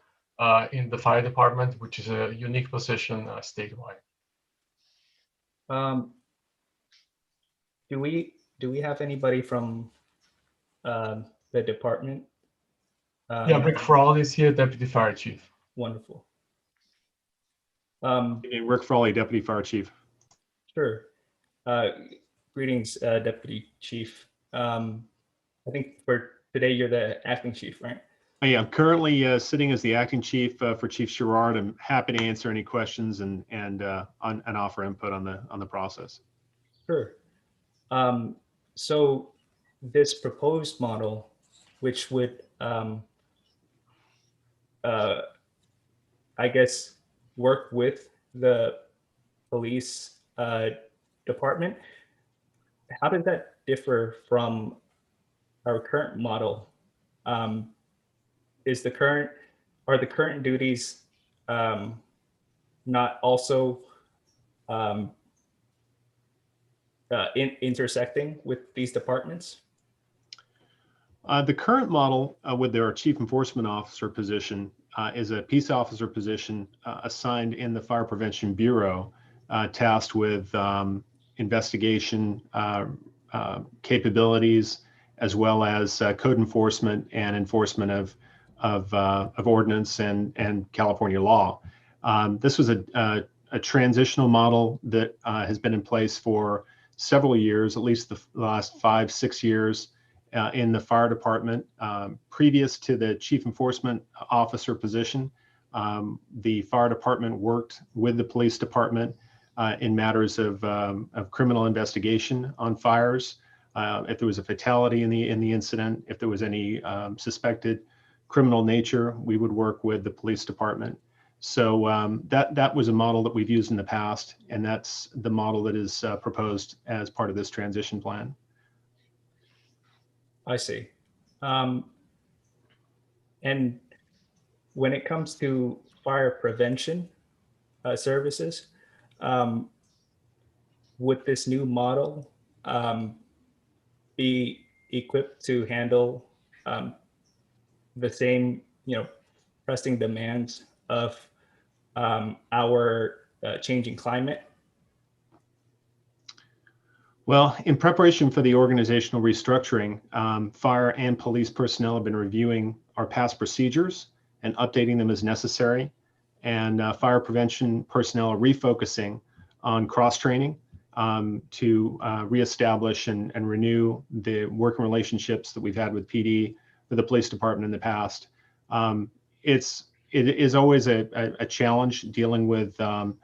in the fire department, which is a unique position statewide. Do we have anybody from the department? Yeah, Rick Frawley is here, deputy fire chief. Wonderful. Rick Frawley, deputy fire chief. Sure. Greetings, deputy chief. I think for today you're the acting chief, right? I'm currently sitting as the acting chief for Chief Sherrard. I'm happy to answer any questions and offer input on the process. Sure. So this proposed model, which would I guess work with the police department, how does that differ from our current model? Are the current duties not also intersecting with these departments? The current model with their chief enforcement officer position is a peace officer position assigned in the Fire Prevention Bureau, tasked with investigation capabilities, as well as code enforcement and enforcement of ordinance and California law. This was a transitional model that has been in place for several years, at least the last 5-6 years in the fire department. Previous to the chief enforcement officer position, the fire department worked with the police department in matters of criminal investigation on fires. If there was a fatality in the incident, if there was any suspected criminal nature, we would work with the police department. So that was a model that we've used in the past, and that's the model that is proposed as part of this transition plan. I see. And when it comes to fire prevention services, would this new model be equipped to handle the same, pressing demands of our changing climate? Well, in preparation for the organizational restructuring, fire and police personnel have been reviewing our past procedures and updating them as necessary. And fire prevention personnel are refocusing on cross-training to reestablish and renew the working relationships that we've had with PD, with the police department in the past. It is always a challenge dealing with kind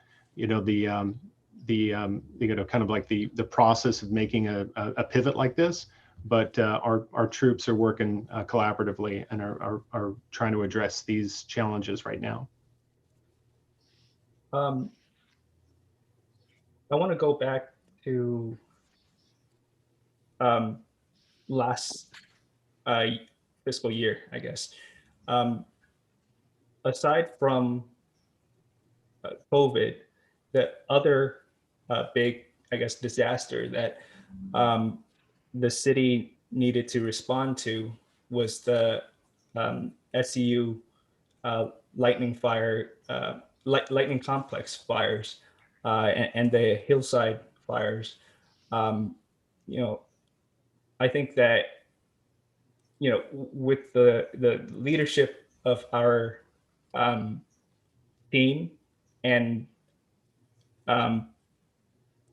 of like the process of making a pivot like this, but our troops are working collaboratively and are trying to address these challenges right now. I want to go back to last fiscal year, I guess. Aside from COVID, the other big, I guess, disaster that the city needed to respond to was the SCU lightning complex fires and the hillside fires. I think that with the leadership of our team and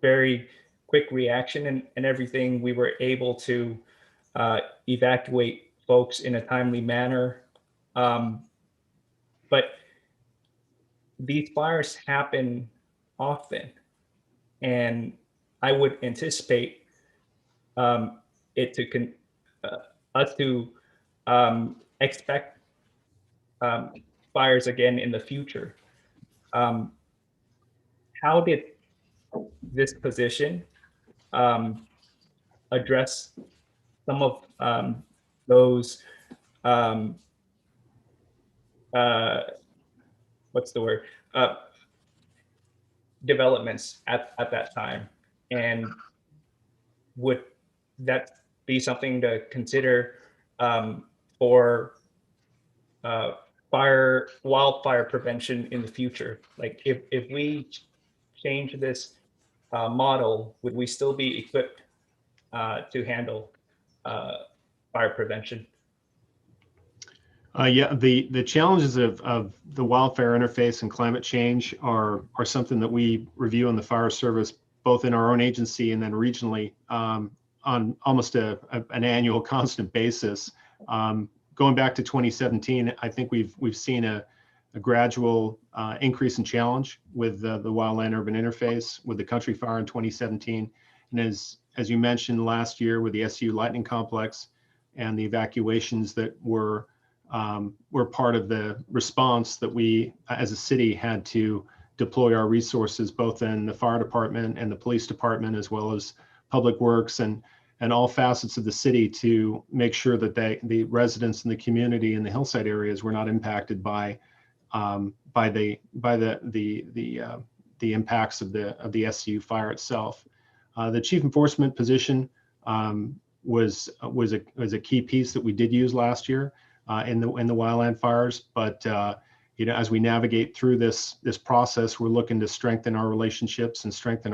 very quick reaction and everything, we were able to evacuate folks in a timely manner. But these fires happen often, and I would anticipate us to expect fires again in the future. How did this position address some of those what's the word, developments at that time? And would that be something to consider for wildfire prevention in the future? Like if we change this model, would we still be equipped to handle fire prevention? Yeah, the challenges of the wildfire interface and climate change are something that we review in the fire service, both in our own agency and then regionally on almost an annual constant basis. Going back to 2017, I think we've seen a gradual increase in challenge with the wildland urban interface with the country fire in 2017. And as you mentioned last year with the SU lightning complex and the evacuations that were part of the response that we as a city had to deploy our resources both in the fire department and the police department, as well as public works and all facets of the city, to make sure that the residents in the community in the hillside areas were not impacted by the impacts of the SCU fire itself. The chief enforcement position was a key piece that we did use last year in the wildland fires, but as we navigate through this process, we're looking to strengthen our relationships and strengthen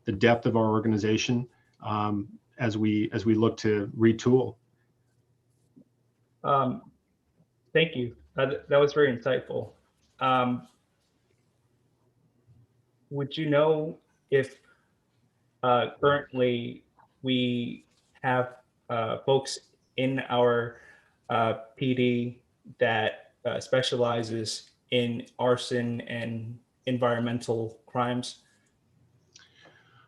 the depth of our organization as we look to retool. Thank you. That was very insightful. Would you know if currently we have folks in our PD that specializes in arson and environmental crimes?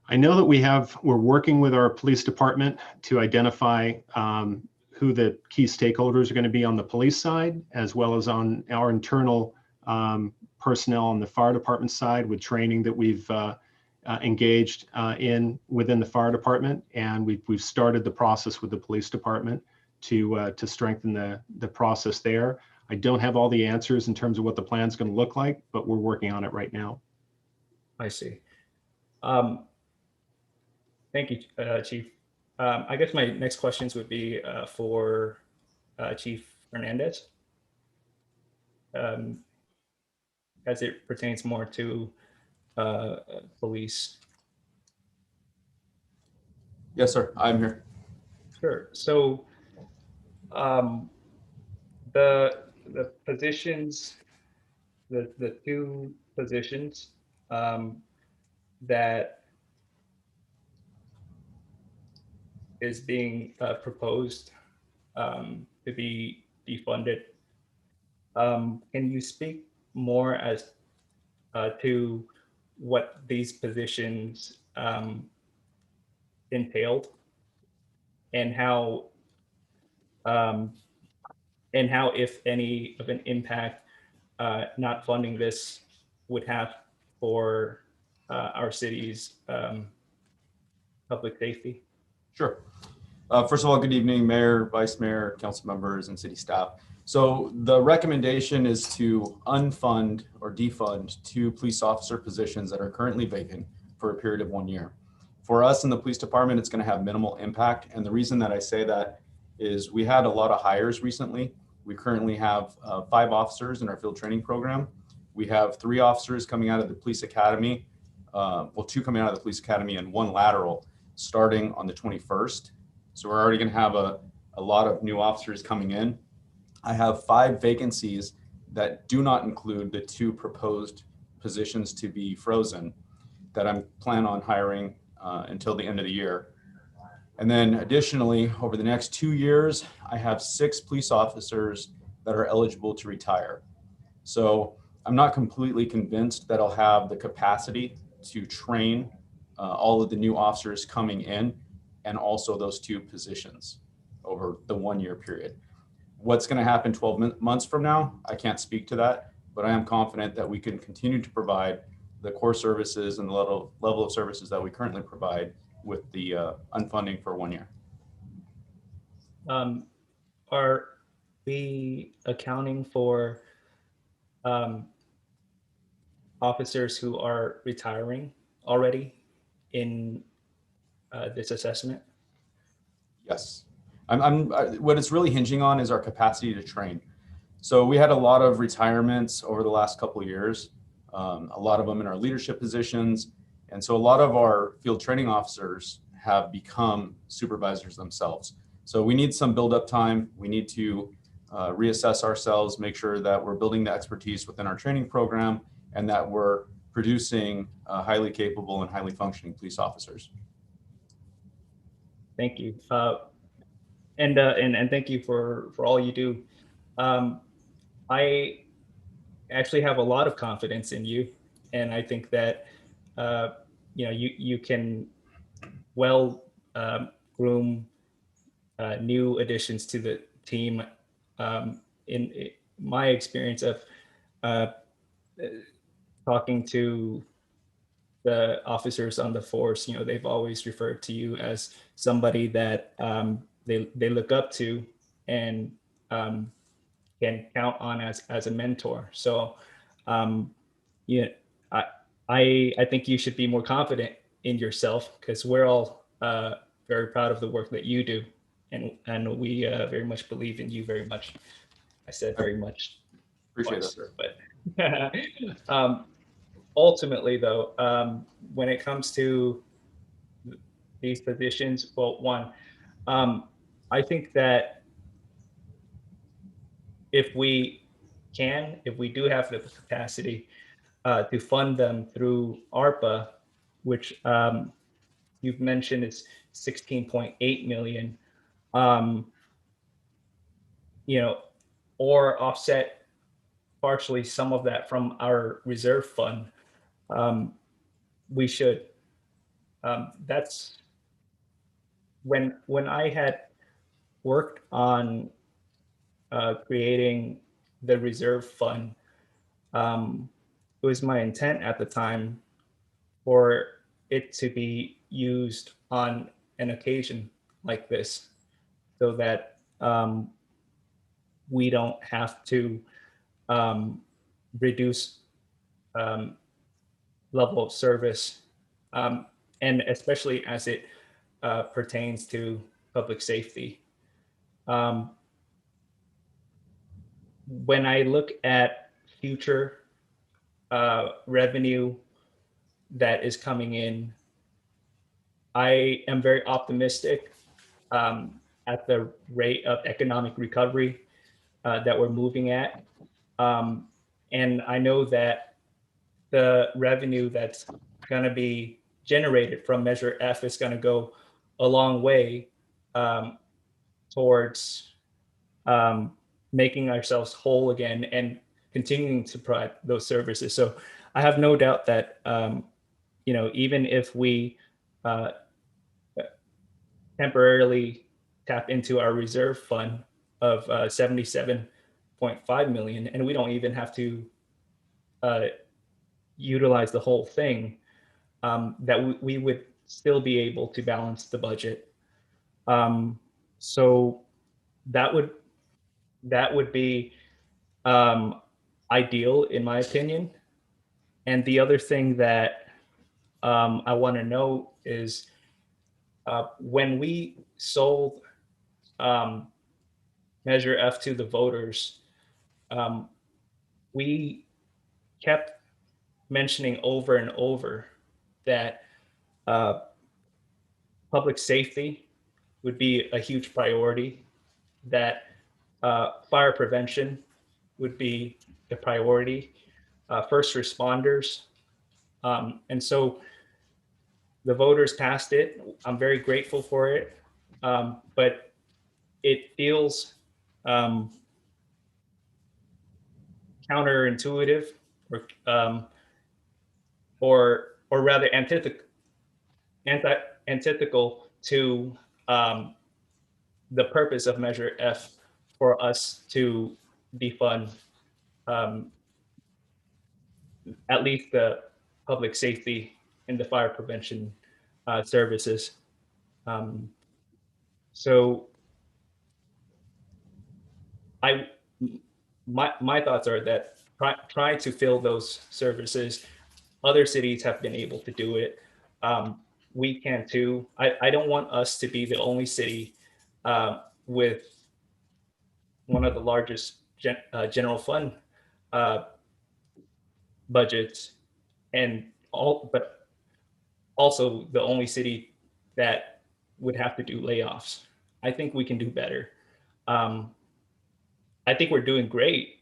I know that we're working with our police department to identify who the key stakeholders are going to be on the police side, as well as on our internal personnel on the fire department side, with training that we've engaged within the fire department. And we've started the process with the police department to strengthen the process there. I don't have all the answers in terms of what the plan's going to look like, but we're working on it right now. I see. Thank you, Chief. I guess my next questions would be for Chief Hernandez, as it pertains more to police. Yes, sir. I'm here. Sure. So the positions, the two positions that is being proposed to be defunded. Can you speak more as to what these positions entailed, and how, if any, of an impact not funding this would have for our city's public safety? Sure. First of all, good evening, Mayor, Vice Mayor, council members, and city staff. So the recommendation is to unfund or defund 2 police officer positions that are currently vacant for a period of 1 year. For us in the police department, it's going to have minimal impact. And the reason that I say that is we had a lot of hires recently. We currently have 5 officers in our field training program. We have 3 officers coming out of the police academy. Well, 2 coming out of the police academy and 1 lateral starting on the 21st. So we're already going to have a lot of new officers coming in. I have 5 vacancies that do not include the 2 proposed positions to be frozen that I'm planning on hiring until the end of the year. And then additionally, over the next 2 years, I have 6 police officers that are eligible to retire. So I'm not completely convinced that I'll have the capacity to train all of the new officers coming in and also those 2 positions over the 1 year period. What's going to happen 12 months from now, I can't speak to that, but I am confident that we can continue to provide the core services and the level of services that we currently provide with the unfunding for 1 year. Are we accounting for officers who are retiring already in this assessment? Yes. What it's really hinging on is our capacity to train. So we had a lot of retirements over the last couple of years, a lot of them in our leadership positions. And so a lot of our field training officers have become supervisors themselves. So we need some build up time. We need to reassess ourselves, make sure that we're building the expertise within our training program and that we're producing highly capable and highly functioning police officers. Thank you. And thank you for all you do. I actually have a lot of confidence in you, and I think that you can well groom new additions to the team. In my experience of talking to the officers on the force, they've always referred to you as somebody that they look up to and can count on as a mentor. So I think you should be more confident in yourself, because we're all very proud of the work that you do, and we very much believe in you very much. I said very much. Appreciate it. But ultimately, though, when it comes to these positions, well, one, I think that if we do have the capacity to fund them through ARPA, which you've mentioned is 16.8 million, or offset partially some of that from our reserve fund, we should. That's when I had worked on creating the reserve fund, it was my intent at the time for it to be used on an occasion like this, so that we don't have to reduce level of service, and especially as it pertains to public safety. When I look at future revenue that is coming in, I am very optimistic at the rate of economic recovery that we're moving at. And I know that the revenue that's going to be generated from Measure F is going to go a long way towards making ourselves whole again and continuing to provide those services. So I have no doubt that, even if we temporarily tap into our reserve fund of 77.5 million, and we don't even have to utilize the whole thing, that we would still be able to balance the budget. So that would be ideal in my opinion. And the other thing that I want to know is when we sold Measure F to the voters, we kept mentioning over and over that public safety would be a huge priority, that fire prevention would be a priority, first responders. And so the voters passed it. I'm very grateful for it. But it feels counterintuitive, or rather antithetical to the purpose of Measure F, for us to defund at least the public safety and the fire prevention services. So my thoughts are that try to fill those services. Other cities have been able to do it. We can too. I don't want us to be the only city with one of the largest general fund budgets, but also the only city that would have to do layoffs. I think we can do better. I think we're doing great.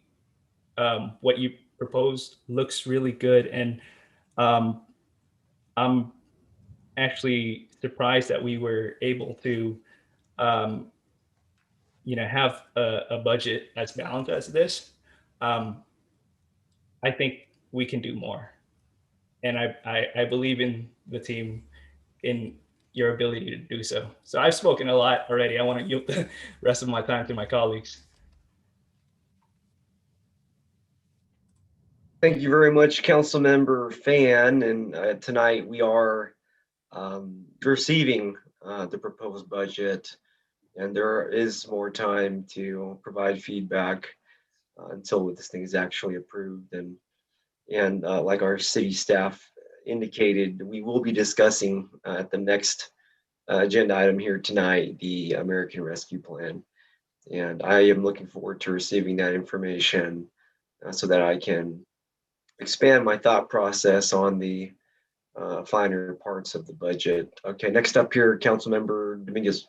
What you proposed looks really good, and I'm actually surprised that we were able to have a budget as balanced as this. I think we can do more, and I believe in the team, in your ability to do so. So I've spoken a lot already. I want to yield the rest of my time to my colleagues. Thank you very much, Councilmember Fan. And tonight we are receiving the proposed budget, and there is more time to provide feedback until this thing is actually approved. And like our city staff indicated, we will be discussing at the next agenda item here tonight, the American Rescue Plan. And I am looking forward to receiving that information so that I can expand my thought process on the finer parts of the budget. Okay, next up here, Councilmember Dominguez.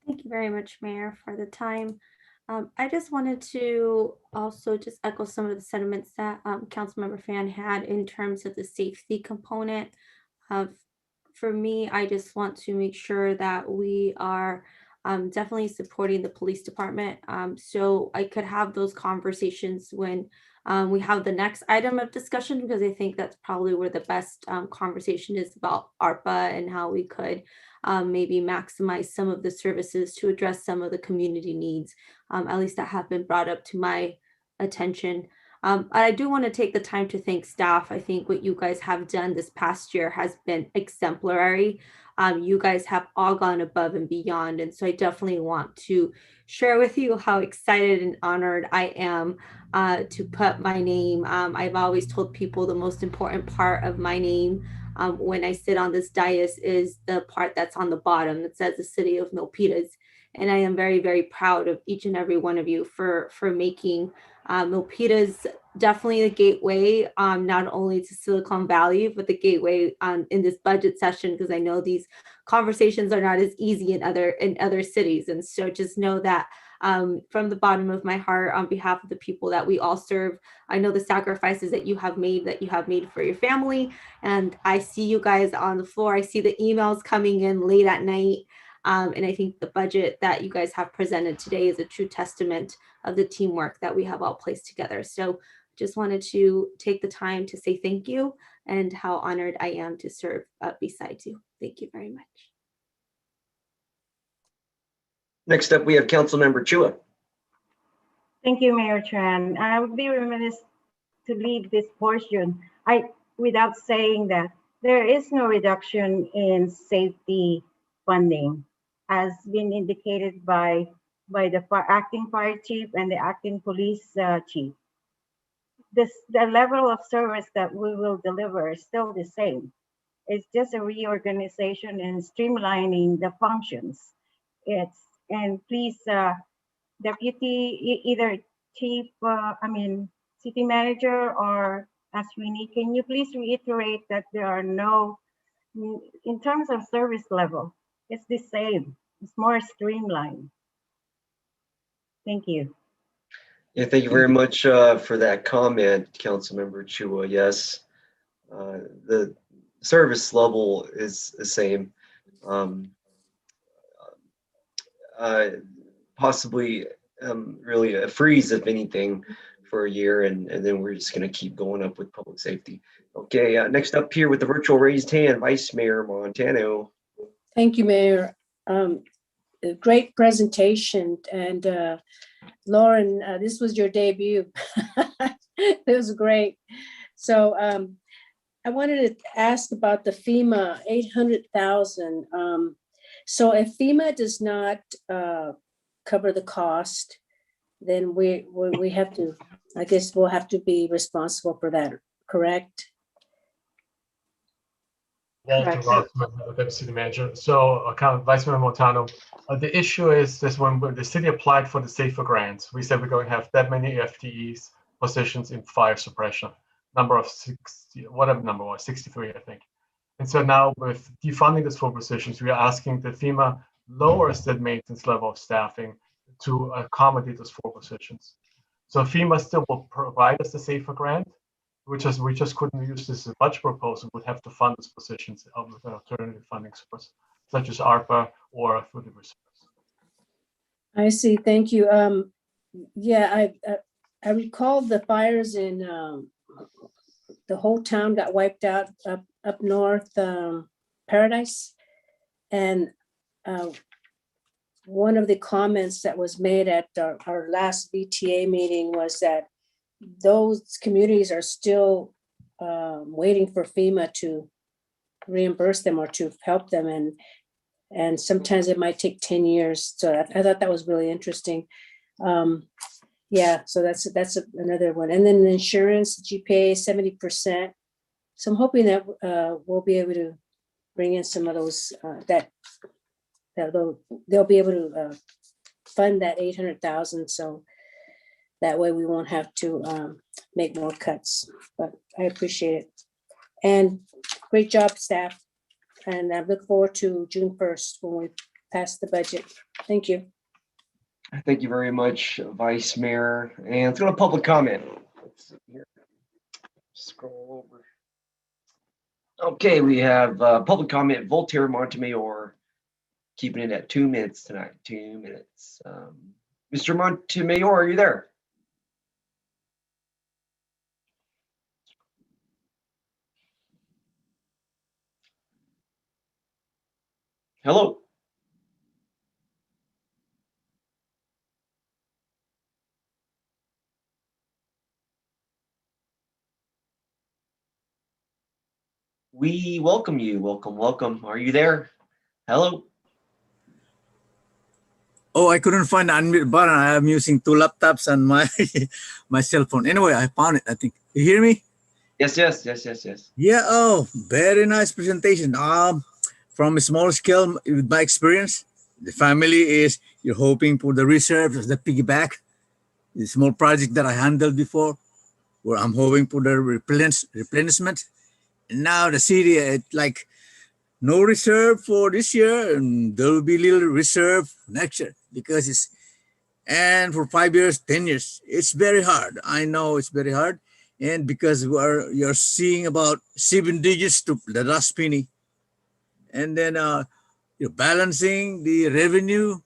Thank you very much, Mayor, for the time. I just wanted to also just echo some of the sentiments that Councilmember Fan had in terms of the safety component. For me, I just want to make sure that we are definitely supporting the police department. So I could have those conversations when we have the next item of discussion, because I think that's probably where the best conversation is about ARPA and how we could maybe maximize some of the services to address some of the community needs, at least that have been brought up to my attention. I do want to take the time to thank staff. I think what you guys have done this past year has been exemplary. You guys have all gone above and beyond. And so I definitely want to share with you how excited and honored I am to put my name. I've always told people the most important part of my name when I sit on this dais is the part that's on the bottom that says the city of Milpitas. And I am very, very proud of each and every one of you for making Milpitas definitely the gateway, not only to Silicon Valley, but the gateway in this budget session, because I know these conversations are not as easy in other cities. And so just know that from the bottom of my heart, on behalf of the people that we all serve, I know the sacrifices that you have made for your family. And I see you guys on the floor. I see the emails coming in late at night. And I think the budget that you guys have presented today is a true testament of the teamwork that we have all placed together. So just wanted to take the time to say thank you and how honored I am to serve beside you. Thank you very much. Next up, we have Councilmember Chua. Thank you, Mayor Tran. I would be remiss to leave this portion without saying that there is no reduction in safety funding, as been indicated by the acting fire chief and the acting police chief. The level of service that we will deliver is still the same. It's just a reorganization and streamlining the functions. And please, Deputy, either Chief, City Manager or Aswini, can you please reiterate that there are no, in terms of service level, it's the same. It's more streamlined. Thank you. Yeah, thank you very much for that comment, Councilmember Chua. Yes, the service level is the same. Possibly really a freeze, if anything, for a year, and then we're just going to keep going up with public safety. Okay, next up here with the virtual raised hand, Vice Mayor Montano. Thank you, Mayor. A great presentation. And Lauren, this was your debut. It was great. So I wanted to ask about the FEMA 800,000. So if FEMA does not cover the cost, then we have to, I guess we'll have to be responsible for that, correct? Walter Rothman, Deputy City Manager. So, Vice Mayor Montano, the issue is this: when the city applied for the SAFER grants, we said we're going to have that many FTEs positions in fire suppression. Number of 60, whatever number was, 63, I think. And so now with defunding these 4 positions, we are asking that FEMA lowers the maintenance level of staffing to accommodate those 4 positions. So FEMA still will provide us the SAFER grant, we just couldn't use this as a budget proposal. Would have to fund these positions with an alternative funding source, such as ARPA or through the reserves. I see. Thank you. Yeah, I recall the fires in the whole town got wiped out up north, Paradise, and one of the comments that was made at our last VTA meeting was that those communities are still waiting for FEMA to reimburse them or to help them, and sometimes it might take 10 years. So I thought that was really interesting. Yeah, so that's another one. And then the insurance, GPA 70%. So I'm hoping that we'll be able to bring in some of those that they'll be able to fund that 800,000. So that way we won't have to make more cuts, but I appreciate it. And great job, staff. And I look forward to June 1st when we pass the budget. Thank you. Thank you very much, Vice Mayor. And let's go to public comment. Let's see here. Scroll over. Okay, we have public comment, Voltaire Montemayor, keeping it at 2 minutes tonight, 2 minutes. Mr. Montemayor, are you there? Hello. We welcome you. Welcome, welcome. Are you there? Hello. Oh, I couldn't find the unmute button. I am using two laptops and my my cell phone. Anyway, I found it, I think. You hear me? Yes, yes, yes, yes, yes. Yeah, oh, very nice presentation. From a small scale, with my experience, the family is, you're hoping for the reserves, the piggyback, the small project that I handled before, where I'm hoping for the replenishment. And now the city, like, no reserve for this year, and there will be little reserve next year because it's, and for 5 years, 10 years, it's very hard. I know it's very hard. And because you're seeing about 7 digits to the last penny, and then you're balancing the revenue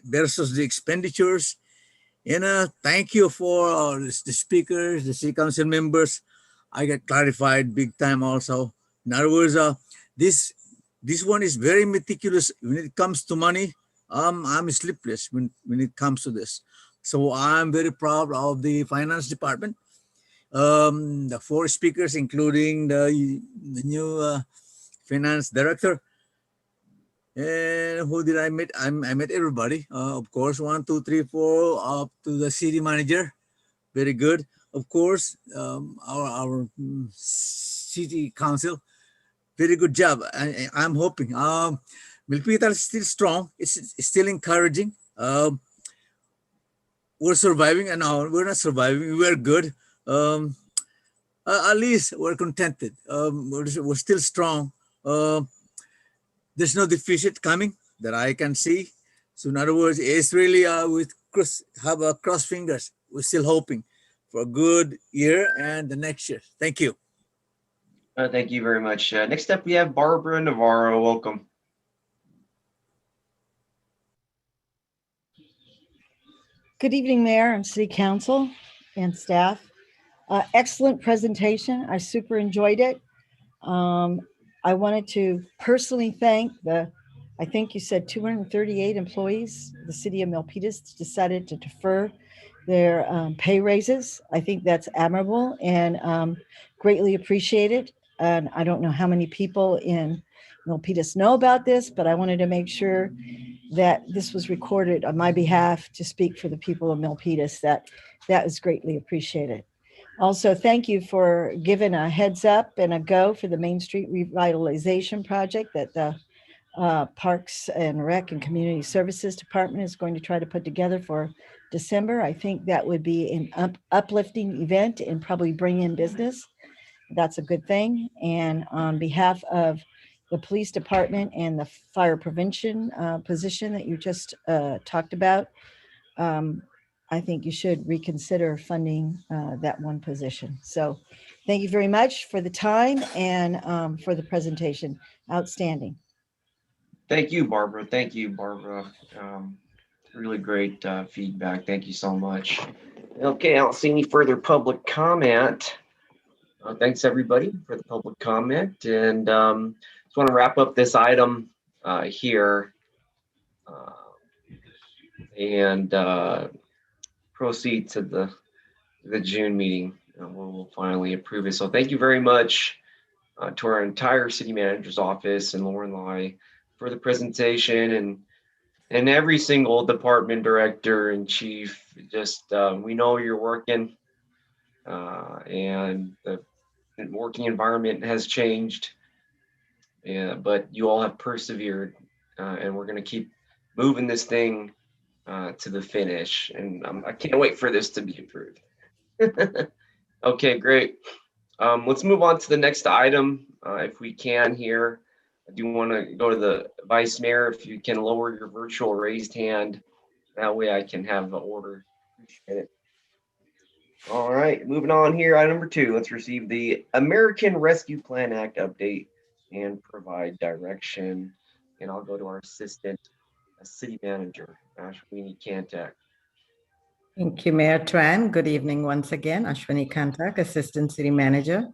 versus the expenditures. And thank you for the speakers, the city council members. I get clarified big time also. In other words, this one is very meticulous when it comes to money. I'm sleepless when it comes to this. So I'm very proud of the finance department. The 4 speakers, including the new finance director. And who did I meet? I met everybody. Of course, 1, 2, 3, 4, up to the city manager. Very good. Of course, our city council. Very good job. I'm hoping. Milpitas is still strong. It's still encouraging. We're surviving, and no, we're not surviving. We're good. At least we're contented. We're still strong. There's no deficit coming that I can see. So in other words, it's really cross fingers. We're still hoping for a good year and the next year. Thank you. Thank you very much. Next up, we have Barbara Navarro. Welcome. Good evening, Mayor and City Council and staff. Excellent presentation. I super enjoyed it. I wanted to personally thank I think you said 238 employees. The city of Milpitas decided to defer their pay raises. I think that's admirable and greatly appreciated. And I don't know how many people in Milpitas know about this, but I wanted to make sure that this was recorded on my behalf to speak for the people of Milpitas. That is greatly appreciated. Also, thank you for giving a heads up and a go for the Main Street Revitalization Project that the Parks and Rec and Community Services Department is going to try to put together for December. I think that would be an uplifting event and probably bring in business. That's a good thing. And on behalf of the police department and the fire prevention position that you just talked about, I think you should reconsider funding that one position. So thank you very much for the time and for the presentation. Outstanding. Thank you, Barbara. Thank you, Barbara. Really great feedback. Thank you so much. Okay, I don't see any further public comment. Thanks, everybody, for the public comment. And just want to wrap up this item here and proceed to the June meeting where we'll finally approve it. So thank you very much to our entire city manager's office and Lauren Lai for the presentation and every single department director and chief. Just we know you're working and the working environment has changed, but you all have persevered and we're going to keep moving this thing to the finish, and I can't wait for this to be approved. Okay, great. Let's move on to the next item if we can here. I do want to go to the Vice Mayor. If you can lower your virtual raised hand, that way I can have the order. Appreciate it. All right, moving on here. Item number 2, let's receive the American Rescue Plan Act update and provide direction. And I'll go to our assistant city manager, Ashwini Kantak. Thank you, Mayor Tran. Good evening once again. Ashwini Kantak, Assistant City Manager.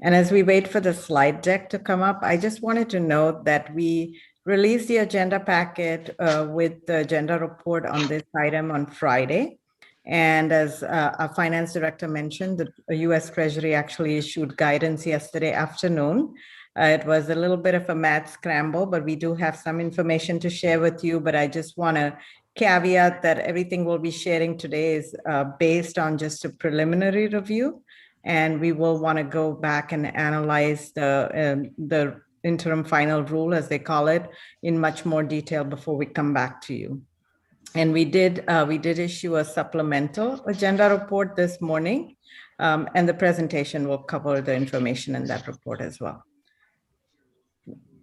And as we wait for the slide deck to come up, I just wanted to note that we released the agenda packet with the agenda report on this item on Friday. And as our finance director mentioned, the U.S. Treasury actually issued guidance yesterday afternoon It was a little bit of a mad scramble, but we do have some information to share with you. But I just want to caveat that everything we'll be sharing today is based on just a preliminary review. And we will want to go back and analyze the interim final rule, as they call it, in much more detail before we come back to you. And we did issue a supplemental agenda report this morning, and the presentation will cover the information in that report as well.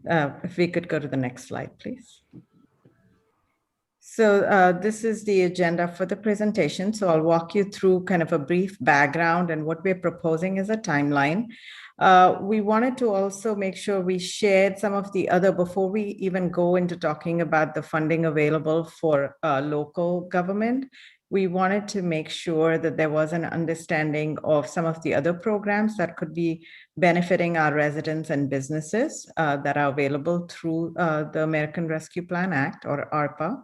If we could go to the next slide, please. So this is the agenda for the presentation. So I'll walk you through kind of a brief background and what we're proposing as a timeline. We wanted to also make sure we shared some of the other, before we even go into talking about the funding available for local government, we wanted to make sure that there was an understanding of some of the other programs that could be benefiting our residents and businesses that are available through the American Rescue Plan Act, or ARPA.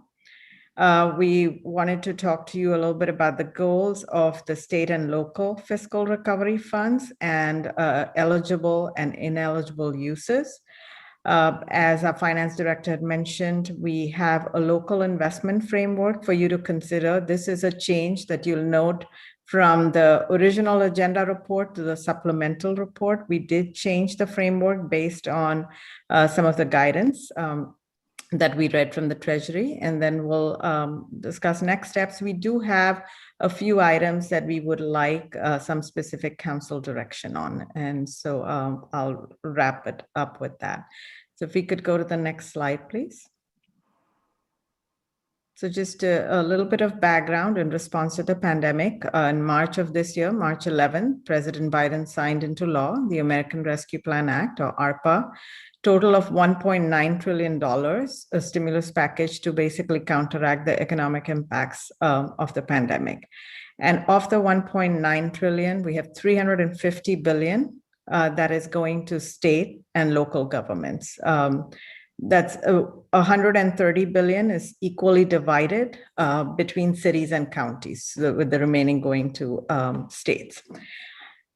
We wanted to talk to you a little bit about the goals of the state and local fiscal recovery funds and eligible and ineligible uses. As our finance director had mentioned, we have a local investment framework for you to consider. This is a change that you'll note from the original agenda report to the supplemental report. We did change the framework based on some of the guidance that we read from the Treasury, and then we'll discuss next steps. We do have a few items that we would like some specific council direction on, and so I'll wrap it up with that. So if we could go to the next slide, please. So just a little bit of background in response to the pandemic. In March of this year, March 11th, President Biden signed into law the American Rescue Plan Act, or ARPA, total of $1.9 trillion, a stimulus package to basically counteract the economic impacts of the pandemic. And of the $1.9 trillion, we have $350 billion that is going to state and local governments. That's $130 billion is equally divided between cities and counties, with the remaining going to states.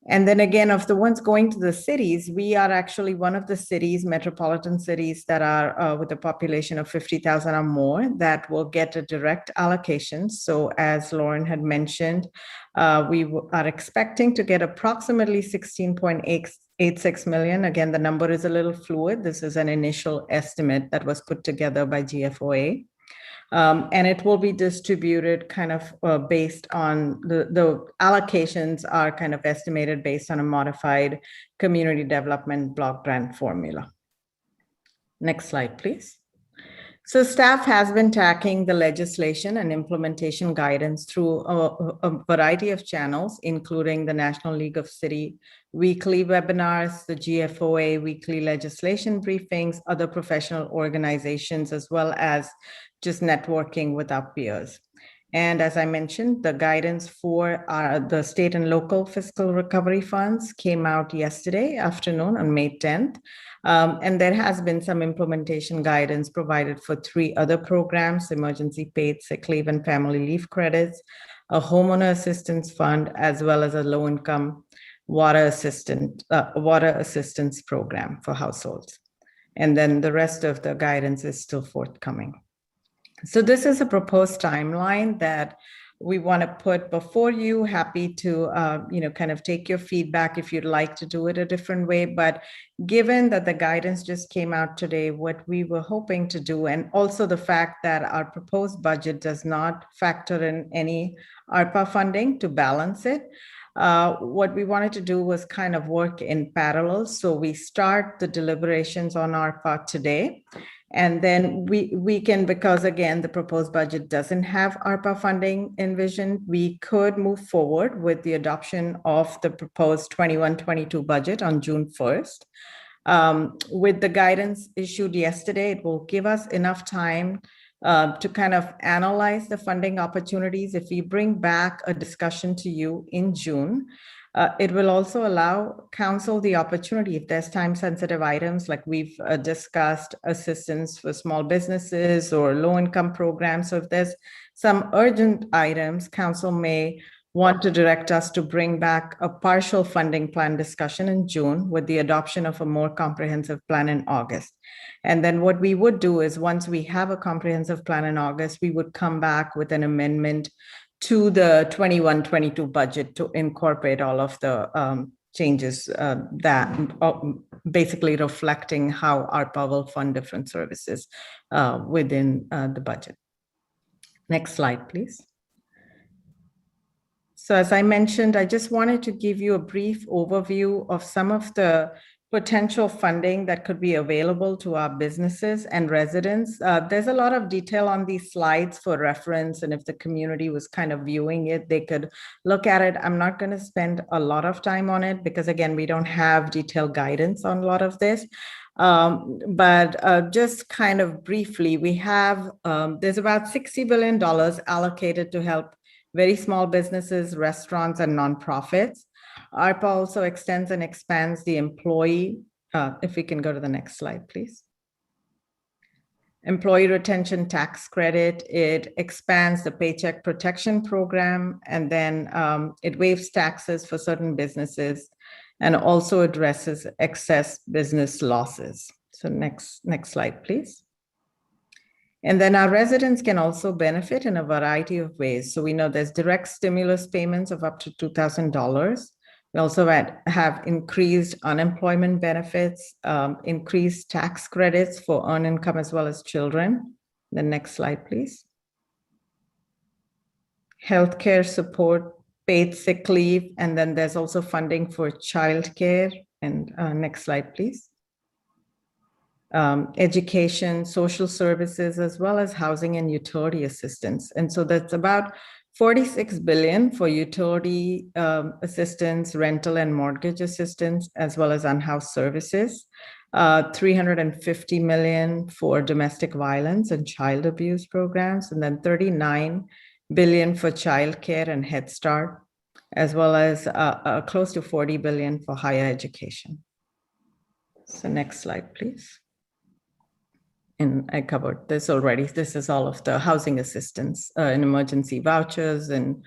And then again, of the ones going to the cities, we are actually one of the cities, metropolitan cities, that are with a population of 50,000 or more that will get a direct allocation. So as Lauren had mentioned, we are expecting to get approximately 16.86 million. Again, the number is a little fluid. This is an initial estimate that was put together by GFOA. And it will be distributed kind of based on the allocations are kind of estimated based on a modified community development block grant formula. Next slide, please. So staff has been tracking the legislation and implementation guidance through a variety of channels, including the National League of City weekly webinars, the GFOA weekly legislation briefings, other professional organizations, as well as just networking with our peers. And as I mentioned, the guidance for the state and local fiscal recovery funds came out yesterday afternoon on May 10th. And there has been some implementation guidance provided for 3 other programs: emergency paid sick leave and family leave credits, a homeowner assistance fund, as well as a low-income water assistance program for households. And then the rest of the guidance is still forthcoming. So this is a proposed timeline that we want to put before you. Happy to, kind of take your feedback if you'd like to do it a different way. But given that the guidance just came out today, what we were hoping to do, and also the fact that our proposed budget does not factor in any ARPA funding to balance it, what we wanted to do was kind of work in parallel. So we start the deliberations on ARPA today. And then we can, because again, the proposed budget doesn't have ARPA funding envisioned, we could move forward with the adoption of the proposed 21-22 budget on June 1st. With the guidance issued yesterday, it will give us enough time to kind of analyze the funding opportunities. If we bring back a discussion to you in June, it will also allow council the opportunity, if there's time-sensitive items like we've discussed, assistance for small businesses or low-income programs. So if there's some urgent items, council may want to direct us to bring back a partial funding plan discussion in June with the adoption of a more comprehensive plan in August. And then what we would do is once we have a comprehensive plan in August, we would come back with an amendment to the 21-22 budget to incorporate all of the changes that basically reflecting how ARPA will fund different services within the budget. Next slide, please. So as I mentioned, I just wanted to give you a brief overview of some of the potential funding that could be available to our businesses and residents. There's a lot of detail on these slides for reference, and if the community was kind of viewing it, they could look at it. I'm not going to spend a lot of time on it because, again, we don't have detailed guidance on a lot of this. But just kind of briefly, we have, there's about $60 billion allocated to help very small businesses, restaurants, and nonprofits. ARPA also extends and expands the employee, if we can go to the next slide, please. Employee retention tax credit, it expands the Paycheck Protection Program, and then it waives taxes for certain businesses and also addresses excess business losses. So next slide, please. And then our residents can also benefit in a variety of ways. So we know there's direct stimulus payments of up to $2,000. We also have increased unemployment benefits, increased tax credits for earned income as well as children. The next slide, please. Healthcare support, paid sick leave, and then there's also funding for childcare. And next slide, please. Education, social services, as well as housing and utility assistance. And so that's about $46 billion for utility assistance, rental and mortgage assistance, as well as unhoused services. $350 million for domestic violence and child abuse programs, and then $39 billion for childcare and Head Start, as well as close to $40 billion for higher education. So next slide, please. And I covered this already. This is all of the housing assistance and emergency vouchers and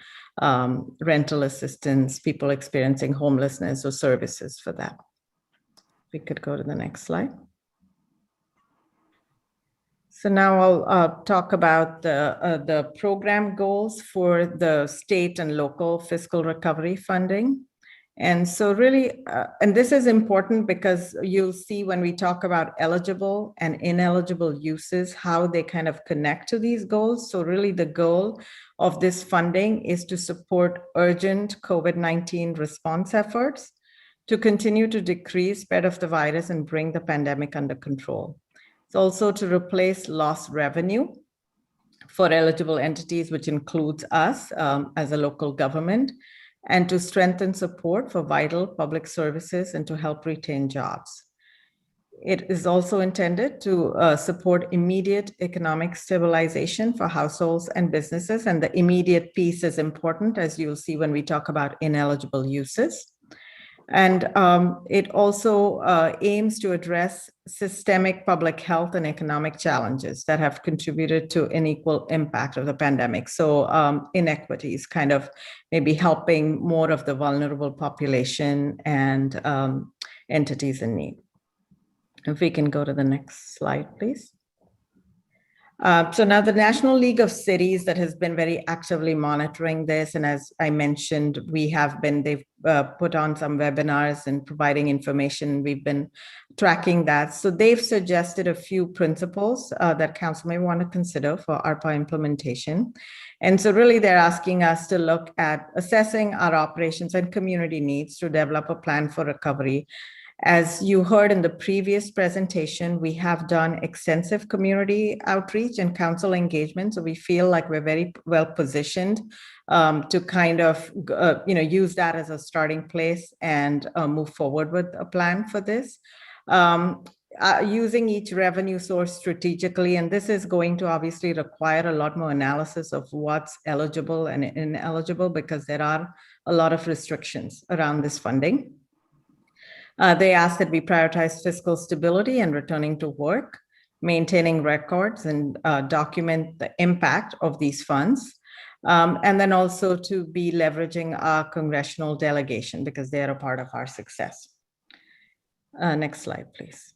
rental assistance, people experiencing homelessness or services for that. We could go to the next slide. So now I'll talk about the program goals for the state and local fiscal recovery funding. And so really, and this is important because you'll see when we talk about eligible and ineligible uses, how they kind of connect to these goals. So really the goal of this funding is to support urgent COVID-19 response efforts, to continue to decrease spread of the virus and bring the pandemic under control. It's also to replace lost revenue for eligible entities, which includes us as a local government, and to strengthen support for vital public services and to help retain jobs. It is also intended to support immediate economic stabilization for households and businesses. And the immediate piece is important, as you'll see when we talk about ineligible uses. And it also aims to address systemic public health and economic challenges that have contributed to unequal impact of the pandemic. So inequities, kind of maybe helping more of the vulnerable population and entities in need. If we can go to the next slide, please. So now the National League of Cities that has been very actively monitoring this. And as I mentioned, they've put on some webinars and providing information. We've been tracking that. So they've suggested a few principles that council may want to consider for ARPA implementation. And so really they're asking us to look at assessing our operations and community needs to develop a plan for recovery. As you heard in the previous presentation, we have done extensive community outreach and council engagement. So we feel like we're very well positioned to kind of use that as a starting place and move forward with a plan for this. Using each revenue source strategically, and this is going to obviously require a lot more analysis of what's eligible and ineligible because there are a lot of restrictions around this funding. They ask that we prioritize fiscal stability and returning to work, maintaining records and document the impact of these funds. And then also to be leveraging our congressional delegation because they are a part of our success. Next slide, please.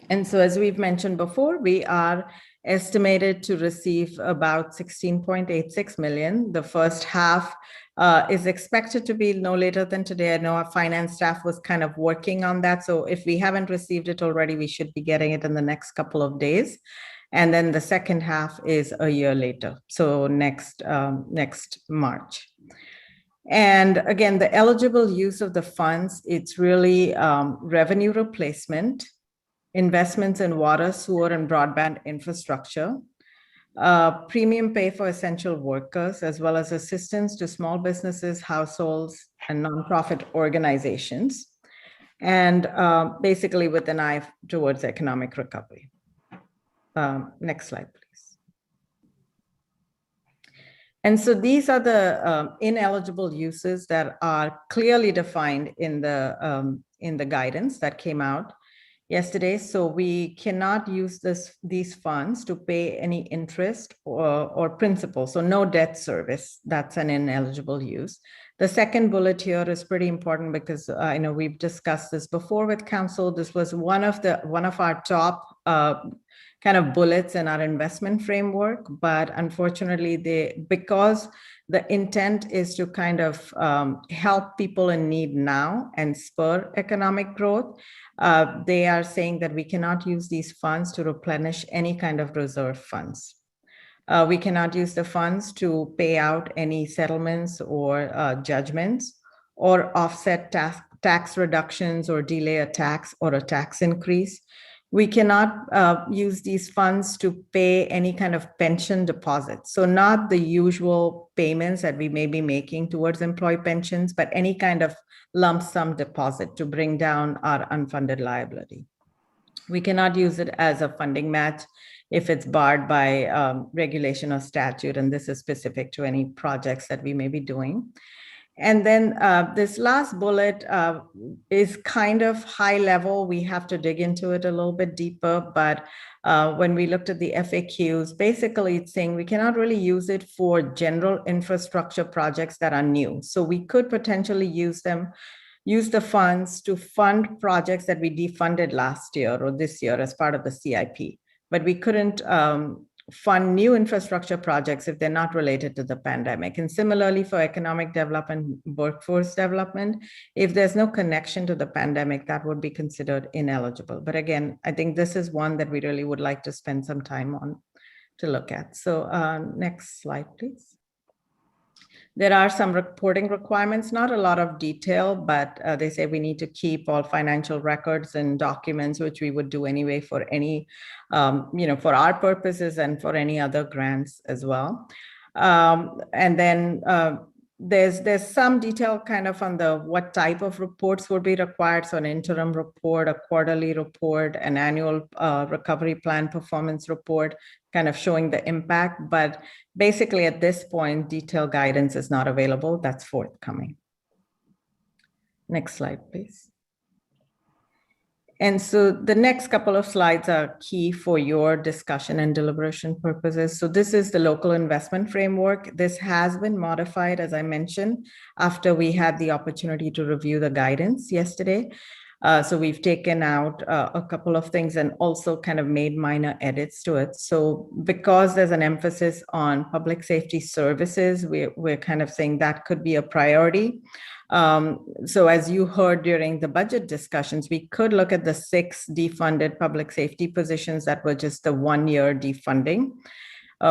And so as we've mentioned before, we are estimated to receive about 16.86 million. The first half is expected to be no later than today. I know our finance staff was kind of working on that. So if we haven't received it already, we should be getting it in the next couple of days. And then the second half is a year later. So next March. And again, the eligible use of the funds, it's really revenue replacement, investments in water, sewer, and broadband infrastructure, premium pay for essential workers, as well as assistance to small businesses, households, and nonprofit organizations, and basically with an eye towards economic recovery. Next slide, please. And so these are the ineligible uses that are clearly defined in the guidance that came out yesterday. So we cannot use these funds to pay any interest or principal. So no debt service, that's an ineligible use. The second bullet here is pretty important because I know we've discussed this before with council. This was one of our top kind of bullets in our investment framework, but unfortunately because the intent is to kind of help people in need now and spur economic growth, they are saying that we cannot use these funds to replenish any kind of reserve funds. We cannot use the funds to pay out any settlements or judgments or offset tax reductions or delay a tax or a tax increase. We cannot use these funds to pay any kind of pension deposits. So not the usual payments that we may be making towards employee pensions, but any kind of lump sum deposit to bring down our unfunded liability. We cannot use it as a funding match if it's barred by regulation or statute, and this is specific to any projects that we may be doing. And then this last bullet is kind of high level. We have to dig into it a little bit deeper, but when we looked at the FAQs, basically it's saying we cannot really use it for general infrastructure projects that are new. So we could potentially use the funds to fund projects that we defunded last year or this year as part of the CIP, but we couldn't fund new infrastructure projects if they're not related to the pandemic. And similarly for economic development, workforce development, if there's no connection to the pandemic, that would be considered ineligible. But again, I think this is one that we really would like to spend some time on to look at. So next slide, please. There are some reporting requirements, not a lot of detail, but they say we need to keep all financial records and documents, which we would do anyway for any, for our purposes and for any other grants as well. And then there's some detail kind of on what type of reports would be required. So an interim report, a quarterly report, an annual recovery plan performance report, kind of showing the impact. But basically at this point, detailed guidance is not available. That's forthcoming. Next slide, please. And so the next couple of slides are key for your discussion and deliberation purposes. So this is the local investment framework. This has been modified, as I mentioned, after we had the opportunity to review the guidance yesterday. So we've taken out a couple of things and also kind of made minor edits to it. So because there's an emphasis on public safety services, we're kind of saying that could be a priority. So as you heard during the budget discussions, we could look at the 6 defunded public safety positions that were just the 1-year defunding.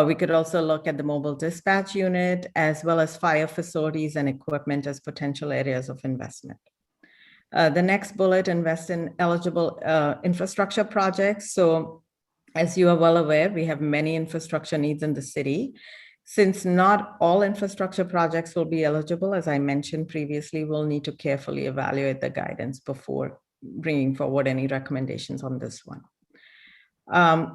We could also look at the mobile dispatch unit, as well as fire facilities and equipment as potential areas of investment. The next bullet, invest in eligible infrastructure projects. So as you are well aware, we have many infrastructure needs in the city. Since not all infrastructure projects will be eligible, as I mentioned previously, we'll need to carefully evaluate the guidance before bringing forward any recommendations on this one.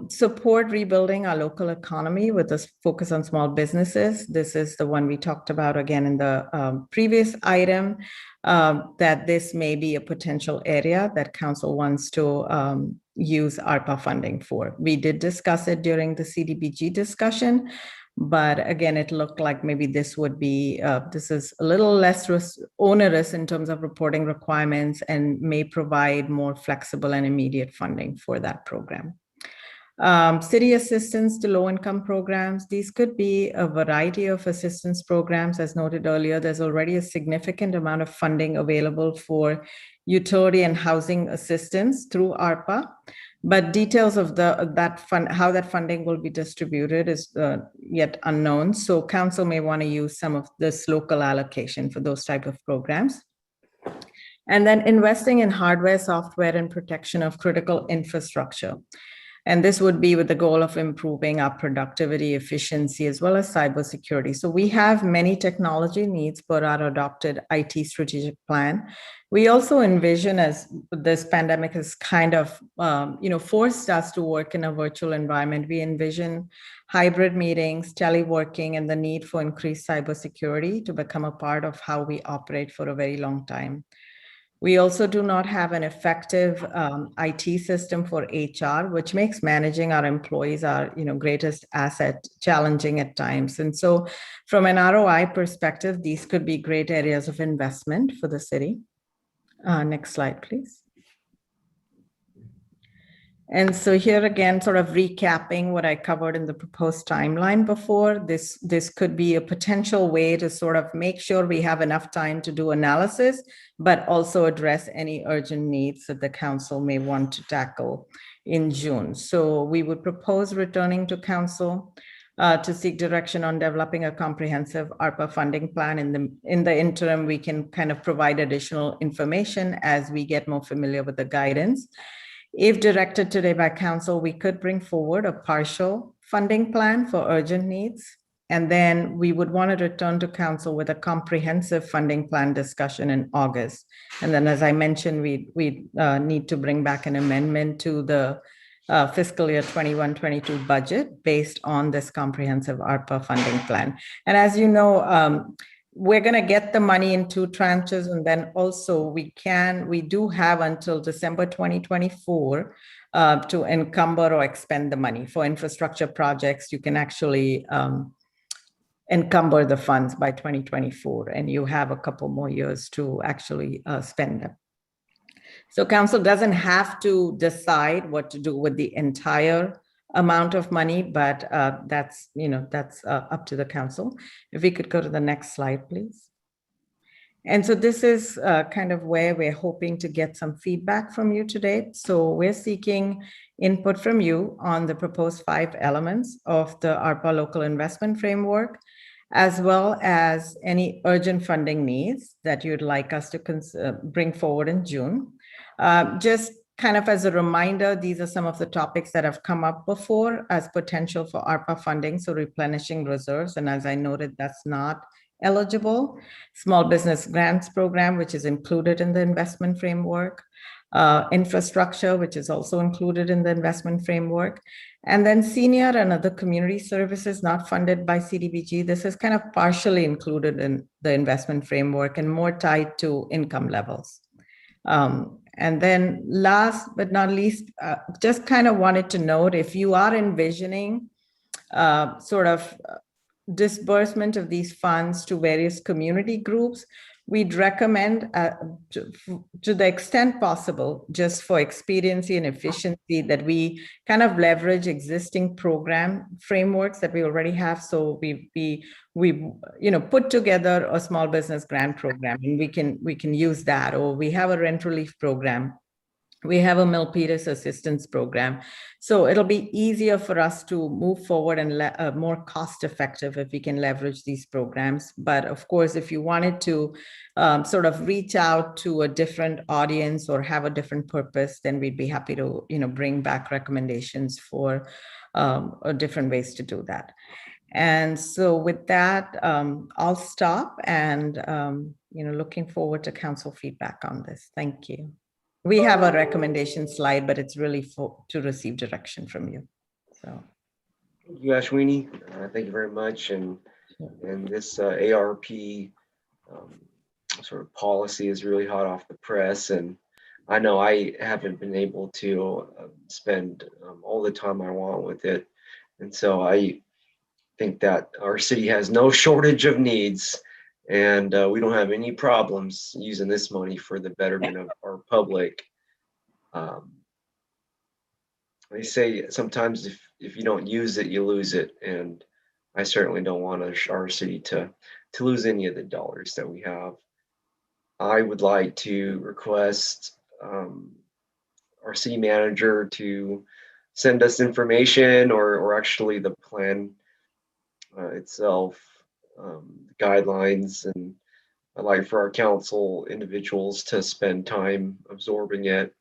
Support rebuilding our local economy with a focus on small businesses. This is the one we talked about again in the previous item, that this may be a potential area that council wants to use ARPA funding for. We did discuss it during the CDBG discussion, But again, it looked like maybe this would be, this is a little less onerous in terms of reporting requirements and may provide more flexible and immediate funding for that program. City assistance to low-income programs. These could be a variety of assistance programs. As noted earlier, there's already a significant amount of funding available for utility and housing assistance through ARPA, but details of how that funding will be distributed is yet unknown. So council may want to use some of this local allocation for those type of programs. And then investing in hardware, software, and protection of critical infrastructure. And this would be with the goal of improving our productivity, efficiency, as well as cybersecurity. So we have many technology needs per our adopted IT strategic plan. We also envision, as this pandemic has kind of forced us to work in a virtual environment, we envision hybrid meetings, teleworking, and the need for increased cybersecurity to become a part of how we operate for a very long time. We also do not have an effective IT system for HR, which makes managing our employees our greatest asset challenging at times. And so from an ROI perspective, these could be great areas of investment for the city. Next slide, please. And so here again, sort of recapping what I covered in the proposed timeline before, this could be a potential way to sort of make sure we have enough time to do analysis, but also address any urgent needs that the council may want to tackle in June. So we would propose returning to council to seek direction on developing a comprehensive ARPA funding plan. In the interim, we can kind of provide additional information as we get more familiar with the guidance. If directed today by council, we could bring forward a partial funding plan for urgent needs. And then we would want to return to council with a comprehensive funding plan discussion in August. And then, as I mentioned, we need to bring back an amendment to the fiscal year 21-22 budget based on this comprehensive ARPA funding plan. And as you know, we're going to get the money in 2 tranches, and then also we do have until December 2024 to encumber or expend the money. For infrastructure projects, you can actually encumber the funds by 2024, and you have a couple more years to actually spend them. So council doesn't have to decide what to do with the entire amount of money, but that's up to the council. If we could go to the next slide, please. And so this is kind of where we're hoping to get some feedback from you today. So we're seeking input from you on the proposed 5 elements of the ARPA local investment framework, as well as any urgent funding needs that you'd like us to bring forward in June. Just kind of as a reminder, these are some of the topics that have come up before as potential for ARPA funding, so replenishing reserves. And as I noted, that's not eligible. Small business grants program, which is included in the investment framework. Infrastructure, which is also included in the investment framework. And then senior and other community services not funded by CDBG. This is kind of partially included in the investment framework and more tied to income levels. And then last but not least, just kind of wanted to note, if you are envisioning sort of disbursement of these funds to various community groups, we'd recommend to the extent possible, just for expediency and efficiency, that we kind of leverage existing program frameworks that we already have. So we put together a small business grant program, and we can use that, or we have a rent relief program. We have a Milpitas assistance program. So it'll be easier for us to move forward and more cost effective if we can leverage these programs. But of course, if you wanted to sort of reach out to a different audience or have a different purpose, then we'd be happy to bring back recommendations for different ways to do that. And so with that, I'll stop and looking forward to council feedback on this. Thank you. We have a recommendation slide, but it's really to receive direction from you. So, thank you, Ashwini. Thank you very much. And this ARP sort of policy is really hot off the press, and I know I haven't been able to spend all the time I want with it, and so I think that our city has no shortage of needs, and we don't have any problems using this money for the betterment of our public. They say sometimes if you don't use it, you lose it, and I certainly don't want our city to lose any of the dollars that we have. I would like to request our city manager to send us information or actually the plan itself, guidelines, and I'd like for our council individuals to spend time absorbing it.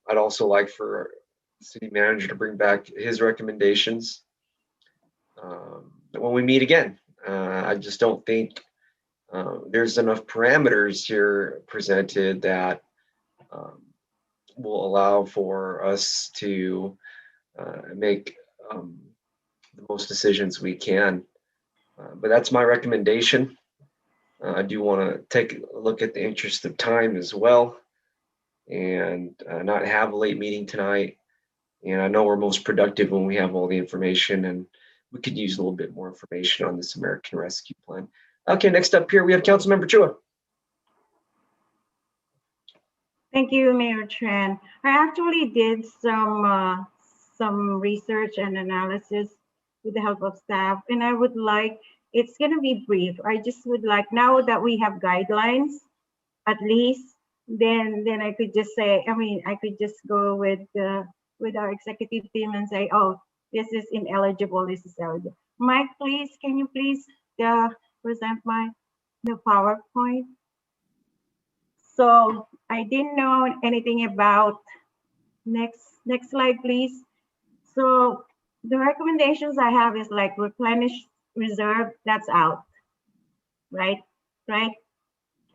I'd also like for the city manager to bring back his recommendations when we meet again. I just don't think there's enough parameters here presented that will allow for us to make the most decisions we can. But that's my recommendation. I do want to take a look at the interest of time as well, and not have a late meeting tonight. And I know we're most productive when we have all the information, and we could use a little bit more information on this American Rescue Plan. Okay, next up here we have Councilmember Chua. Thank you, Mayor Tran. I actually did some research and analysis with the help of staff, and I would like, it's going to be brief. I just would like, now that we have guidelines, at least, then I could just say, I could just go with our executive team and say, oh, this is ineligible, this is eligible. Mike, please, can you please present the PowerPoint? So I didn't know anything about, next slide, please. So the recommendations I have is like replenish reserve, that's out, right? Right.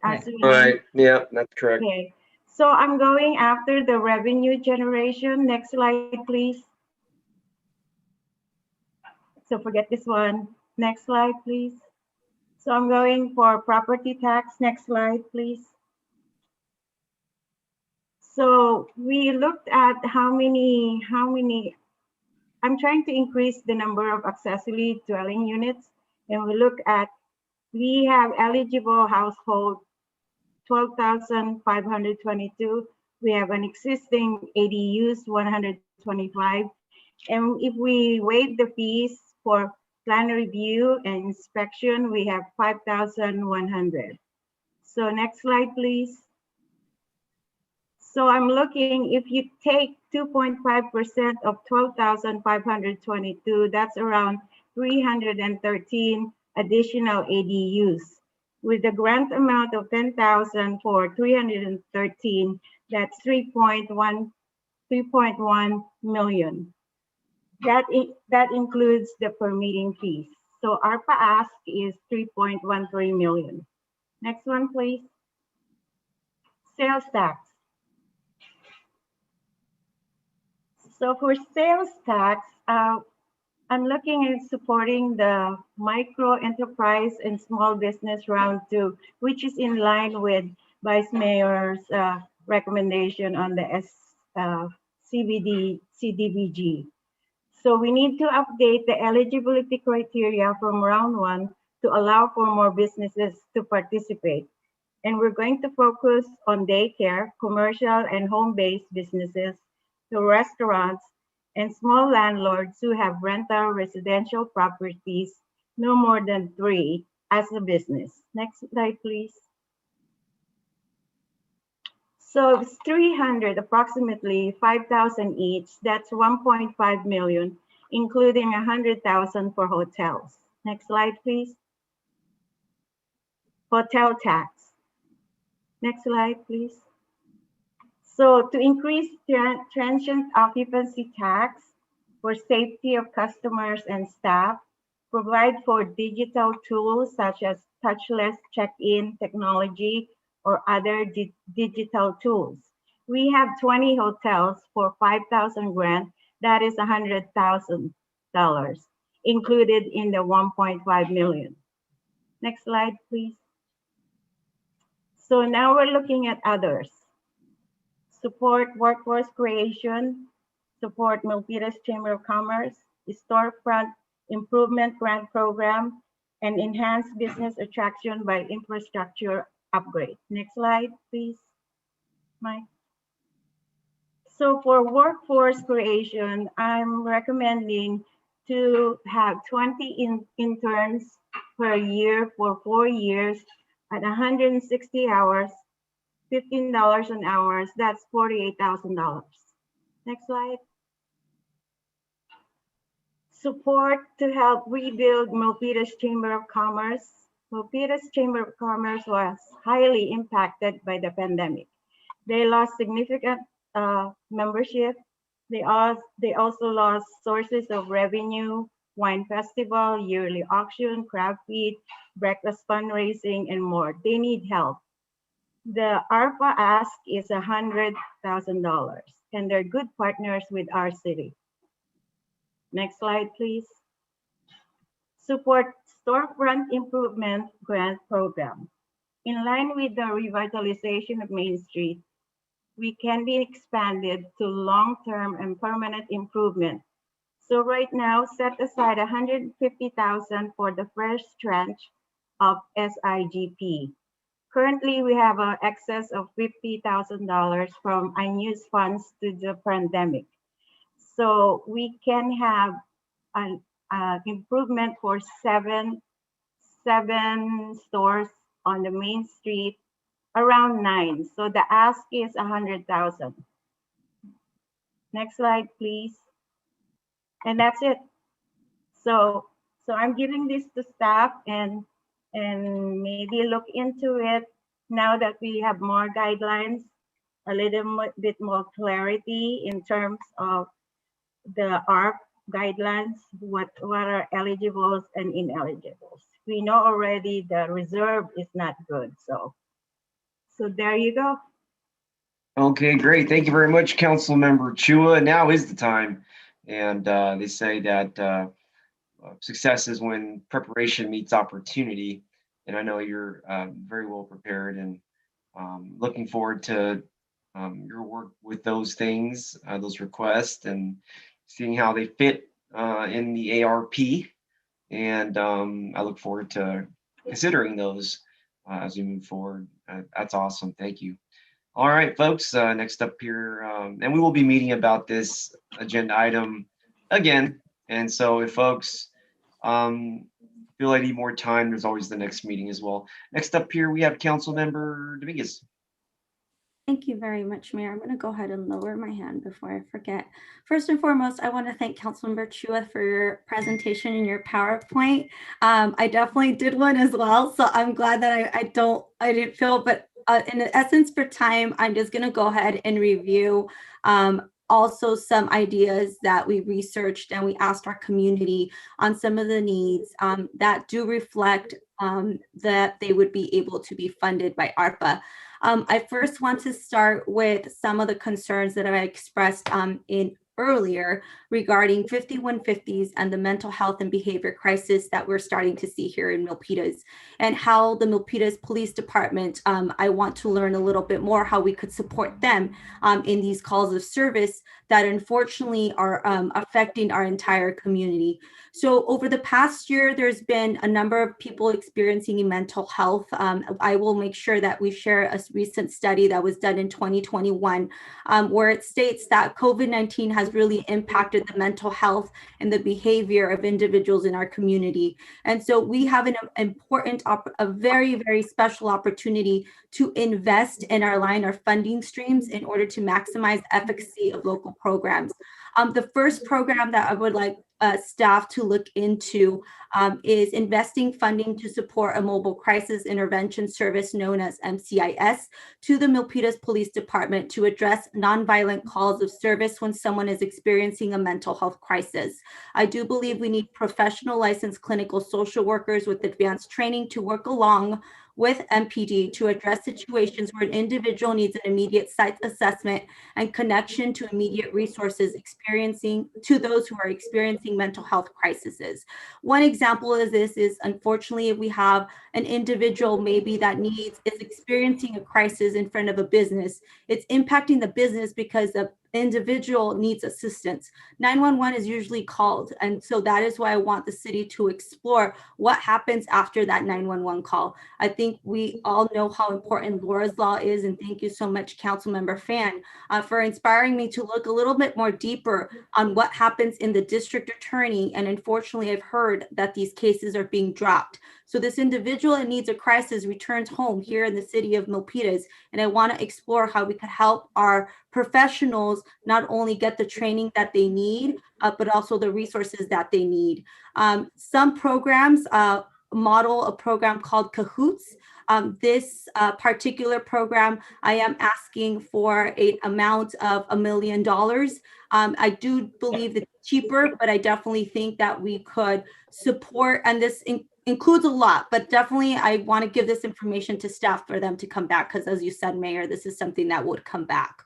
Right. Yeah, that's correct. Okay. So I'm going after the revenue generation. Next slide, please. So forget this one. Next slide, please. So I'm going for property tax. Next slide, please. So we looked at how many, I'm trying to increase the number of accessory dwelling units. And we look at, we have eligible household 12,522. We have an existing ADUs 125. And if we waive the fees for plan review and inspection, we have 5,100. So next slide, please. So I'm looking, if you take 2.5% of 12,522, that's around 313 additional ADUs. With the grant amount of 10,000 for 313, that's 3.1 million. That includes the permitting fees. So ARPA ask is 3.13 million. Next one, please. Sales tax. So for sales tax, I'm looking at supporting the micro enterprise and small business round 2, which is in line with Vice Mayor's recommendation on the CDBG. So we need to update the eligibility criteria from round 1 to allow for more businesses to participate. And we're going to focus on daycare, commercial and home-based businesses, the restaurants, and small landlords who have rental residential properties, no more than 3 as a business. Next slide, please. So it's 300, approximately 5,000 each. That's 1.5 million, including 100,000 for hotels. Next slide, please. Hotel tax. Next slide, please. So to increase transient occupancy tax for safety of customers and staff, provide for digital tools such as touchless check-in technology or other digital tools. We have 20 hotels for 5,000 grant, that is $100,000 included in the 1.5 million. Next slide, please. So now we're looking at others. Support workforce creation, support Milpitas Chamber of Commerce, storefront Improvement Grant Program, and enhance business attraction by infrastructure upgrade. Next slide, please, Mike. So for workforce creation, I'm recommending to have 20 interns per year for 4 years at 160 hours, $15 an hour. That's $48,000. Next slide. Support to help rebuild Milpitas Chamber of Commerce. Milpitas Chamber of Commerce was highly impacted by the pandemic. They lost significant membership. They also lost sources of revenue, wine festival, yearly auction, crab feed, breakfast fundraising, and more. They need help. The ARPA ask is $100,000, and they're good partners with our city. Next slide, please. Support Storefront Improvement Grant Program. In line with the revitalization of Main Street, we can be expanded to long-term and permanent improvement. So right now, set aside $150,000 for the first tranche of SIGP. Currently, we have an excess of $50,000 from unused funds to the pandemic. So we can have an improvement for seven stores on the main street, around 9. So the ask is $100,000. Next slide, please. And that's it. So I'm giving this to staff and maybe look into it now that we have more guidelines, a little bit more clarity in terms of the ARP guidelines, what are eligibles and ineligibles. We know already the reserve is not good. So there you go. Okay, great. Thank you very much, Councilmember Chua. Now is the time. And they say that success is when preparation meets opportunity. And I know you're very well prepared, and looking forward to your work with those things, those requests, and seeing how they fit in the ARP. And I look forward to considering those as we move forward. That's awesome. Thank you. All right, folks, next up here, and we will be meeting about this agenda item again. And so if folks feel I need more time, there's always the next meeting as well. Next up here, we have Councilmember Dominguez. Thank you very much, Mayor. I'm going to go ahead and lower my hand before I forget. First and foremost, I want to thank Councilmember Chua for your presentation and your PowerPoint. I definitely did one as well, so I'm glad that I didn't feel, but in the essence for time, I'm just going to go ahead and review also some ideas that we researched, and we asked our community on some of the needs that do reflect that they would be able to be funded by ARPA. I first want to start with some of the concerns that I expressed in earlier regarding 5150s and the mental health and behavior crisis that we're starting to see here in Milpitas, and how the Milpitas Police Department, I want to learn a little bit more how we could support them in these calls of service that unfortunately are affecting our entire community. So over the past year, there's been a number of people experiencing mental health. I will make sure that we share a recent study that was done in 2021, where it states that COVID-19 has really impacted the mental health and the behavior of individuals in our community. And so we have an important, a very, very special opportunity to invest and align our funding streams in order to maximize efficacy of local programs. The first program that I would like staff to look into is investing funding to support a mobile crisis intervention service known as MCIS to the Milpitas Police Department to address nonviolent calls of service when someone is experiencing a mental health crisis. I do believe we need professional licensed clinical social workers with advanced training to work along with MPD to address situations where an individual needs an immediate site assessment and connection to immediate resources to those who are experiencing mental health crises. One example of this is, unfortunately, if we have an individual maybe that is experiencing a crisis in front of a business, it's impacting the business because individual needs assistance, 911 is usually called. And so that is why I want the city to explore what happens after that 911 call. I think we all know how important Laura's Law is. And thank you so much, Councilmember Fan, for inspiring me to look a little bit more deeper on what happens in the district attorney. And unfortunately, I've heard that these cases are being dropped. So this individual that needs a crisis returns home here in the city of Milpitas. And I want to explore how we could help our professionals not only get the training that they need, but also the resources that they need. Some programs model a program called Cahoots. This particular program, I am asking for an amount of $1 million. I do believe it's cheaper, but I definitely think that we could support, and this includes a lot, but definitely I want to give this information to staff for them to come back, because as you said, Mayor, this is something that would come back.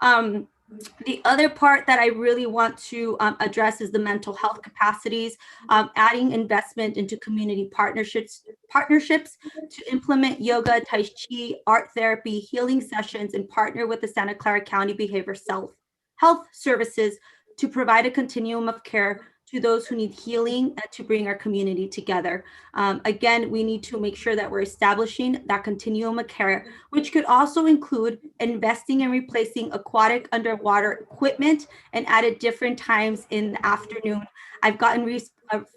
The other part that I really want to address is the mental health capacities, adding investment into community partnerships to implement yoga, tai chi, art therapy, healing sessions, and partner with the Santa Clara County Behavioral Health Services to provide a continuum of care to those who need healing and to bring our community together. Again, we need to make sure that we're establishing that continuum of care, which could also include investing in replacing aquatic underwater equipment and at different times in the afternoon. I've gotten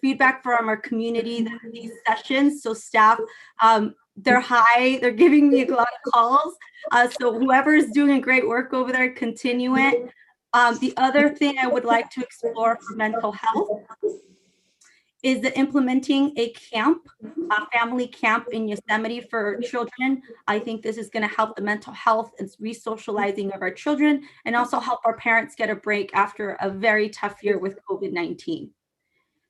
feedback from our community that these sessions, so staff, they're high, they're giving me a lot of calls. So whoever is doing great work over there, continue it. The other thing I would like to explore for mental health is the implementing a family camp in Yosemite for children. I think this is going to help the mental health and re-socializing of our children, and also help our parents get a break after a very tough year with COVID-19.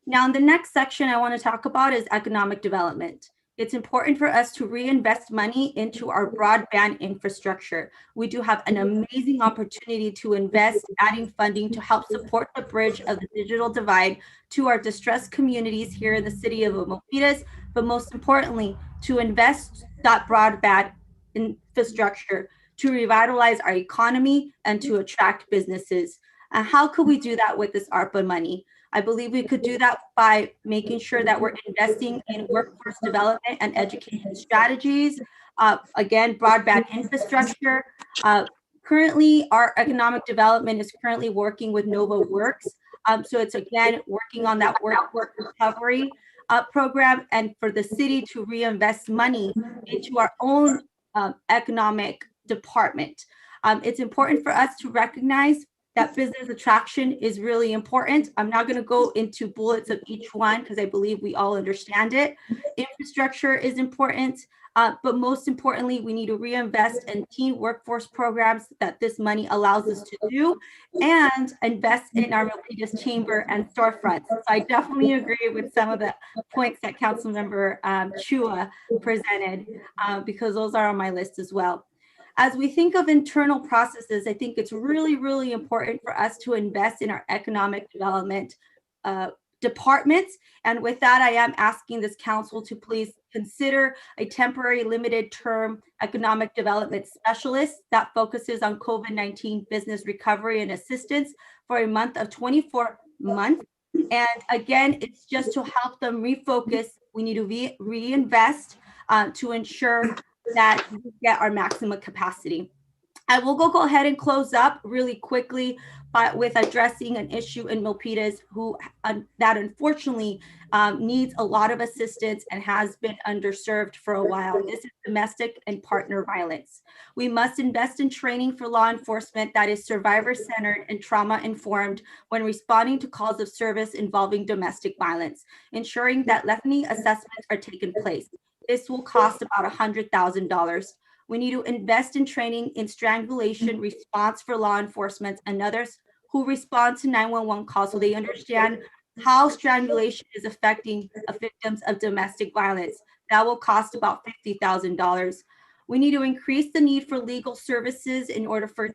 Now, in the next section I want to talk about is economic development. It's important for us to reinvest money into our broadband infrastructure. We do have an amazing opportunity to invest, adding funding to help support the bridge of the digital divide to our distressed communities here in the city of Milpitas, but most importantly, to invest that broadband infrastructure to revitalize our economy and to attract businesses. And how could we do that with this ARPA money? I believe we could do that by making sure that we're investing in workforce development and education strategies. Again, broadband infrastructure. Currently, our economic development is currently working with Nova Works. So it's again working on that workforce recovery program, and for the city to reinvest money into our own economic department. It's important for us to recognize that business attraction is really important. I'm not going to go into bullets of each one because I believe we all understand it. Infrastructure is important, but most importantly, we need to reinvest in teen workforce programs that this money allows us to do, and invest in our Milpitas chamber and storefronts. So I definitely agree with some of the points that Councilmember Chua presented, because those are on my list as well. As we think of internal processes, I think it's really, really important for us to invest in our economic development departments. And with that, I am asking this council to please consider a temporary limited term economic development specialist that focuses on COVID-19 business recovery and assistance for a month of 24 months. And again, it's just to help them refocus. We need to reinvest to ensure that we get our maximum capacity. I will go ahead and close up really quickly with addressing an issue in Milpitas that unfortunately needs a lot of assistance and has been underserved for a while. This is domestic and partner violence. We must invest in training for law enforcement that is survivor-centered and trauma-informed when responding to calls of service involving domestic violence, ensuring that Lethany assessments are taking place. This will cost about $100,000. We need to invest in training in strangulation response for law enforcement and others who respond to 911 calls, so they understand how strangulation is affecting victims of domestic violence. That will cost about $50,000. We need to increase the need for legal services in order for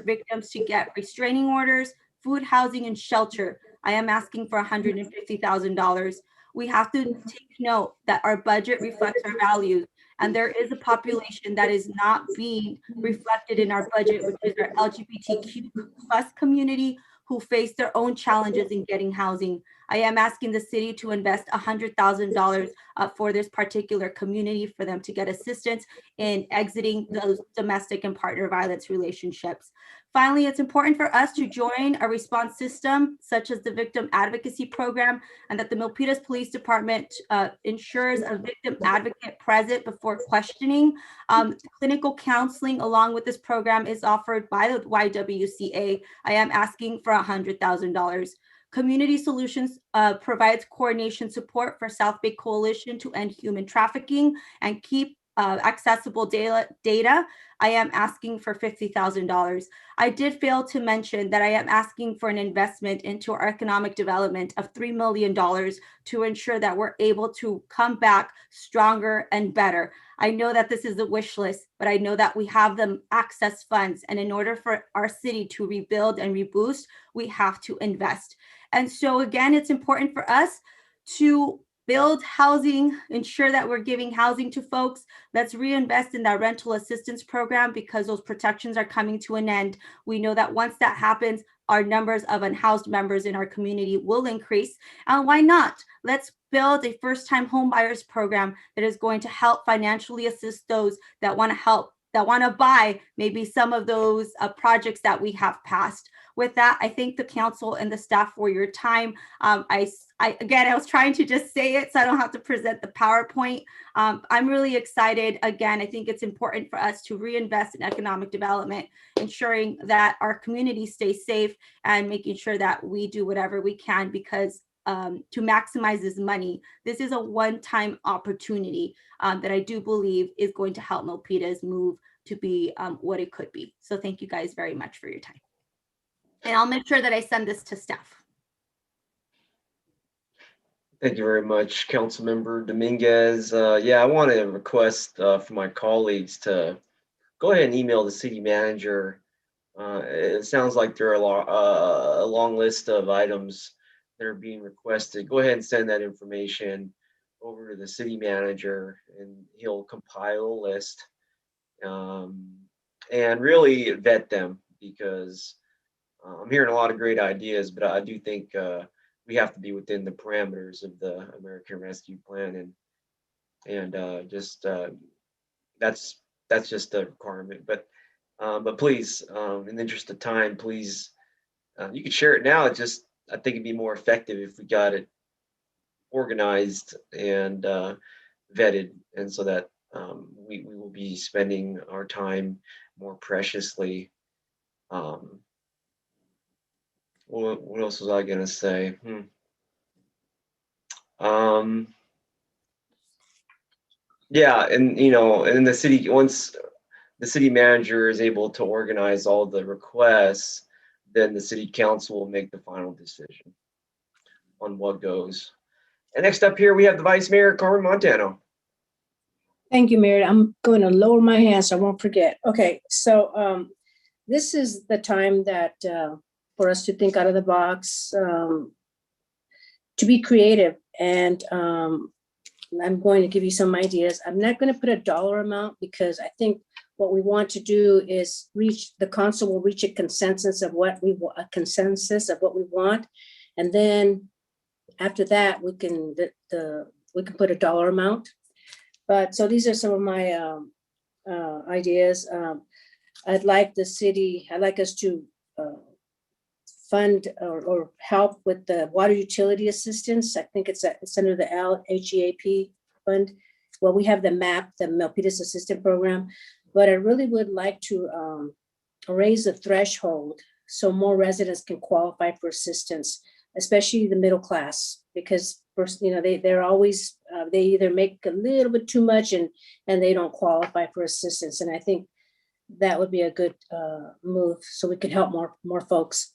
victims to get restraining orders, food, housing, and shelter. I am asking for $150,000. We have to take note that our budget reflects our values, And there is a population that is not being reflected in our budget, which is our LGBTQ plus community, who face their own challenges in getting housing. I am asking the city to invest $100,000 for this particular community for them to get assistance in exiting those domestic and partner violence relationships. Finally, it's important for us to join a response system such as the Victim Advocacy Program, and that the Milpitas Police Department ensures a victim advocate present before questioning. Clinical counseling along with this program is offered by the YWCA. I am asking for $100,000. Community Solutions provides coordination support for South Bay Coalition to end human trafficking and keep accessible data. I am asking for $50,000. I did fail to mention that I am asking for an investment into our economic development of $3 million to ensure that we're able to come back stronger and better. I know that this is a wish list, but I know that we have them access funds. And in order for our city to rebuild and reboost, we have to invest. And so again, it's important for us to build housing, ensure that we're giving housing to folks. Let's reinvest in that rental assistance program because those protections are coming to an end. We know that once that happens, our numbers of unhoused members in our community will increase. And why not? Let's build a first-time home buyers program that is going to help financially assist those that want to buy maybe some of those projects that we have passed. With that, I thank the council and the staff for your time. Again, I was trying to just say it so I don't have to present the PowerPoint. I'm really excited. Again, I think it's important for us to reinvest in economic development, ensuring that our community stays safe and making sure that we do whatever we can because to maximize this money. This is a one-time opportunity that I do believe is going to help Milpitas move to be what it could be. So thank you guys very much for your time. And I'll make sure that I send this to staff. Thank you very much, Councilmember Dominguez. Yeah, I want to request for my colleagues to go ahead and email the city manager. It sounds like there are a long list of items that are being requested. Go ahead and send that information over to the city manager and he'll compile a list and really vet them because I'm hearing a lot of great ideas, but I do think we have to be within the parameters of the American Rescue Plan and just that's just a requirement. But please, in the interest of time, please, you can share it now. It just I think it'd be more effective if we got it organized and vetted, and so that we will be spending our time more preciously. What else was I gonna say? Yeah, and and the city, once the city manager is able to organize all the requests, then the city council will make the final decision on what goes. And next up here, we have the Vice Mayor, Carmen Montano. Thank you, Mayor. I'm going to lower my hand so I won't forget. Okay, so this is the time that for us to think out of the box, to be creative. And I'm going to give you some ideas. I'm not going to put a dollar amount because I think what we want to do is the council will reach a consensus of what we want. And then after that, we can put a dollar amount. But so these are some of my ideas. I'd like us to fund or help with the water utility assistance. I think it's under the LHEAP fund. Well, we have the MAP, the Milpitas Assistance Program, but I really would like to raise the threshold so more residents can qualify for assistance, especially the middle class, because first, they're always, they either make a little bit too much and they don't qualify for assistance. And I think that would be a good move so we can help more folks.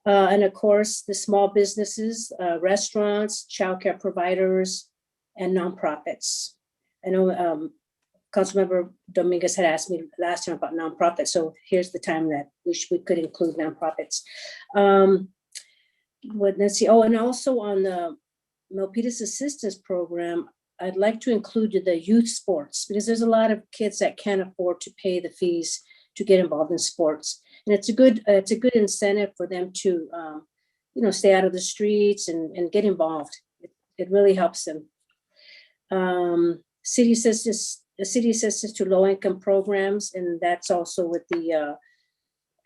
And of course, the small businesses, restaurants, childcare providers, and nonprofits. I know Councilmember Dominguez had asked me last time about nonprofits, so here's the time that we could include nonprofits. Let's see. Oh, and also on the Milpitas Assistance Program, I'd like to include the youth sports because there's a lot of kids that can't afford to pay the fees to get involved in sports. And it's a good incentive for them to, stay out of the streets and get involved. It really helps them. City assistance to low-income programs, and that's also with the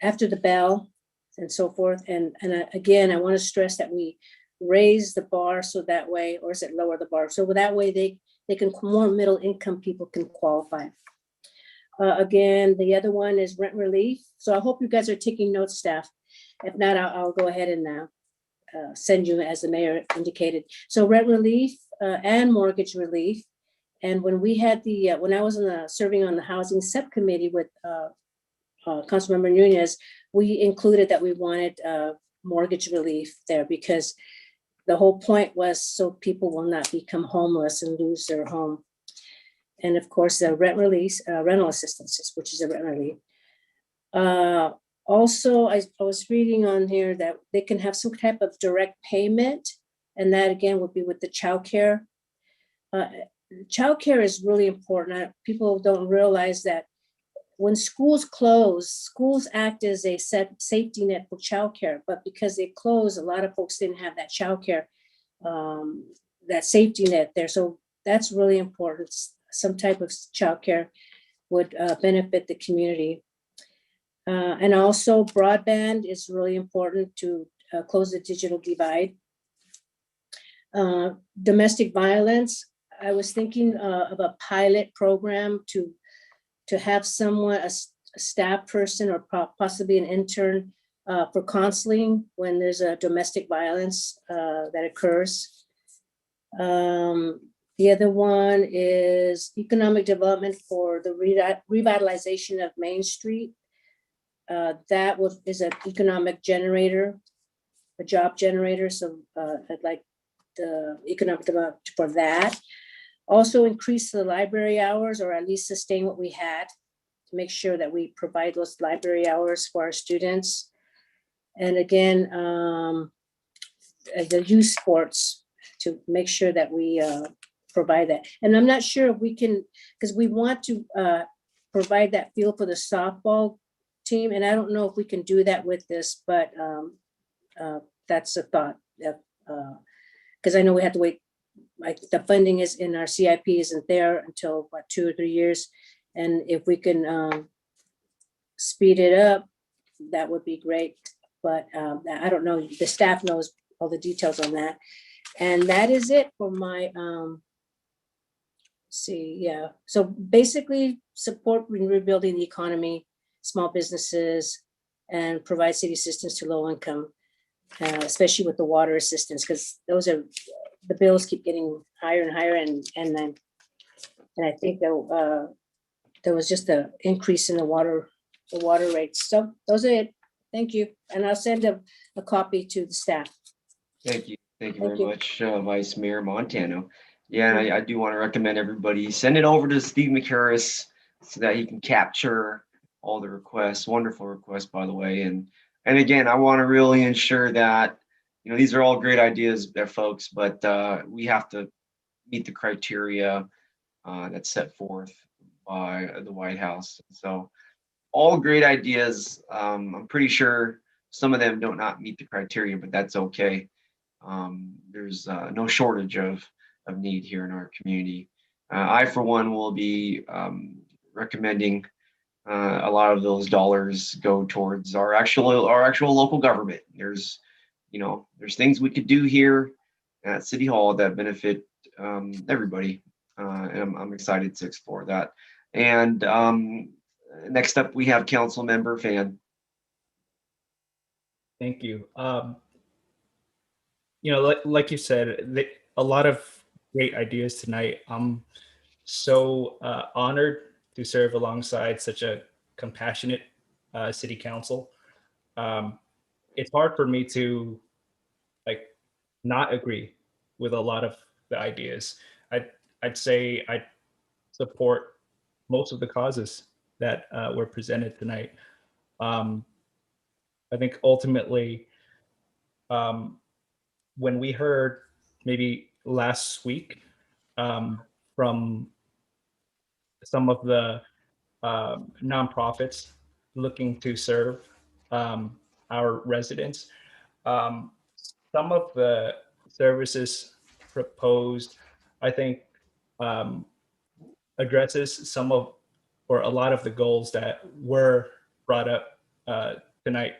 after the bell and so forth. And again, I want to stress that we raise the bar so that way, or is it lower the bar? So that way they can, more middle-income people can qualify. Again, the other one is rent relief. So I hope you guys are taking notes, staff. If not, I'll go ahead and send you as the mayor indicated. So rent relief and mortgage relief. And when we had when I was serving on the housing subcommittee with Councilmember Nunez, we included that we wanted mortgage relief there because the whole point was so people will not become homeless and lose their home. And of course, the rent release, rental assistances, which is a rent relief. Also, I was reading on here that they can have some type of direct payment, and that again would be with the childcare. Childcare is really important. People don't realize that when schools close, schools act as a safety net for childcare, but because they close, a lot of folks didn't have that childcare, that safety net there. So that's really important. Some type of childcare would benefit the community. And also broadband is really important to close the digital divide. Domestic violence, I was thinking of a pilot program to have someone, a staff person or possibly an intern for counseling when there's a domestic violence that occurs. The other one is economic development for the revitalization of Main Street. That is an economic generator, a job generator. So I'd like the economic development for that. Also increase the library hours, or at least sustain what we had to make sure that we provide those library hours for our students. And again, the youth sports, to make sure that we provide that. And I'm not sure if we can, because we want to provide that field for the softball team. And I don't know if we can do that with this, but that's a thought. Because I know we have to wait, like the funding is in our CIP isn't there until what, 2 or 3 years. And if we can speed it up, that would be great. But I don't know, the staff knows all the details on that. And that is it for my, so basically support in rebuilding the economy, small businesses, and provide city assistance to low income, especially with the water assistance, because those are, the bills keep getting higher and higher. And I think that there was just an increase in the water rates. So those are it. Thank you. And I'll send a copy to the staff. Thank you. Thank you very much, Vice Mayor Montano. Yeah, and I do want to recommend everybody send it over to Steve McHarris so that he can capture all the requests. Wonderful requests, by the way. And again, I want to really ensure that, you know, these are all great ideas there, folks, but we have to meet the criteria that's set forth by the White House. So all great ideas. I'm pretty sure some of them do not meet the criteria, but that's okay. There's no shortage of need here in our community. I, for one, will be recommending a lot of those dollars go towards our actual local government. There's things we could do here at City Hall that benefit everybody, and I'm excited to explore that. And next up, we have Council Member Fan. Thank you. Like you said, a lot of great ideas tonight. I'm so honored to serve alongside such a compassionate city council. It's hard for me to not agree with a lot of the ideas. I'd say I support most of the causes that were presented tonight. I think ultimately, when we heard maybe last week from some of the nonprofits looking to serve our residents. Some of the services proposed, I think, addresses some of or a lot of the goals that were brought up tonight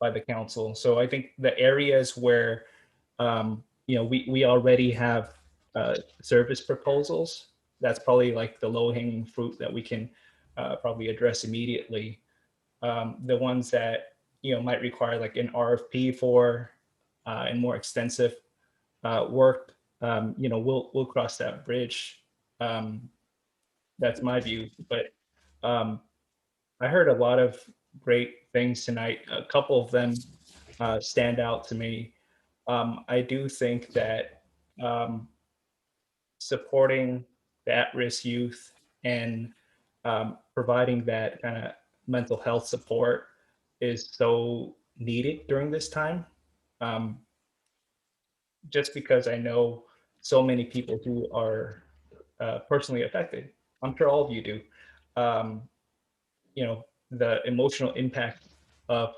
by the council. So I think the areas where we already have service proposals, that's probably like the low hanging fruit that we can probably address immediately. The ones that might require like an RFP for and more extensive work, we'll cross that bridge. That's my view. But I heard a lot of great things tonight. A couple of them stand out to me. I do think that supporting the at-risk youth and providing that kind of mental health support is so needed during this time. Just because I know so many people who are personally affected. I'm sure all of you do. The emotional impact of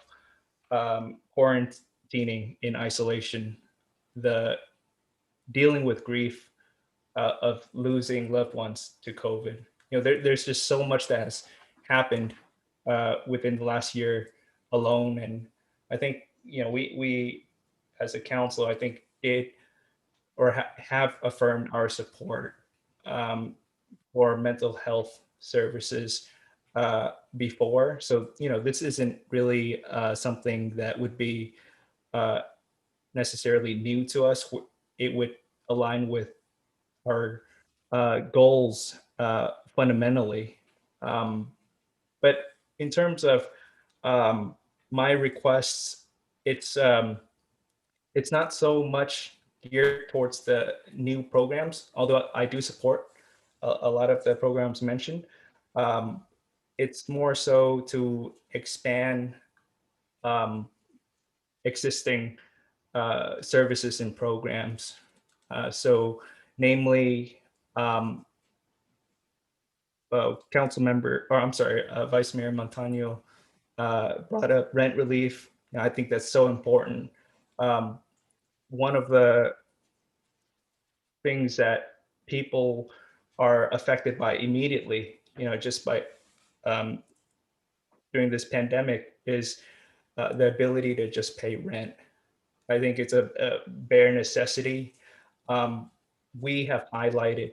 quarantining in isolation, the dealing with grief of losing loved ones to COVID. There's just so much that has happened within the last year alone, and I think we as a council, I think have affirmed our support for mental health services before. So this isn't really something that would be necessarily new to us. It would align with our goals fundamentally. But in terms of my requests, it's not so much geared towards the new programs, although I do support a lot of the programs mentioned. It's more so to expand existing services and programs. So namely, Vice Mayor Montano brought up rent relief. I think that's so important. One of the things that people are affected by immediately, just by during this pandemic, is the ability to just pay rent. I think it's a bare necessity. We have highlighted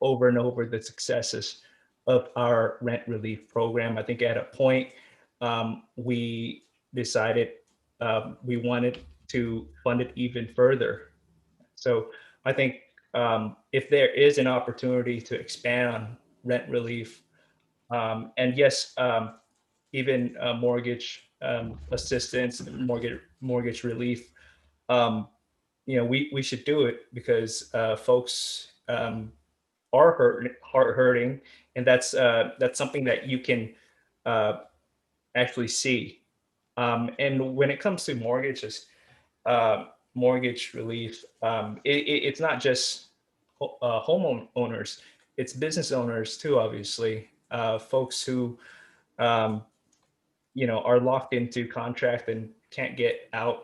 over and over the successes of our rent relief program. I think at a point we decided we wanted to fund it even further. So I think if there is an opportunity to expand on rent relief, and yes, even mortgage assistance, mortgage relief, we should do it because folks are hurting, and that's something that you can actually see. And when it comes to mortgages, mortgage relief, it's not just homeowners, it's business owners too, obviously. Folks who are locked into contract and can't get out,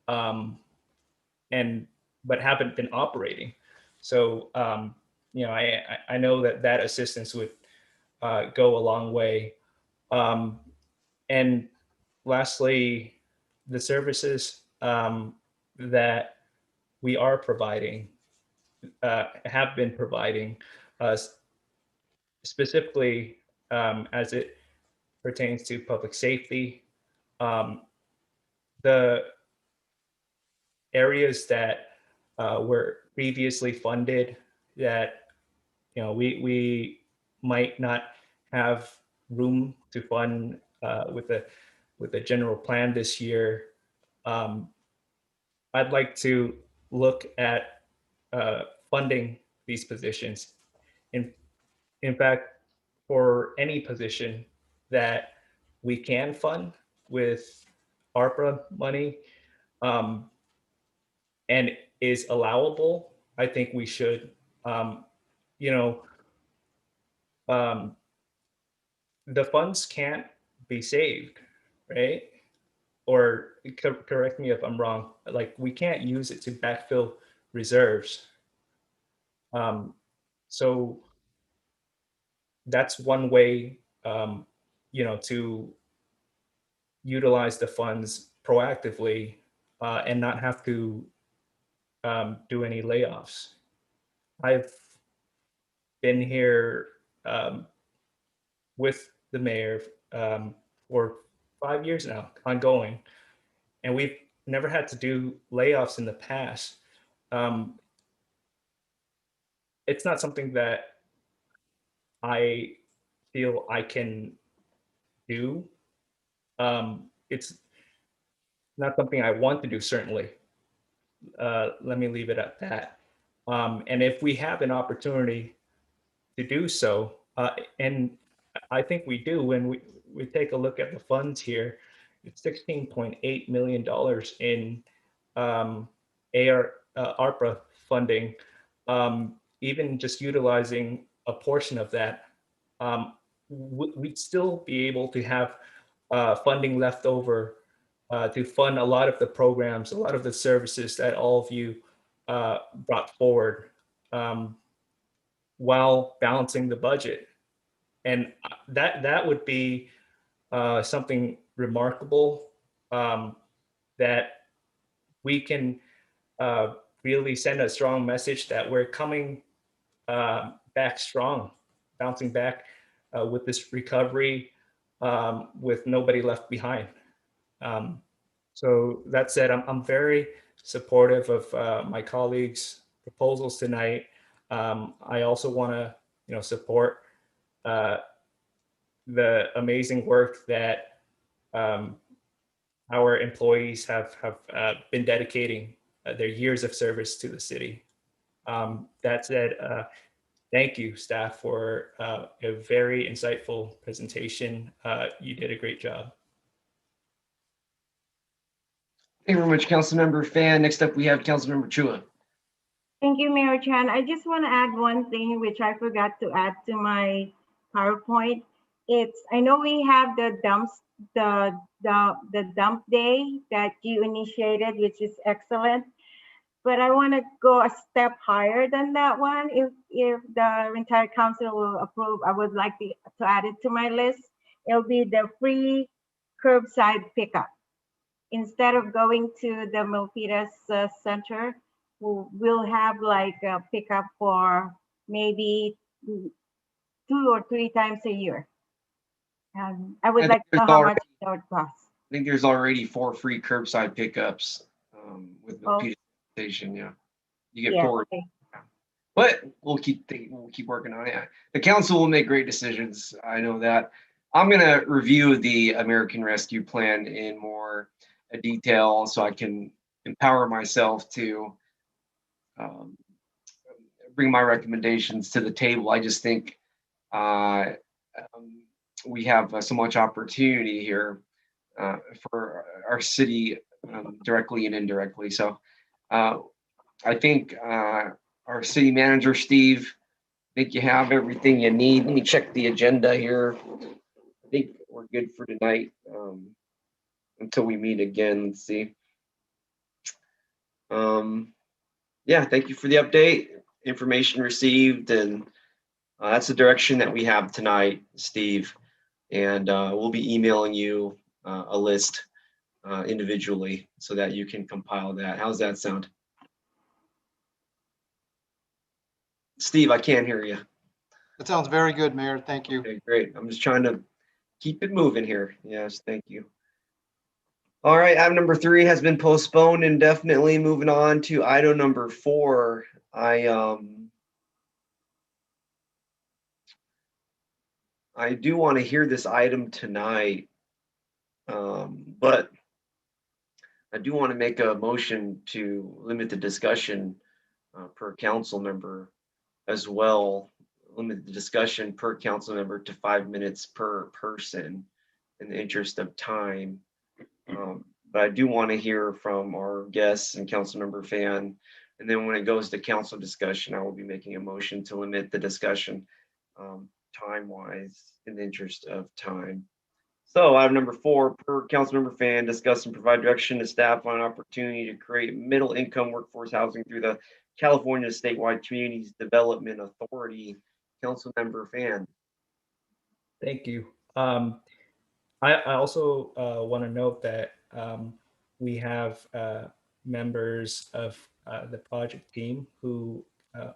but haven't been operating. So I know that assistance would go a long way. And lastly, the services that we are providing, have been providing, specifically as it pertains to public safety, the areas that were previously funded that we might not have room to fund with the general plan this year. I'd like to look at funding these positions. In fact, for any position that we can fund with ARPA money and is allowable I think we should. You know, the funds can't be saved, right? Or correct me if I'm wrong. Like, we can't use it to backfill reserves. So that's one way, you know, to utilize the funds proactively and not have to do any layoffs. I've been here with the mayor for 5 years now, ongoing, and we've never had to do layoffs in the past. It's not something that I feel I can do. It's not something I want to do, certainly. Let me leave it at that. And if we have an opportunity to do so, and I think we do when we take a look at the funds here, it's $16.8 million in ARPA funding. Even just utilizing a portion of that, we'd still be able to have funding left over to fund a lot of the programs, a lot of the services that all of you brought forward, while balancing the budget. And that would be something remarkable, that we can really send a strong message that we're coming back strong, bouncing back with this recovery, with nobody left behind. So that said, I'm very supportive of my colleagues' proposals tonight. I also want to, you know, support the amazing work that our employees have been dedicating their years of service to the city. That said, thank you, staff, for a very insightful presentation. You did a great job. Thank you very much, Councilmember Fan. Next up, we have Councilmember Chua. Thank you, Mayor Chan. I just want to add one thing which I forgot to add to my PowerPoint. I know we have the dumps, the dump day that you initiated, which is excellent. But I want to go a step higher than that one. If the entire council will approve, I would like to add it to my list. It'll be the free curbside pickup. Instead of going to the Milpitas Center, we'll have like a pickup for maybe 2 or 3 times a year. I would like to know how much it would cost. I think there's already 4 free curbside pickups with Milpitas Station. Yeah, you get 4. Okay. But we'll keep working on it. The council will make great decisions. I know that. I'm going to review the American Rescue Plan in more detail so I can empower myself to bring my recommendations to the table. I just think we have so much opportunity here for our city, directly and indirectly. So I think our city manager, Steve, I think you have everything you need. Let me check the agenda here. I think we're good for tonight until we meet again. Let's see. Yeah, thank you for the update, information received, and that's the direction that we have tonight, Steve. And we'll be emailing you a list individually so that you can compile that. How's that sound? Steve, I can't hear you. That sounds very good, Mayor. Thank you. Okay, great. I'm just trying to keep it moving here. Yes, thank you. All right, item number 3 has been postponed indefinitely. Moving on to item number 4. I do want to hear this item tonight, but I do want to make a motion to limit the discussion per council member as well. Limit the discussion per council member to 5 minutes per person in the interest of time. But I do want to hear from our guests and Councilmember Fan And then when it goes to council discussion, I will be making a motion to limit the discussion time-wise in the interest of time. So item number 4, per Councilmember Fan, discuss and provide direction to staff on an opportunity to create middle income workforce housing through the California Statewide Communities Development Authority. Councilmember Fan. Thank you. I also want to note that we have members of the project team who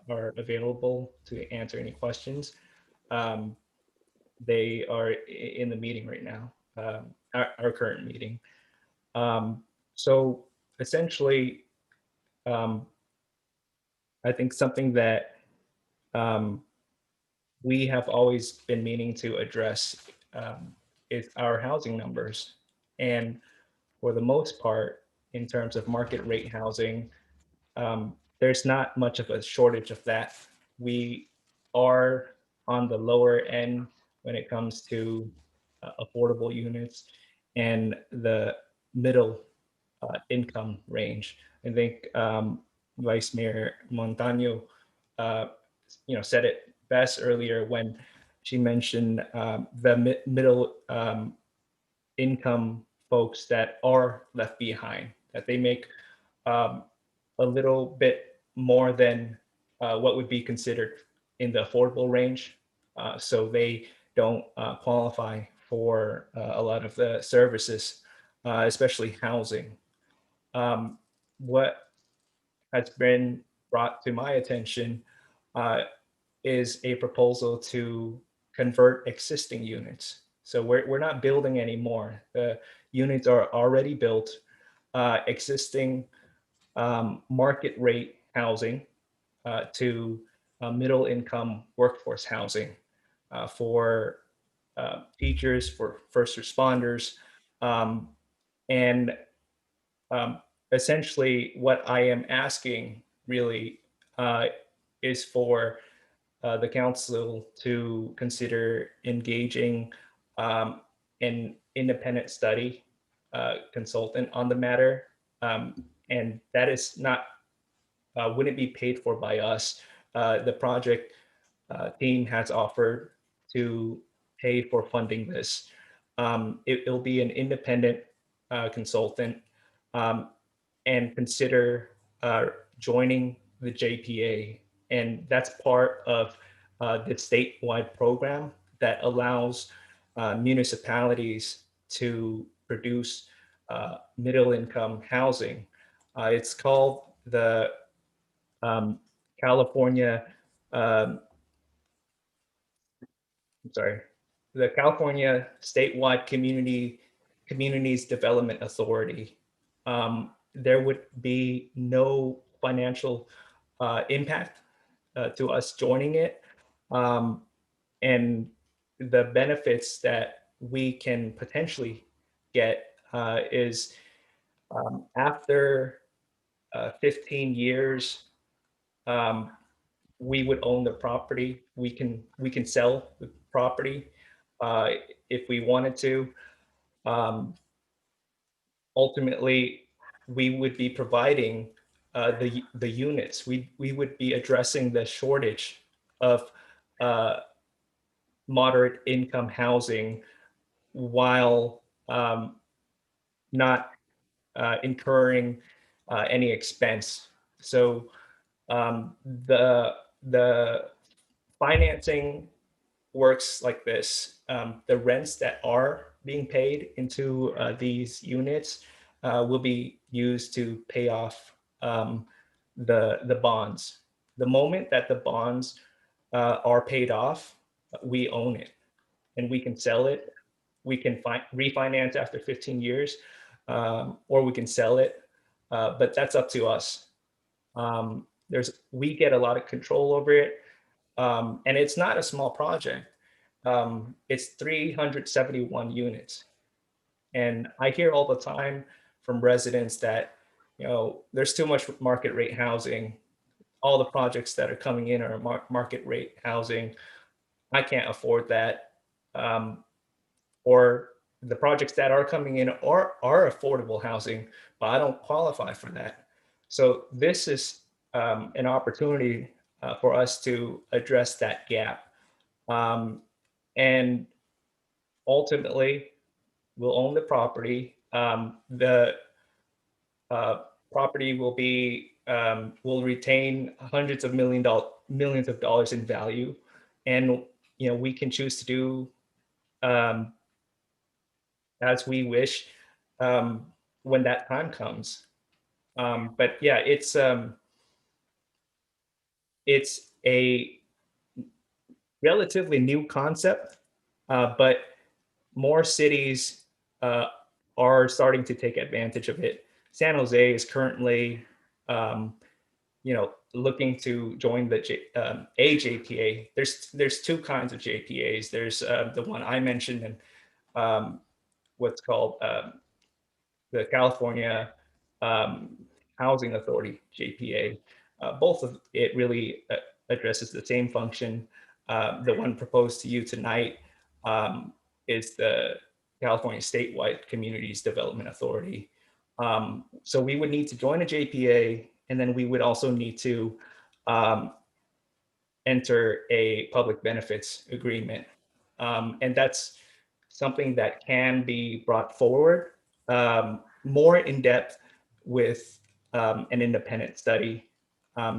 are available to answer any questions. They are in the meeting right now, our current meeting. So essentially, I think something that we have always been meaning to address is our housing numbers. And for the most part, in terms of market rate housing, there's not much of a shortage of that. We are on the lower end when it comes to affordable units and the middle income range. I think Vice Mayor Montano, said it best earlier when she mentioned the middle income folks that are left behind, that they make a little bit more than what would be considered in the affordable range. So they don't qualify for a lot of the services, especially housing. What has been brought to my attention is a proposal to convert existing units. So we're not building anymore. The units are already built, existing market rate housing to middle income workforce housing for teachers, for first responders. And essentially what I am asking really is for the council to consider engaging an independent study consultant on the matter. And that is not, wouldn't be paid for by us. The project team has offered to pay for funding this. It'll be an independent consultant and consider joining the JPA. And that's part of the statewide program that allows municipalities to produce middle income housing. It's called the California, the California Statewide Communities Development Authority. There would be no financial impact to us joining it. And the benefits that we can potentially get is after 15 years, we would own the property. We can sell the property if we wanted to. Ultimately, we would be providing the units. We would be addressing the shortage of moderate income housing while not incurring any expense. So the financing works like this. The rents that are being paid into these units will be used to pay off the bonds. The moment that the bonds are paid off, we own it and we can sell it. We can refinance after 15 years or we can sell it, but that's up to us. We get a lot of control over it. And it's not a small project. It's 371 units. And I hear all the time from residents that, there's too much market rate housing. All the projects that are coming in are market rate housing. I can't afford that. Or the projects that are coming in are affordable housing, but I don't qualify for that. So this is an opportunity for us to address that gap. And ultimately, we'll own the property. The property will be will retain hundreds of millions of dollars in value, and we can choose to do as we wish when that time comes. But yeah, it's a relatively new concept, but more cities are starting to take advantage of it. San Jose is currently, looking to join the a JPA. There's two kinds of JPAs. There's the one I mentioned, and what's called the California Housing Authority, JPA. Both of it really addresses the same function. The one proposed to you tonight is the California Statewide Communities Development Authority. So we would need to join a JPA, and then we would also need to enter a public benefits agreement. And that's something that can be brought forward more in depth with an independent study.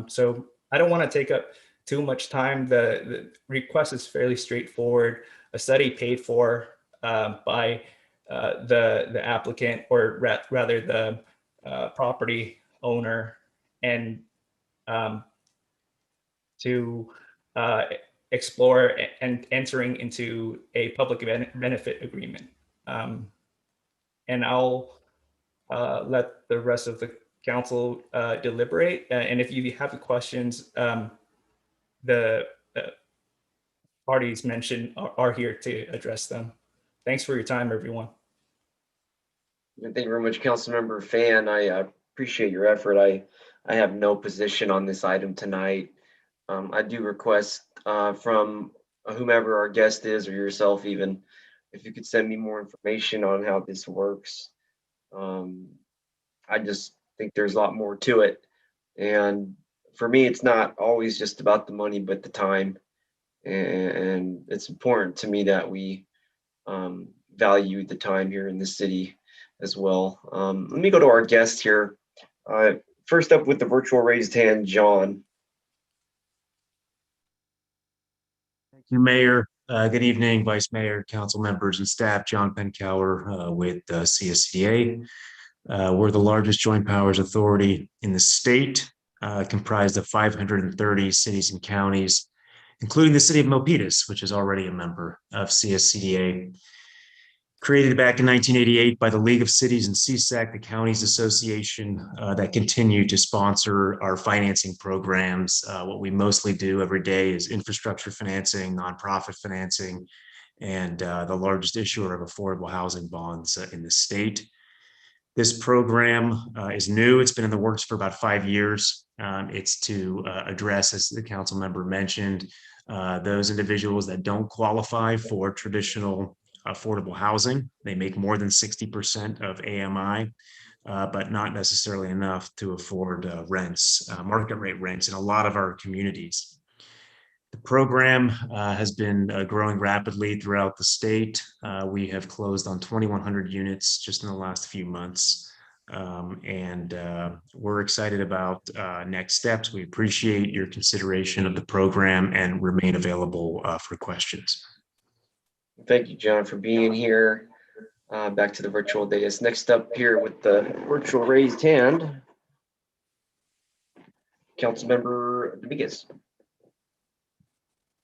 So I don't want to take up too much time. The request is fairly straightforward. A study paid for by the applicant, or rather the property owner, and to explore and entering into a public benefit agreement. And I'll let the rest of the council deliberate. And if you have questions, the parties mentioned are here to address them. Thanks for your time, everyone. Thank you very much, Councilmember Fan. I appreciate your effort. I have no position on this item tonight. I do request from whomever our guest is, or yourself even, if you could send me more information on how this works. I just think there's a lot more to it. And for me, it's not always just about the money, but the time. And it's important to me that we value the time here in the city as well. Let me go to our guest here. First up with the virtual raised hand, John. Thank you, Mayor. Good evening, Vice Mayor, council members, and staff. John Penkower with CSCDA. We're the largest joint powers authority in the state, comprised of 530 cities and counties, including the city of Milpitas, which is already a member of CSCDA. Created back in 1988 by the League of Cities and CSAC, the Counties Association, that continue to sponsor our financing programs. What we mostly do every day is infrastructure financing, nonprofit financing, and the largest issuer of affordable housing bonds in the state. This program is new. It's been in the works for about 5 years. It's to address, as the council member mentioned, those individuals that don't qualify for traditional affordable housing. They make more than 60% of AMI, but not necessarily enough to afford rents, market rate rents in a lot of our communities. The program has been growing rapidly throughout the state. We have closed on 2,100 units just in the last few months. And we're excited about next steps. We appreciate your consideration of the program and remain available for questions. Thank you, John, for being here. Back to the virtual dais. Next up here with the virtual raised hand, Councilmember Dominguez.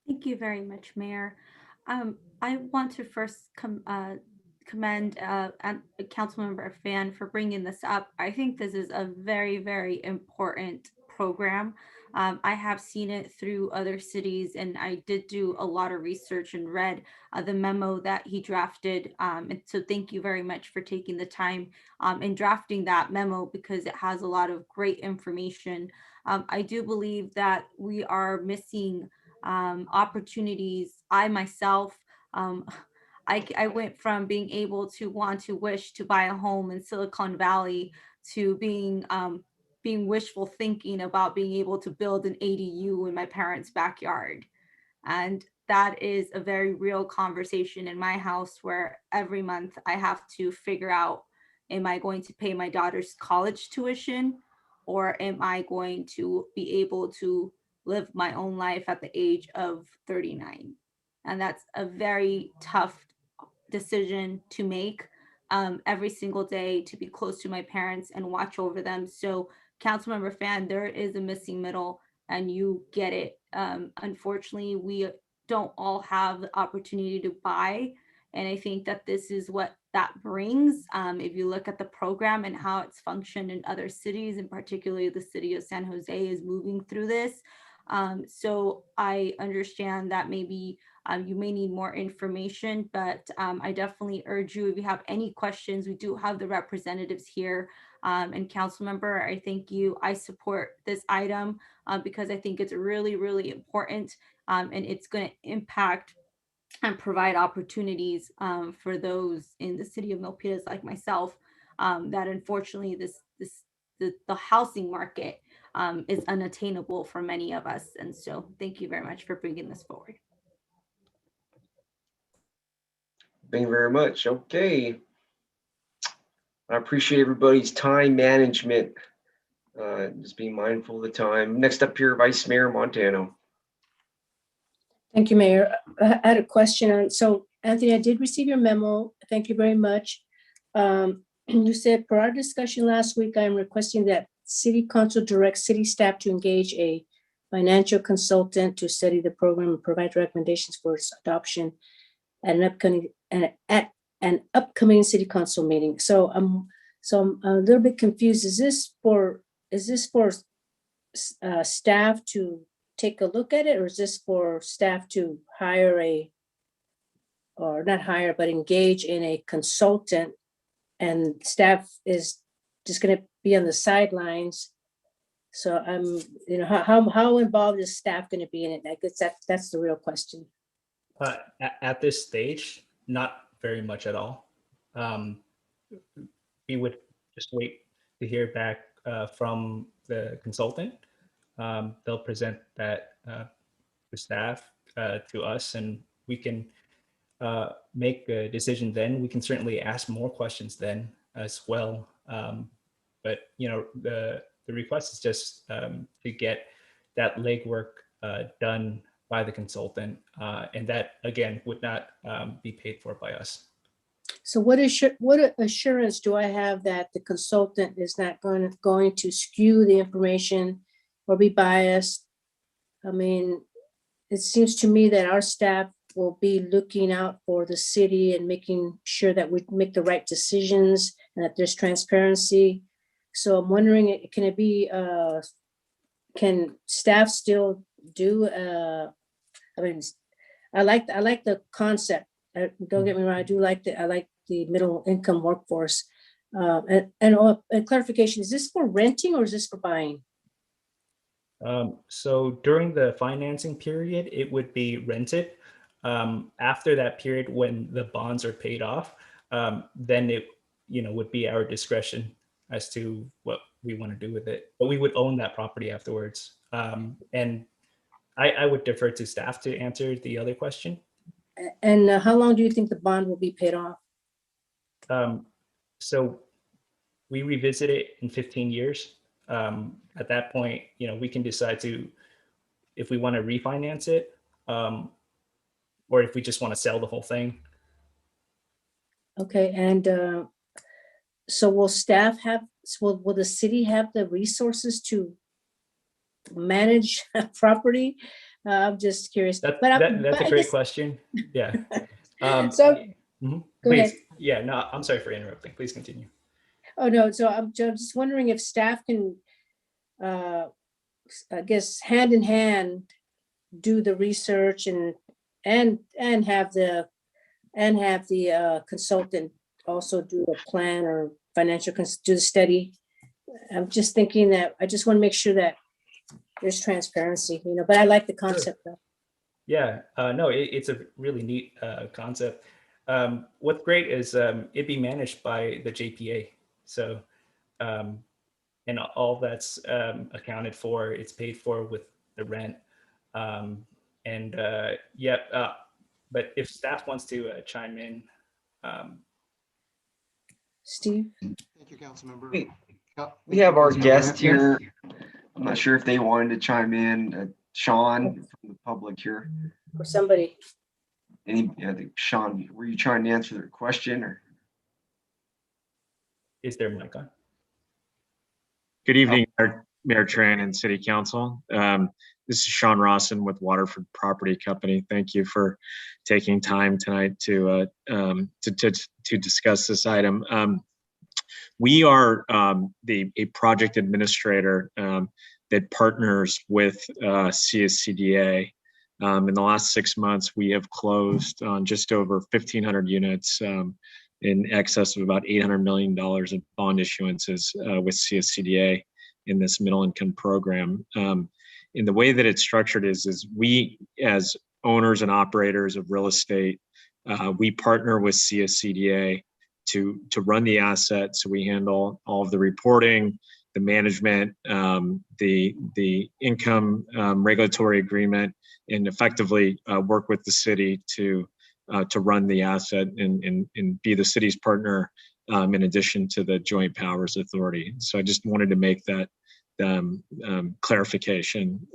Thank you very much, Mayor. I want to first commend Councilmember Fan for bringing this up. I think this is a very, very important program. I have seen it through other cities, and I did do a lot of research and read the memo that he drafted. And so thank you very much for taking the time in drafting that memo, because it has a lot of great information. I do believe that we are missing opportunities. I myself, I went from being able to wish to buy a home in Silicon Valley to being being wishful thinking about being able to build an ADU in my parents' backyard. And that is a very real conversation in my house, where every month I have to figure out, am I going to pay my daughter's college tuition, or am I going to be able to live my own life at the age of 39? And that's a very tough decision to make every single day, to be close to my parents and watch over them. So Councilmember Fan, there is a missing middle, and you get it. Unfortunately, we don't all have the opportunity to buy. And I think that this is what that brings. If you look at the program and how it's functioned in other cities, and particularly the city of San Jose is moving through this. So I understand that maybe you may need more information, but I definitely urge you, if you have any questions, we do have the representatives here. And council member, I thank you. I support this item because I think it's really, really important, and it's going to impact and provide opportunities for those in the city of Milpitas like myself, that unfortunately the housing market is unattainable for many of us. And so thank you very much for bringing this forward. Thank you very much. Okay. I appreciate everybody's time management. Just being mindful of the time. Next up here, Vice Mayor Montano. Thank you, Mayor. I had a question. So Anthony, I did receive your memo. Thank you very much. You said, per our discussion last week, I am requesting that City Council direct city staff to engage a financial consultant to study the program and provide recommendations for its adoption at an upcoming City Council meeting. So I'm a little bit confused. Is this for staff to take a look at it, or is this for staff to hire or not hire, but engage in a consultant, and staff is just going to be on the sidelines? So how involved is staff going to be in it? I guess that's the real question. At this stage, not very much at all. We would just wait to hear back from the consultant. They'll present that to staff, to us, and we can make a decision then. We can certainly ask more questions then as well. But the request is just to get that legwork done by the consultant, and that again would not be paid for by us. So what assurance do I have that the consultant is not going to skew the information or be biased? I mean, it seems to me that our staff will be looking out for the city and making sure that we make the right decisions and that there's transparency. So I'm wondering, can staff still do, I like the concept. Don't get me wrong, I like the middle income workforce. And clarification, is this for renting or is this for buying? So during the financing period, it would be rented. After that period, when the bonds are paid off, then it would be our discretion as to what we want to do with it. But we would own that property afterwards. And I would defer to staff to answer the other question. And how long do you think the bond will be paid off? So we revisit it in 15 years. At that point, we can decide if we want to refinance it, or if we just want to sell the whole thing. Okay, and so will the city have the resources to manage property? I'm just curious. That's a great question. Yeah. So please. Go ahead. Yeah, no, I'm sorry for interrupting. Please continue. Oh, no, so I'm just wondering if staff can, I guess, hand in hand, do the research and have the consultant also do a plan or do the study. I'm just thinking that I just want to make sure that there's transparency, but I like the concept though. Yeah, no, it's a really neat concept. What's great is it'd be managed by the JPA. So and all that's accounted for. It's paid for with the rent. But if staff wants to chime in. Steve? Thank you, Councilmember. We have our Councilmember guest Grant. here. I'm not sure if they wanted to chime in. Sean from the public here. Or somebody? I think Sean, were you trying to answer their question or? Is there mic on? Good evening, Mayor Tran and City Council. This is Sean Rawson with Waterford Property Company. Thank you for taking time tonight to discuss this item. We are a project administrator that partners with CSCDA. In the last 6 months, we have closed on just over 1,500 units in excess of about $800 million of bond issuances with CSCDA in this middle income program. And the way that it's structured is we, as owners and operators of real estate, we partner with CSCDA to run the asset. So we handle all of the reporting, the management, the income regulatory agreement, and effectively work with the city to run the asset and be the city's partner in addition to the Joint Powers Authority. So I just wanted to make that clarification.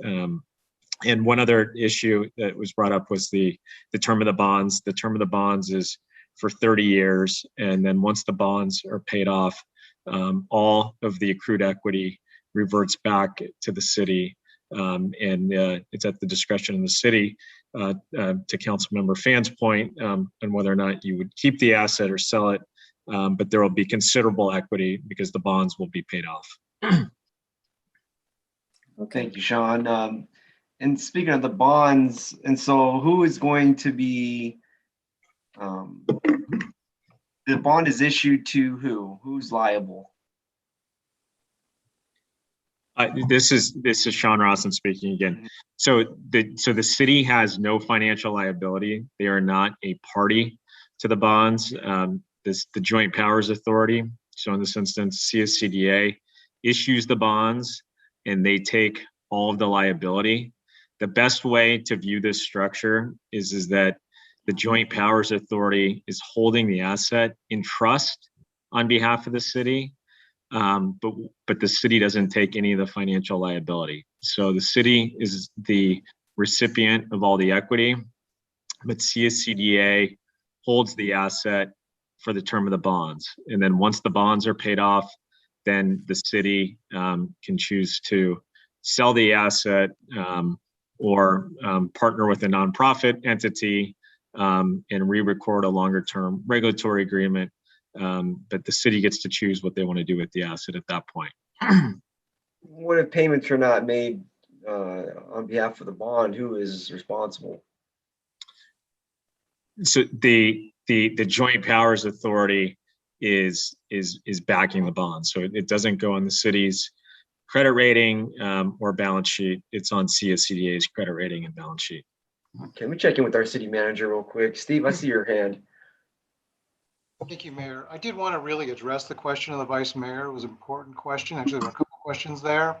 And one other issue that was brought up was the term of the bonds. The term of the bonds is for 30 years. And then once the bonds are paid off, all of the accrued equity reverts back to the city. And it's at the discretion of the city, to Councilmember Phan's point, on whether or not you would keep the asset or sell it. But there will be considerable equity because the bonds will be paid off. Thank you, Sean. And speaking of the bonds, and so who is going to be, the bond is issued to who? Who's liable? This is Sean Rawson speaking again. So the city has no financial liability. They are not a party to the bonds. The Joint Powers Authority, so in this instance, CSCDA, issues the bonds and they take all of the liability. The best way to view this structure is that the Joint Powers Authority is holding the asset in trust on behalf of the city, but the city doesn't take any of the financial liability. So the city is the recipient of all the equity, but CSCDA holds the asset for the term of the bonds. And then once the bonds are paid off, then the city can choose to sell the asset or partner with a nonprofit entity and re-record a longer term regulatory agreement. But the city gets to choose what they want to do with the asset at that point. What if payments are not made on behalf of the bond? Who is responsible? So the Joint Powers Authority is backing the bond. So it doesn't go on the city's credit rating or balance sheet. It's on CSCDA's credit rating and balance sheet. Can we check in with our city manager real quick? Steve, I see your hand. Thank you, Mayor. I did want to really address the question of the Vice Mayor. It was an important question. Actually, there were a couple of questions there.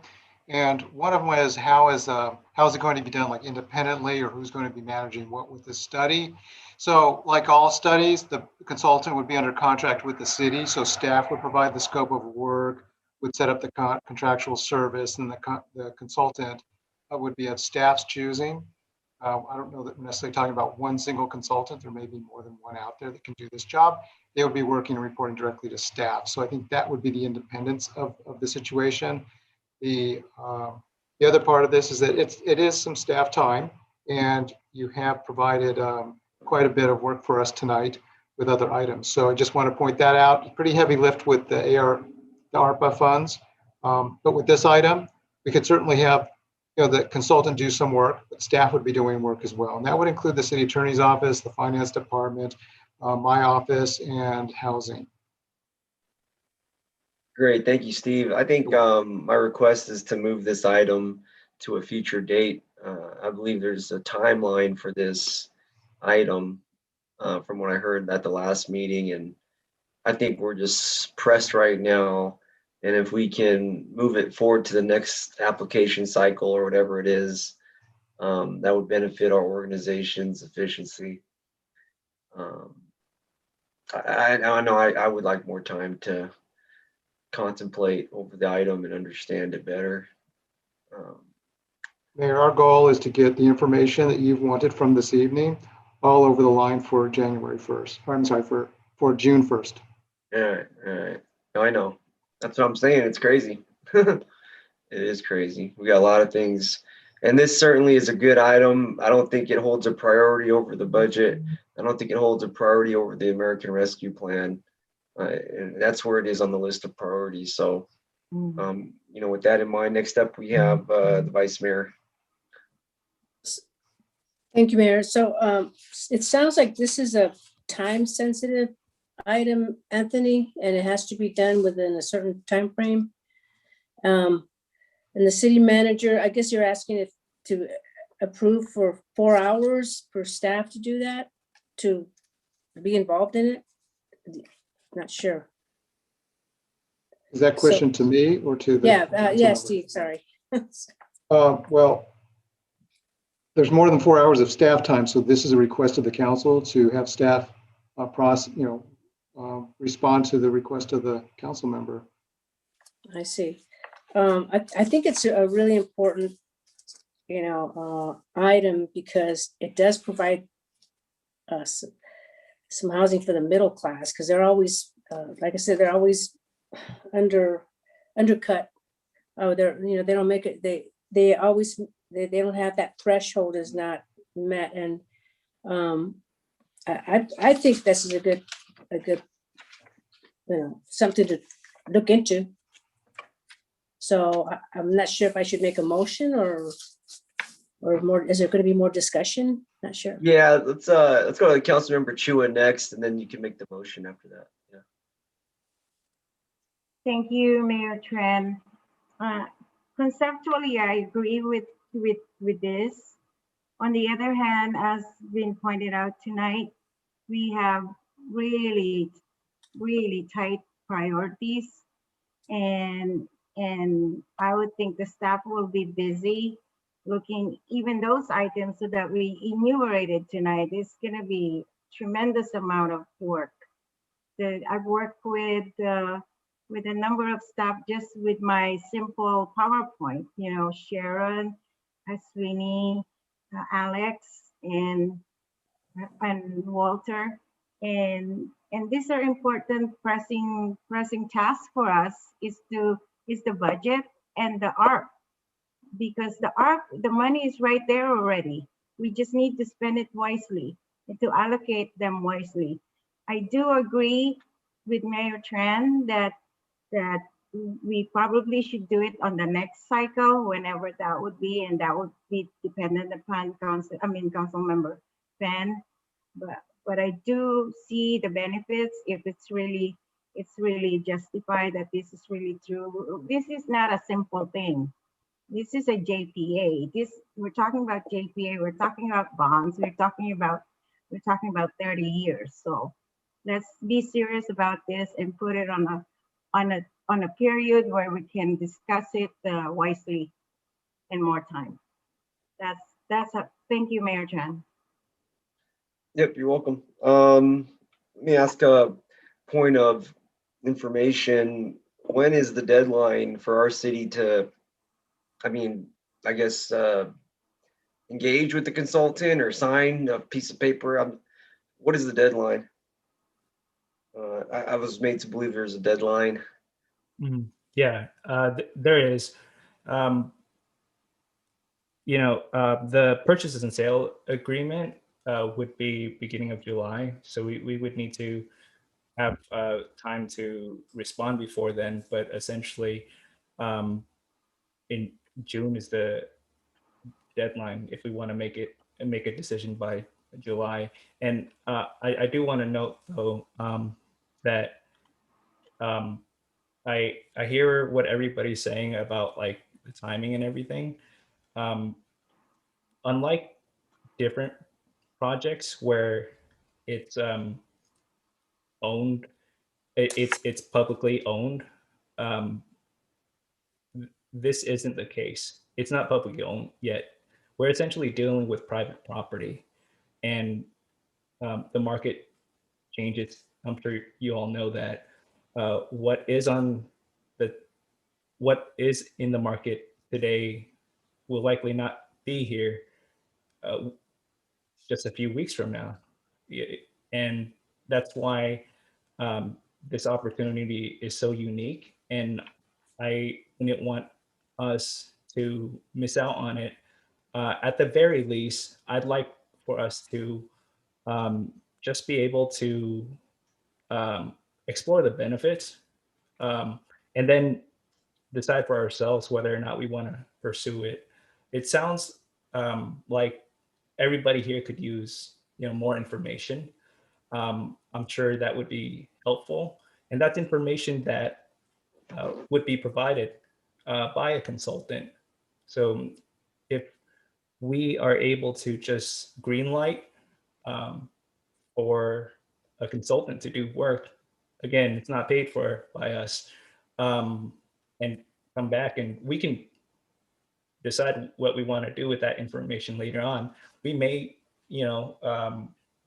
And one of them was how is it going to be done, like independently, or who's going to be managing what with this study? So like all studies, the consultant would be under contract with the city. So staff would provide the scope of work, would set up the contractual service, and the consultant would be at staff's choosing. I don't know that we're necessarily talking about one single consultant. There may be more than one out there that can do this job. They would be working and reporting directly to staff. So I think that would be the independence of the situation. The other part of this is that it is some staff time, and you have provided quite a bit of work for us tonight with other items. So I just want to point that out. Pretty heavy lift with the ARPA funds, but with this item, we could certainly have the consultant do some work, but staff would be doing work as well. And that would include the city attorney's office, the finance department, my office, and housing. Great, thank you, Steve. I think my request is to move this item to a future date. I believe there's a timeline for this item from what I heard at the last meeting, and I think we're just pressed right now. And if we can move it forward to the next application cycle or whatever it is, that would benefit our organization's efficiency. I know I would like more time to contemplate over the item and understand it better. Mayor, our goal is to get the information that you've wanted from this evening all over the line for January 1st. I'm sorry, for June 1st. All right. No, I know. That's what I'm saying. It's crazy. It is crazy. We got a lot of things. And this certainly is a good item. I don't think it holds a priority over the budget. I don't think it holds a priority over the American Rescue Plan. And that's where it is on the list of priorities. So, with that in mind, next up we have the Vice Mayor. Thank you, Mayor. So it sounds like this is a time-sensitive item, Anthony, and it has to be done within a certain time frame. And the city manager, I guess you're asking if to approve for 4 hours for staff to do that, to be involved in it? Not sure. Is that question to me or to the? Yeah, Steve, sorry. Well, there's more than 4 hours of staff time, so this is a request of the council to have staff respond to the request of the council member. I see. I think it's a really important, item because it does provide some housing for the middle class, because they're always, like I said, they're always undercut. Oh, they don't make it. They always they don't have that threshold is not met, and I think this is a good something to look into. So I'm not sure if I should make a motion or more. Is there going to be more discussion? Not sure. Yeah, let's go to Councilmember Chua next, and then you can make the motion after that. Yeah. Thank you, Mayor Tran. Conceptually, I agree with this. On the other hand, as been pointed out tonight, we have really, really tight priorities, and I would think the staff will be busy looking even those items so that we enumerated tonight. It's going to be tremendous amount of work. I've worked with a number of staff just with my simple PowerPoint, Sharon, Sweeney, Alex, and Walter. And these are important pressing tasks for us is the budget and the ARP, because the ARP, the money is right there already. We just need to spend it wisely and to allocate them wisely. I do agree with Mayor Tran that we probably should do it on the next cycle, whenever that would be, and that would be dependent upon council member Fan. But I do see the benefits if it's really justified that this is really true. This is not a simple thing. This is a JPA. We're talking about JPA. We're talking about bonds. We're talking about 30 years. So let's be serious about this and put it on a period where we can discuss it wisely and more time. Thank you, Mayor Tran. Yep, you're welcome. Let me ask a point of information. When is the deadline for our city to, I guess, engage with the consultant or sign a piece of paper? What is the deadline? I was made to believe there's a deadline. Yeah, there is. The purchases and sale agreement would be beginning of July. So we would need to have time to respond before then, but essentially in June is the deadline if we want to make a decision by July. And I do want to note though that I hear what everybody's saying about like the timing and everything. Unlike different projects where it's owned, it's publicly owned. this isn't the case. It's not publicly owned yet. We're essentially dealing with private property, and the market changes. I'm sure you all know that. What is in the market today will likely not be here just a few weeks from now. And that's why this opportunity is so unique. And I didn't want us to miss out on it. At the very least, I'd like for us to just be able to explore the benefits and then decide for ourselves whether or not we want to pursue it. It sounds like everybody here could use more information. I'm sure that would be helpful, and that's information that would be provided by a consultant. So if we are able to just green light for a consultant to do work, again, it's not paid for by us, and come back and we can decide what we want to do with that information later on. We may,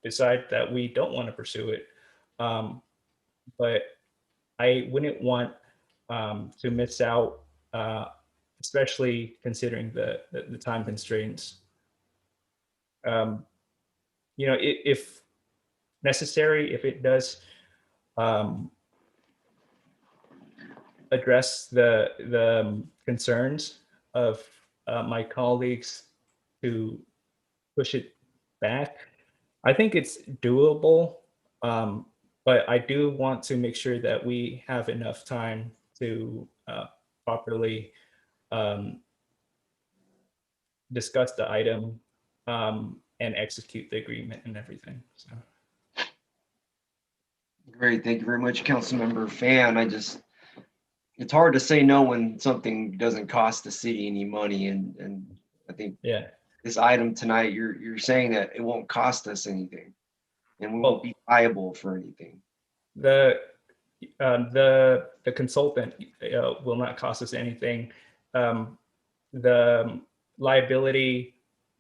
decide that we don't want to pursue it. But I wouldn't want to miss out, especially considering the time constraints. If necessary, if it does address the concerns of my colleagues to push it back, I think it's doable. But I do want to make sure that we have enough time to properly discuss the item and execute the agreement and everything. So. Great, thank you very much, Councilmember Fan. It's hard to say no when something doesn't cost the city any money, and I think this item tonight, you're saying that it won't cost us anything, and we won't be liable for anything. The consultant will not cost us anything. The liability,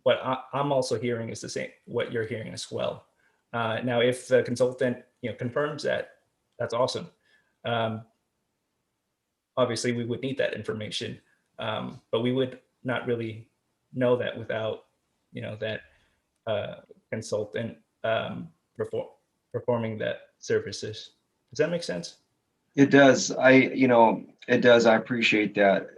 what I'm also hearing is the same, what you're hearing as well. Now, if the consultant confirms that, that's awesome. Obviously, we would need that information, but we would not really know that without that consultant performing that services. Does that make sense? It does. It does. I appreciate that.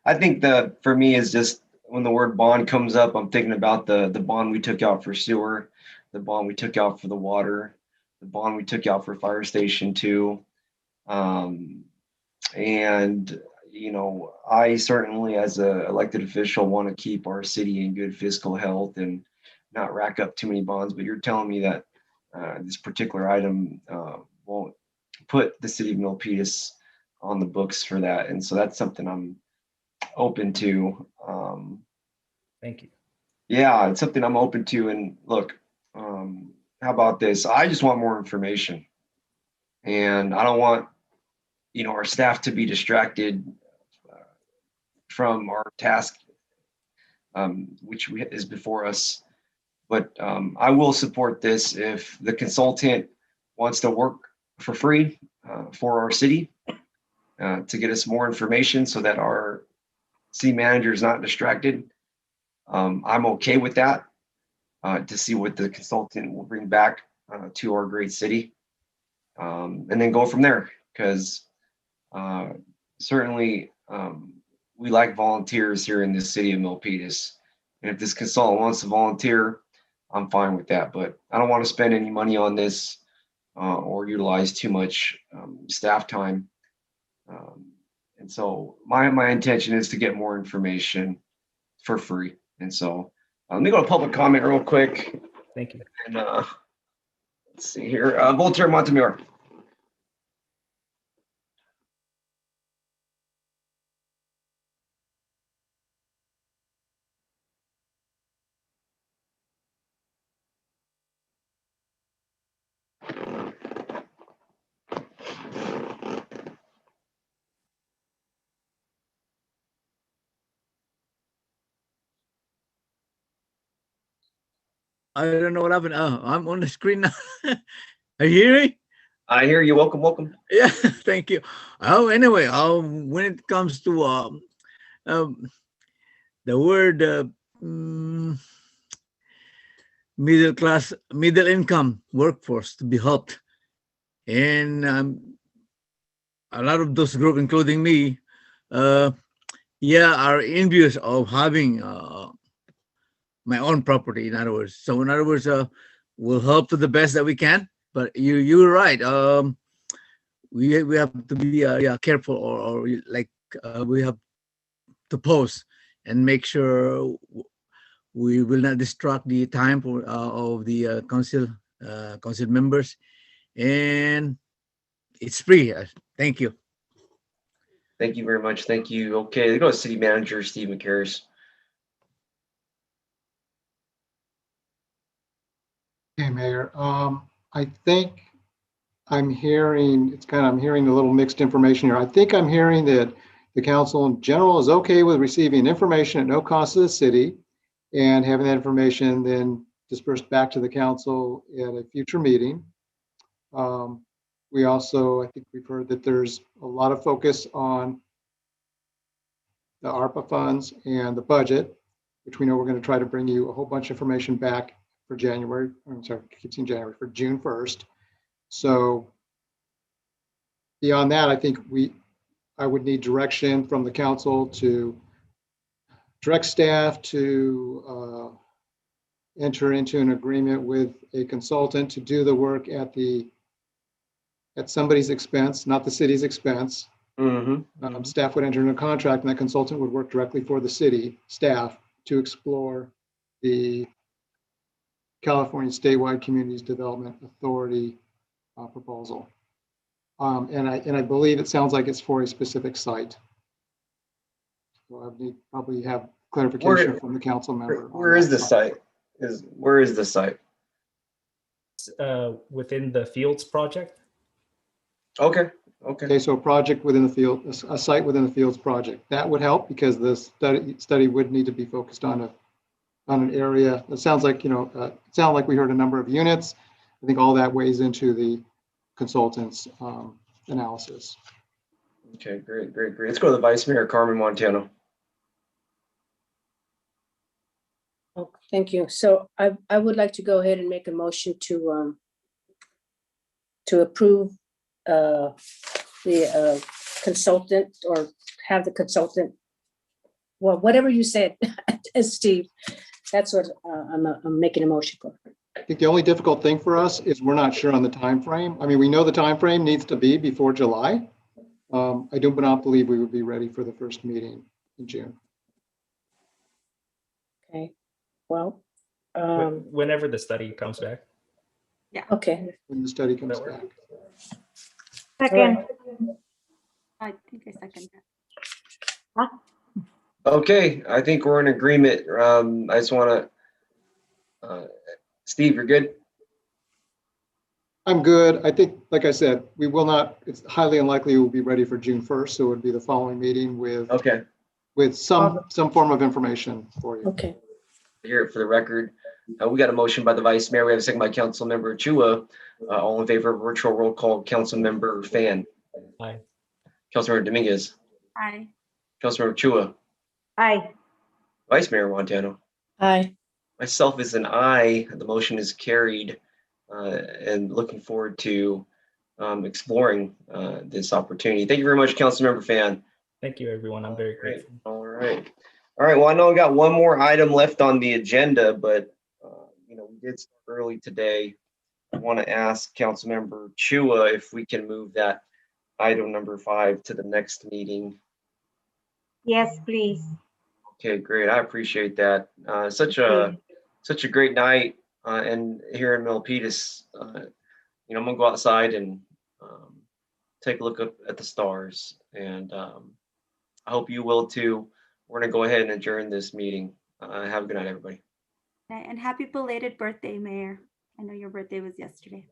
I think for me is just when the word bond comes up, I'm thinking about the bond we took out for sewer, the bond we took out for the water, the bond we took out for Fire Station 2. And, I certainly, as an elected official, want to keep our city in good fiscal health and not rack up too many bonds. But you're telling me that this particular item won't put the city of Milpitas on the books for that. And so that's something I'm open to. Thank you. Yeah, it's something I'm open to. And look, how about this? I just want more information. And I don't want, our staff to be distracted from our task, which is before us. But I will support this if the consultant wants to work for free for our city to get us more information so that our city manager is not distracted. I'm okay with that to see what the consultant will bring back to our great city, and then go from there, because certainly we like volunteers here in the city of Milpitas. And if this consultant wants to volunteer, I'm fine with that, but I don't want to spend any money on this or utilize too much staff time. And so my intention is to get more information for free. And so let me go to public comment real quick. Thank you. And let's see here. Voltaire Montemure. I don't know what happened. I'm on the screen now. Are you hearing me? I hear you. Welcome, welcome. Yeah, thank you. Oh, anyway, when it comes to the word middle class, middle income workforce to be helped, and a lot of those groups, including me, yeah, are envious of having my own property. In other words, so in other words, we'll help to the best that we can. But you're right. We have to be careful, or like we have to pause and make sure we will not distract the time of the council members, and it's free. Thank you. Thank you very much. Thank you. Okay, they go to City Manager Steve McCarris. Okay, Mayor. I think I'm hearing, I'm hearing a little mixed information here. I think I'm hearing that the council in general is okay with receiving information at no cost to the city and having that information then dispersed back to the council at a future meeting. We also, I think we've heard that there's a lot of focus on the ARPA funds and the budget, which we know we're going to try to bring you a whole bunch of information back for January. I'm sorry, I keep saying January, for June 1st. So beyond that, I think I would need direction from the council to direct staff to enter into an agreement with a consultant to do the work at somebody's expense, not the city's expense. Mm-hmm. Staff would enter into a contract, and that consultant would work directly for the city staff to explore the California Statewide Communities Development Authority proposal. And I believe it sounds like it's for a specific site. So I need probably have clarification from the council member. Where is the site? Where is the site? Within the Fields project. Okay. Okay, so a project within the field, a site within the Fields project. That would help because the study would need to be focused on an area. It sounds like, it sounded like we heard a number of units. I think all that weighs into the consultant's analysis. Okay, great. Let's go to the Vice Mayor, Carmen Montano. Oh, thank you. So I would like to go ahead and make a motion to approve the consultant, or have the consultant, well, whatever you said, Steve, that's what I'm making a motion for. I think the only difficult thing for us is we're not sure on the time frame. I mean, we know the time frame needs to be before July. I do not believe we would be ready for the first meeting in June. Okay, well, whenever the study comes back. Yeah. Okay. When the study comes back. Second. I think I second Huh? Okay, I think we're in agreement. I just want to, Steve, you're good? I'm good. I think, like I said, we will not, it's highly unlikely we'll be ready for June 1st. So it would be the following meeting with some form of information for you. Okay. Hear it for the record. We got a motion by the Vice Mayor. We have a second by Council Member Chua. All in favor of virtual roll call, Council Member Fan. Aye. Council Member Dominguez. Aye. Council Member Chua. Aye. Vice Mayor Montano. Aye. Myself is an aye. The motion is carried, and looking forward to exploring this opportunity. Thank you very much, Council Member Fan. Thank you, everyone. I'm very grateful. All right. Well, I know I got one more item left on the agenda, but we did start early today. I want to ask Councilmember Chua if we can move that item number 5 to the next meeting. Yes, please. Okay, great. I appreciate that. Such a great night, and here in Milpitas, I'm gonna go outside and take a look up at the stars, and I hope you will too. We're gonna go ahead and adjourn this meeting. Have a good night, everybody. And happy belated birthday, Mayor. I know your birthday was yesterday.